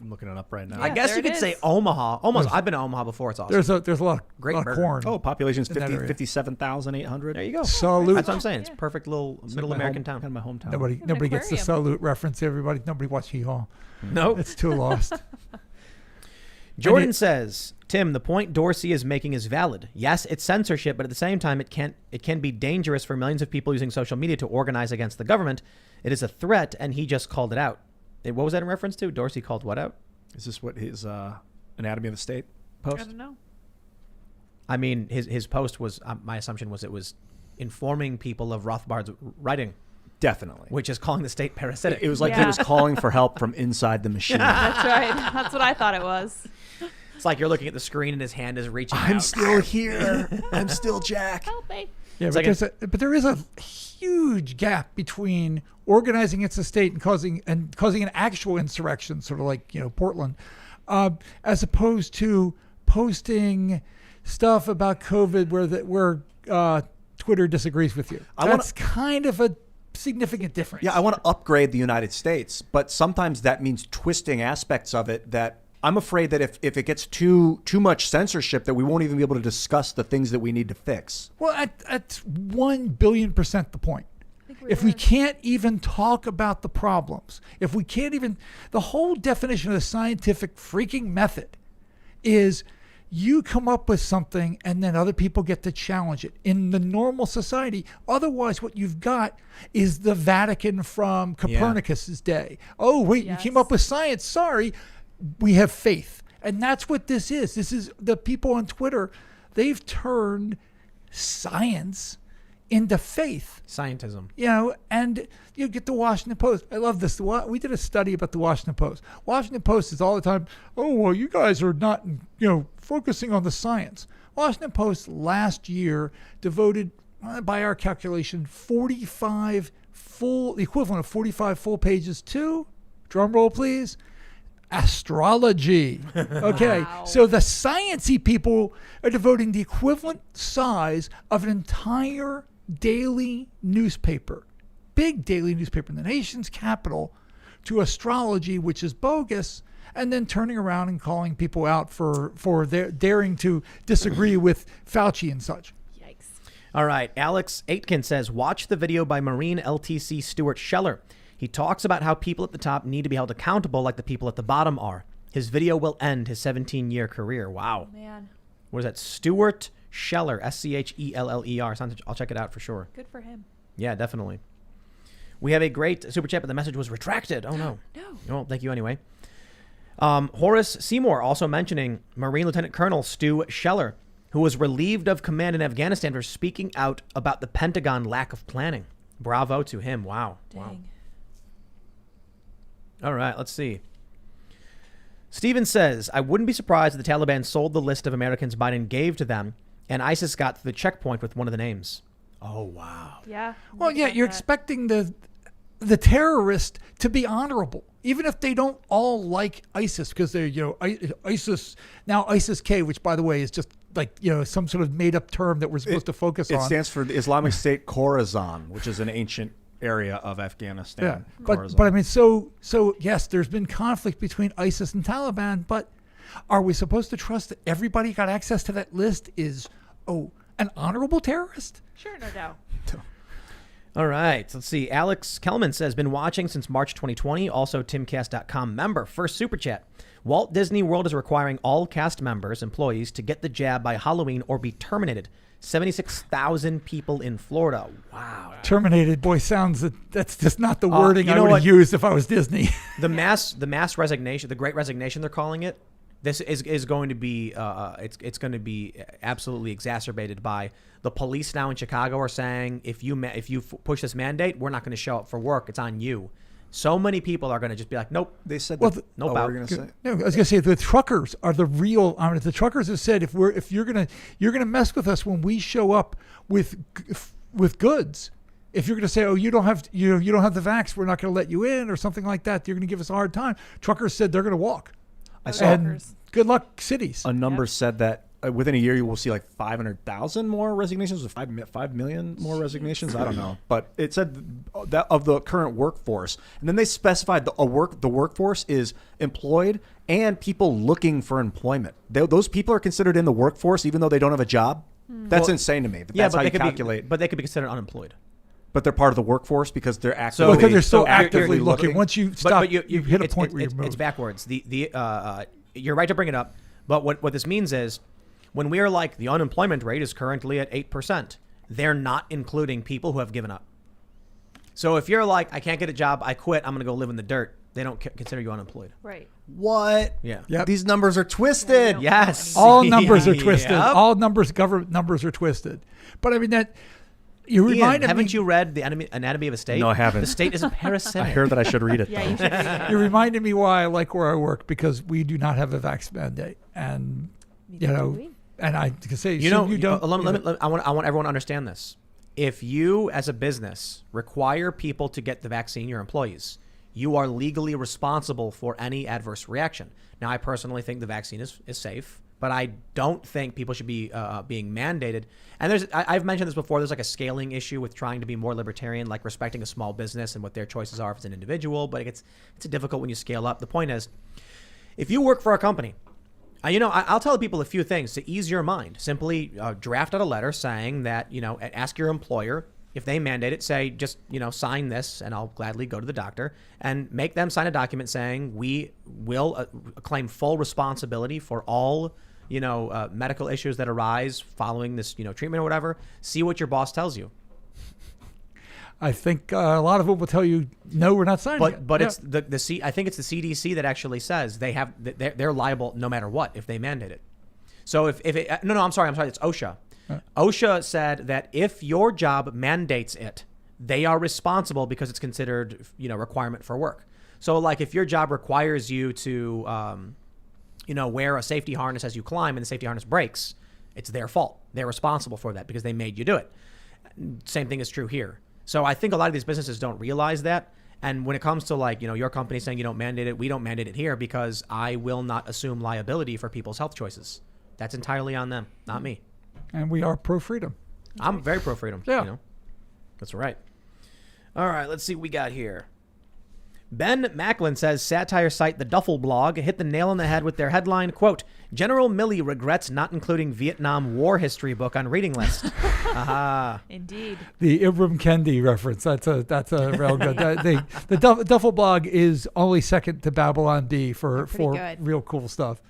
I'm looking it up right now. I Yeah, guess there you it could say is. Omaha. Almost. I've been to Omaha before. It's awesome. There's a lot of Great burger. corn. Oh, population's In that area. 57,800. There you go. Salute. That's what I'm saying. It's Yeah. perfect little middle American town. Kind of my hometown. Nobody gets the aquarium. salute reference. Everybody, nobody watched Hee Haw. Nope. It's too lost. Jordan says, Tim, the point Dorsey is making is valid. Yes, it's censorship, but at the same time, it can be dangerous for millions of people using social media to organize against the government. It is a threat, and he just called it out. What was that in reference to? Dorsey called what out? Is this what his Anatomy of the State I post? don't know. I mean, his post was, my assumption was it was informing people of Rothbard's writing, Definitely. which is calling the state parasitic. It was like he Yeah. was calling for help from inside the machine. That's right. That's what I thought it was. It's like you're looking at the screen and his hand is reaching out. I'm still here. I'm still Jack. Help me. Yeah, It's but, like but there is a huge gap between organizing against the state and causing an actual insurrection, sort of like Portland, as opposed to posting stuff about COVID where Twitter disagrees with you. That's kind of a significant difference. Yeah, I want to upgrade the United States, but sometimes that means twisting aspects of it that I'm afraid that if it gets too much censorship, that we won't even be able to discuss the things that we need to fix. Well, at 1,000,000,000% the point. If we can't even talk about the problems, if we can't even, the whole definition of the scientific freaking method is you come up with something and then other people get to challenge it in the normal society. Otherwise, what you've got is the Vatican from Copernicus's day. Oh, wait, you came up with science. Sorry, we have faith. And that's what this is. This is the people on Twitter. They've turned science into faith. Scientism. And you get the Washington Post. I love this. We did a study about the Washington Post. Washington Post is all the time, oh, well, you guys are not, focusing on the science. Washington Post last year devoted, by our calculation, the equivalent of 45 full pages to, drum roll please, astrology. Okay, Wow. so the sciencey people are devoting the equivalent size of an entire daily newspaper, big daily newspaper in the nation's capital, to astrology, which is bogus, and then turning around and calling people out for their daring to disagree with Fauci and such. Yikes. All right. Alex Aitken says, watch the video by Marine LTC Stuart Scheller. He talks about how people at the top need to be held accountable like the people at the bottom are. His video will end his 17-year career. Wow. Man, What is that? Stuart Scheller, Scheller. I'll check it out for sure. good for him. Yeah, definitely. We have a great super chat, but the message was retracted. Oh, no. No. Well, thank you anyway. Horace Seymour also mentioning Marine Lieutenant Colonel Stu Scheller, who was relieved of command in Afghanistan for speaking out about the Pentagon lack of planning. Bravo to him. Wow. Dang. Wow. All right, let's see. Steven says, I wouldn't be surprised if the Taliban sold the list of Americans Biden gave to them and ISIS got to the checkpoint with one of the names. Oh, wow. Yeah. Well, yeah, you're expecting the terrorist to be honorable, even if they don't all like ISIS, because they're, ISIS, now ISIS-K, which, by the way, is just like, some sort of made-up term that we're supposed to focus on. It stands for the Islamic State Khorasan, which is an ancient area of Afghanistan. Yeah, but I mean, so yes, there's been conflict between ISIS and Taliban, but are we supposed to trust that everybody got access to that list is, an honorable terrorist? Sure, no doubt. All right, let's see. Alex Kelman says, been watching since March 2020, also Timcast.com member. First super chat. Walt Disney World is requiring all cast members, employees, to get the jab by Halloween or be terminated. 76,000 people in Florida. Wow. Terminated, boy, that's just not the wording I would have used used if I was Disney. The mass resignation, the Great Resignation, they're calling it. This is going to be it's going to be absolutely exacerbated by the police now in Chicago are saying if you push this mandate, we're not going to show up for work. It's on you. So many people are going to just be like, nope. They said no what bout. were you going to say? No, I was going to say the truckers are the real. I mean, the truckers have said if you're gonna mess with us when we show up with goods. If you're going to say, you don't have the vax, we're not going to let you in or something like that, you're going to give us a hard time. Truckers said they're going to walk. I saw and good luck, cities. A number said that within a year you will see like 500,000 more resignations or 5 million more resignations. I don't know, but it said that of the current workforce, and then they specified the workforce is employed and people looking for employment. Those people are considered in the workforce even though they don't have a job. That's insane to me. That's how you calculate. But they could be considered unemployed. But they're part of the workforce because they're actively because they're so actively looking. Once you stop, but you hit a point where you're moved. It's backwards. You're right to bring it up, but what this means is when we are like the unemployment rate is currently at 8%, they're not including people who have given up. So if you're like, I can't get a job, I quit, I'm going to go live in the dirt, they don't consider you unemployed. Right. What? Yeah. Yep. These numbers are twisted. Yes. All numbers are twisted. Yep. All government numbers are twisted. But I mean that. You reminded me. Haven't you read the Anatomy of a State? No, I haven't. The state is a parasite. I heard that I should read it. Yeah, you should read it. You reminded me why I like where I work, because we do not have a vax mandate, and and I can say you don't. I want everyone to understand this. If you, as a business, require people to get the vaccine, your employees, you are legally responsible for any adverse reaction. Now, I personally think the vaccine is safe, but I don't think people should be being mandated. And I've mentioned this before. There's like a scaling issue with trying to be more libertarian, like respecting a small business and what their choices are if it's an individual. But it's difficult when you scale up. The point is, if you work for a company, I'll tell people a few things to ease your mind. Simply draft out a letter saying that, ask your employer if they mandate it, say, just, sign this and I'll gladly go to the doctor, and make them sign a document saying we will claim full responsibility for all, medical issues that arise following this, treatment or whatever. See what your boss tells you. I think a lot of them will tell you, no, we're not signing it. But it's I think it's the CDC that actually says they're liable no matter what if they mandate it. So I'm sorry, it's OSHA. OSHA said that if your job mandates it, they are responsible because it's considered, requirement for work. So like if your job requires you to, wear a safety harness as you climb and the safety harness breaks, it's their fault. They're responsible for that because they made you do it. Same thing is true here. So I think a lot of these businesses don't realize that. And when it comes to like, your company saying you don't mandate it, we don't mandate it here because I will not assume liability for people's health choices. That's entirely on them, not me. And we are pro-freedom. I'm very pro-freedom. Yeah. That's right. All right, let's see what we got here. Ben Macklin says, satire site The Duffel Blog hit the nail on the head with their headline, quote, General Milley regrets not including Vietnam War history book on reading list. Aha. Indeed. The Ibram Kendi reference. That's a real good. The Duffel Blog is only second to Babylon Bee for real cool stuff.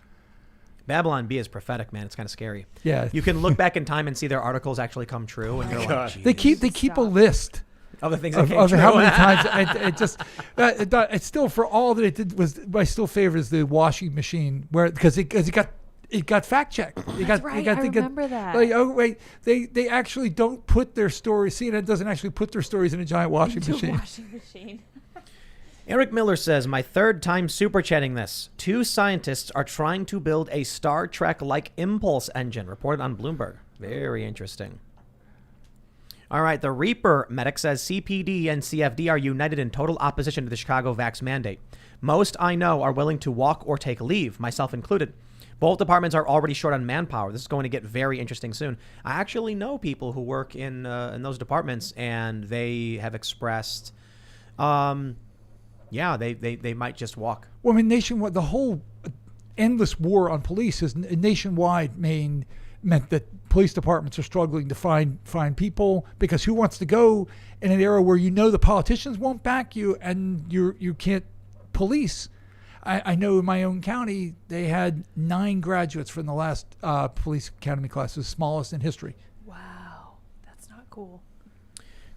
Babylon Bee is prophetic, man. It's kind of scary. Yeah. You can look back in time and see their articles actually come true. And you're like, they keep a list of the things of that came true. how many times it just it's still, for all that it did, was my still favorite is the washing machine, where because it got fact checked. That's right. I remember that. Like, oh wait, they actually don't put their stories. CNN doesn't actually put their stories in a giant washing machine. Eric Miller says, my third time super chatting this. 2 scientists are trying to build a Star Trek-like impulse engine, reported on Bloomberg. Very interesting. All right, the Reaper medic says CPD and CFD are united in total opposition to the Chicago vax mandate. Most I know are willing to walk or take leave, myself included. Both departments are already short on manpower. This is going to get very interesting soon. I actually know people who work in those departments, and they have expressed... yeah, they might just walk. Well, I mean, nationwide, the whole endless war on police is nationwide meant that police departments are struggling to find people, because who wants to go in an era where the politicians won't back you and you can't police? I know in my own county, they had 9 graduates from the last police academy class, the smallest in history. Wow, that's not cool.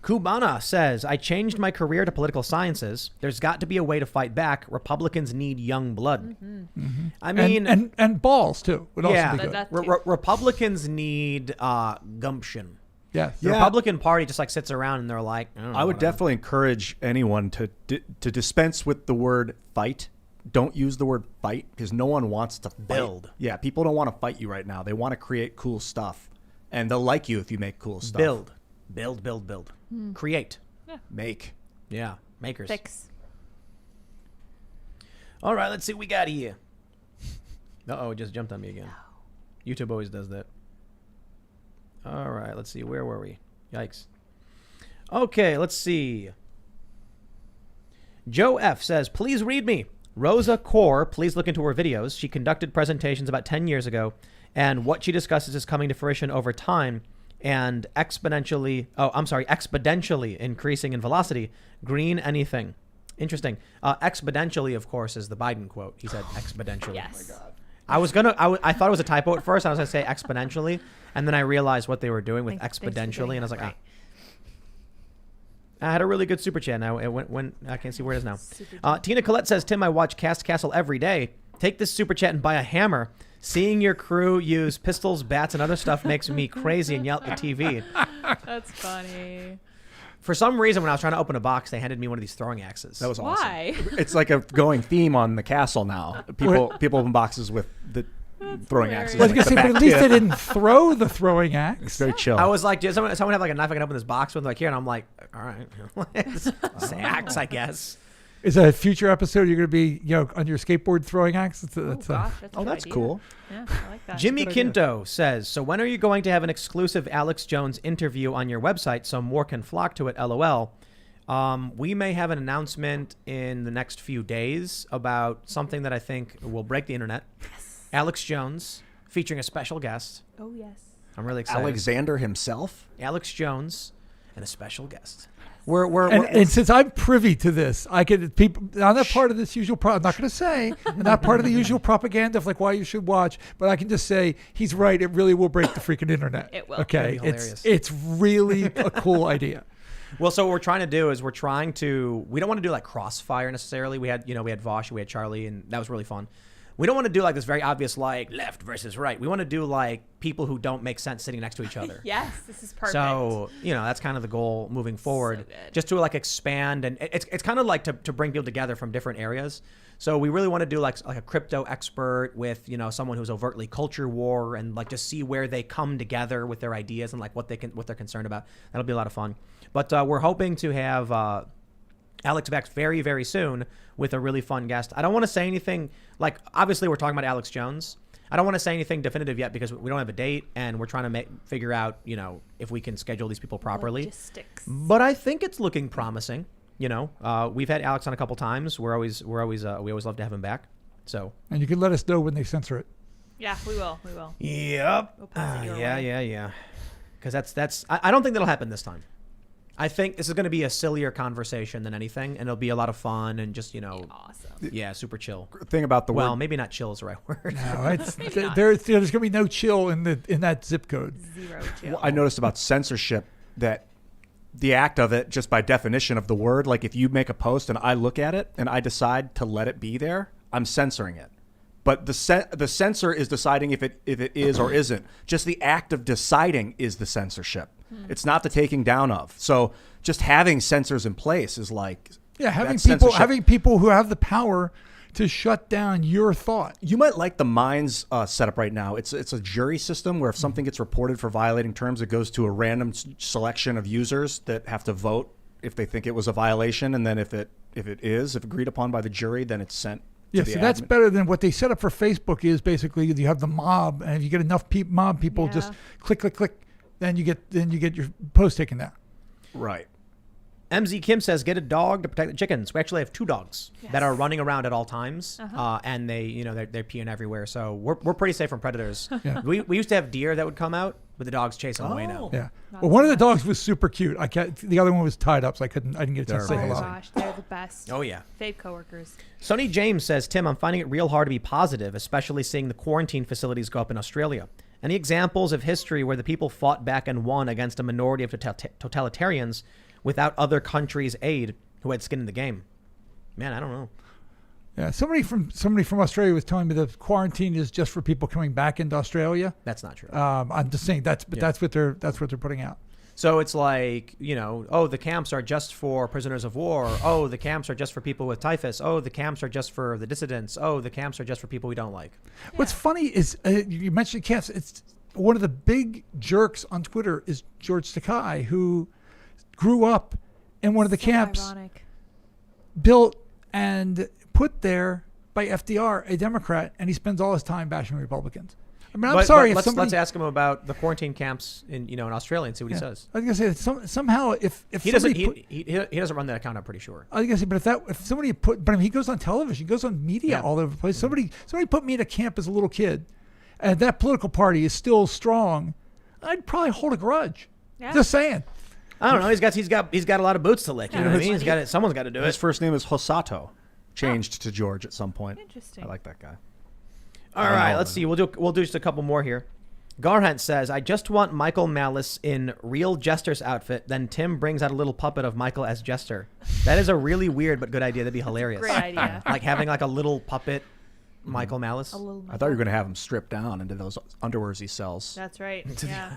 Kubana says, I changed my career to political sciences. There's got to be a way to fight back. Republicans need young blood. I mean... And balls, too, would also be good. That Republicans need gumption. Yes. The Republican Party just like sits around and they're like, I would definitely encourage anyone to dispense with the word fight. Don't use the word fight, because no one wants to build. Yeah, people don't want to fight you right now. They want to create cool stuff, and they'll like you if you make cool stuff. Build. Create. Yeah. Make. Yeah, makers. Fix. All right, let's see what we got here. Uh-oh, it just jumped on me again. YouTube always does that. All right, let's see. Where were we? Yikes. Okay, let's see. Joe F. says, please read me. Rosa Kaur, please look into her videos. She conducted presentations about 10 years ago, and what she discusses is coming to fruition over time and exponentially increasing in velocity. Green anything. Interesting. Exponentially, of course, is the Biden quote. He said exponentially. Yes. Oh my God. I thought it was a typo at first. I was going to say exponentially, and then I realized what they were doing with exponentially, and I was like, I had a really good super chat. Now it went. I can't see where it is now. Tina Collette says, Tim, I watch Cast Castle every day. Take this super chat and buy a hammer. Seeing your crew use pistols, bats, and other stuff makes me crazy and yell at the TV. That's funny. For some reason, when I was trying to open a box, they handed me one of these throwing axes. That was awesome. Why? It's like a going theme on the castle now. People open boxes with the throwing axes. Well, I was like going to say, but at least they didn't throw the throwing axe. It's very chill. I was like, does someone have like a knife I can open this box with? Like here, and I'm like, all right, it's an axe, I guess. Is a future episode you're going to be, on your skateboard throwing axe? That's a good that's idea. cool. Yeah, I like that. Jimmy Good idea. Quinto says, so when are you going to have an exclusive Alex Jones interview on your website so more can flock to it, LOL? We may have an announcement in the next few days about something that I think will break the internet. Yes. Alex Jones featuring a special guest. Oh, yes. I'm really excited. Alexander himself? Alex Jones and a special guest. And since I'm privy to this, I can people. I'm not part of this usual. I'm not going to say. I'm not part of the usual propaganda of like why you should watch. But I can just say he's right. It really will break the freaking internet. It will. Okay, It'll be hilarious. it's really a cool idea. Well, so what we're trying to do is we don't want to do like Crossfire necessarily. We had Vosh, we had Charlie, and that was really fun. We don't want to do like this very obvious like left versus right. We want to do like people who don't make sense sitting next to each other. Yes, this is perfect. So, that's kind of the goal moving forward. So good. Just to like expand, and it's kind of like to bring people together from different areas. So we really want to do like a crypto expert with, someone who's overtly culture war, and like just see where they come together with their ideas and like what they're concerned about. That'll be a lot of fun. But we're hoping to have Alex back very, very soon with a really fun guest. I don't want to say anything, like obviously we're talking about Alex Jones. I don't want to say anything definitive yet because we don't have a date, and we're trying to figure out, if we can schedule these people properly. Logistics. But I think it's looking promising. We've had Alex on a couple times. We always love to have him back. So. And you can let us know when they censor it. Yeah, we will. Yep. We'll pass it your way. Yeah. Because that's. I don't think that'll happen this time. I think this is going to be a sillier conversation than anything, and it'll be a lot of fun and just, Awesome. yeah, super chill. Thing about the Well, word. maybe not chill is the right word. No, it's Maybe not. there's going to be no chill in that zip code. Zero chill. I noticed about censorship that the act of it, just by definition of the word, like if you make a post and I look at it and I decide to let it be there, I'm censoring it. But the censor is deciding if it is or isn't. Just the act of deciding is the censorship. It's not the taking down of. So just having censors in place is like Yeah, That's censorship. having people who have the power to shut down your thought. You might like the Minds setup right now. It's a jury system where if something gets reported for violating terms, it goes to a random selection of users that have to vote if they think it was a violation, and then if agreed upon by the jury, then it's sent. Yeah, to so the that's admin. better than what they set up for Facebook. Is basically you have the mob, and if you get enough mob people, just click, then you get your post taken down. Right. MZ Kim says, get a dog to protect the chickens. We actually have 2 dogs that are running around at all times, and they, they're peeing everywhere. So we're pretty safe from predators. Yeah. We used to have deer that would come out, but the dogs chase them away now. Yeah. Not Well, one so of the much. dogs was super cute. The other one was tied up, so I didn't get a chance to say Oh They're hello. gosh, they're the best. Oh yeah. Fave coworkers. Sonny James says, Tim, I'm finding it real hard to be positive, especially seeing the quarantine facilities go up in Australia. Any examples of history where the people fought back and won against a minority of totalitarians without other countries' aid who had skin in the game? Man, I don't know. Yeah, somebody from Australia was telling me the quarantine is just for people coming back into Australia. That's not true. I'm just saying that's what they're putting out. So it's like, the camps are just for prisoners of war. Oh, the camps are just for people with typhus. Oh, the camps are just for the dissidents. Oh, the camps are just for people we don't like. What's funny is you mentioned camps. It's one of the big jerks on Twitter is George Takei, who grew up in one of the So camps ironic. built and put there by FDR, a Democrat, and he spends all his time bashing Republicans. I mean, I'm sorry if somebody. let's ask him about the quarantine camps in Australia and see what he says. I was gonna say somehow if He doesn't somebody he doesn't run that account, I'm pretty sure. I was gonna say, but if somebody but I mean, he goes on television, he goes on media all over the place. Somebody put me in a camp as a little kid, and that political party is still strong. I'd probably hold a grudge. Yeah. Just saying. I don't know. He's got a lot of boots to lick. You know what I mean? Someone's got to do His it. first name is Hosato, changed to George at some point. Interesting. I like that guy. All right, let's see. We'll do just a couple more here. Garhunt says, I just want Michael Malice in real Jester's outfit. Then Tim brings out a little puppet of Michael as Jester. That is a really weird but good idea. That'd be hilarious. Great idea. Like having like a little puppet Michael Malice. A little. I thought you were going to have him stripped down into those underwears he sells. That's right. Yeah.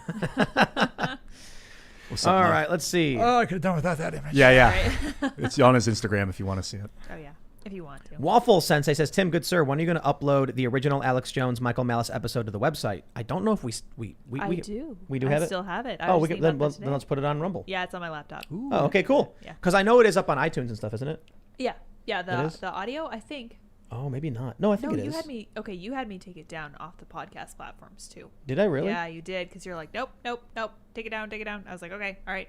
What's up, All man? right, let's see. Oh, I could have done without that image. Yeah. Right. It's on his Instagram if you want to see it. Oh yeah. If you want to. Waffle Sensei says, Tim, good sir, when are you going to upload the original Alex Jones Michael Malice episode to the website? I don't know if we I do. We do I have it. still have it. I Oh, was we thinking can, about that then today. let's put it on Rumble. Yeah, it's on my laptop. Oh, okay, cool. Yeah. Because I know it is up on iTunes and stuff, isn't it? Yeah. Yeah. It is? The audio, I think. Oh, maybe not. No, I think No, it is. you had me take it down off the podcast platforms too. Did I really? Yeah, you did, because you're like, nope, take it down. I was like, okay, all right.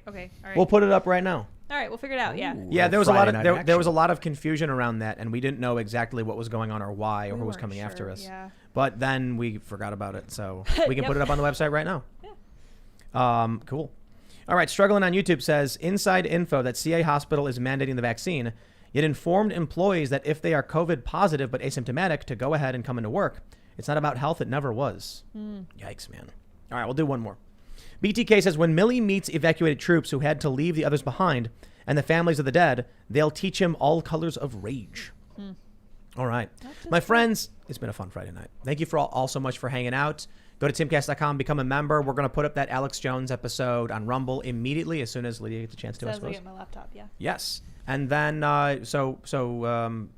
We'll put it up right now. All right, we'll figure it out. Yeah. Yeah, there was a lot Friday of night there was a action. lot of confusion around that, and we didn't know exactly what was going on or why or We who was weren't coming after sure, us. yeah. But then we forgot about it, so we can Yep. put it up on the website right now. Yeah. Cool. All right, Struggling on YouTube says, inside info that CA Hospital is mandating the vaccine, yet informed employees that if they are COVID positive but asymptomatic to go ahead and come into work. It's not about health. It never was. Yikes, man. All right, we'll do one more. BTK says, when Millie meets evacuated troops who had to leave the others behind and the families of the dead, they'll teach him all colors of rage. All right. My friends, it's been a fun Friday night. Thank you for all so much for hanging out. Go to timcast.com, become a member. We're going to put up that Alex Jones episode on Rumble immediately as soon as Lydia gets a chance to, I Sounds like suppose. it on my laptop. Yeah. Yes. And then,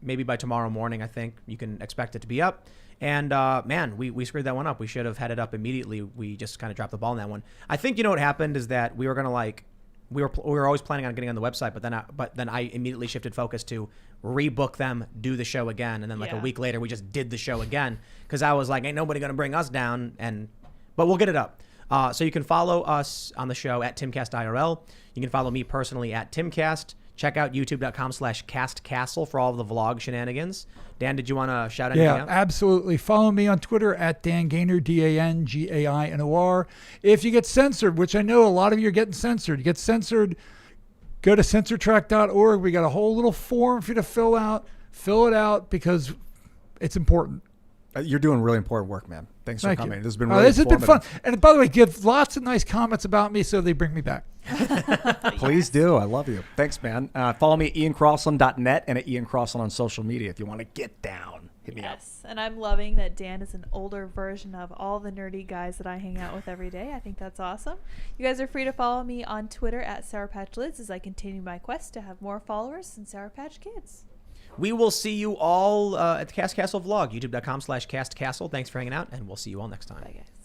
maybe by tomorrow morning, I think you can expect it to be up. And, man, we screwed that one up. We should have had it up immediately. We just kind of dropped the ball on that one. I think, what happened is that we were going to we were always planning on getting on the website, but then I immediately shifted focus to rebook them, do the show again. And then a week later, we just did the show again. Cause I was like, ain't nobody going to bring us down. But we'll get it up. So you can follow us on the show at Timcast IRL. You can follow me personally at Timcast. Check out youtube.com/castcastle for all of the vlog shenanigans. Dan, did you want to shout anything out? Yeah, absolutely. Follow me on Twitter at Dan Gainor, DanGainor. If you get censored, which I know a lot of you are getting censored, go to censortrack.org. We got a whole little form for you to fill out. Fill it out because it's important. You're doing really important work, man. Thanks for Thank coming. you. This has been really This has been fun. informative. And by the way, give lots of nice comments about me so they bring me back. Please do. I love you. Thanks, man. Follow me at iancrossland.net and at Ian Crossland on social media if you want to get down. Hit me up. Yes, and I'm loving that Dan is an older version of all the nerdy guys that I hang out with every day. I think that's awesome. You guys are free to follow me on Twitter at Sour Patch Lids as I continue my quest to have more followers than Sour Patch Kids. We will see you all at the Cast Castle vlog, youtube.com/castcastle. Thanks for hanging out, and we'll see you all next time. Bye, guys.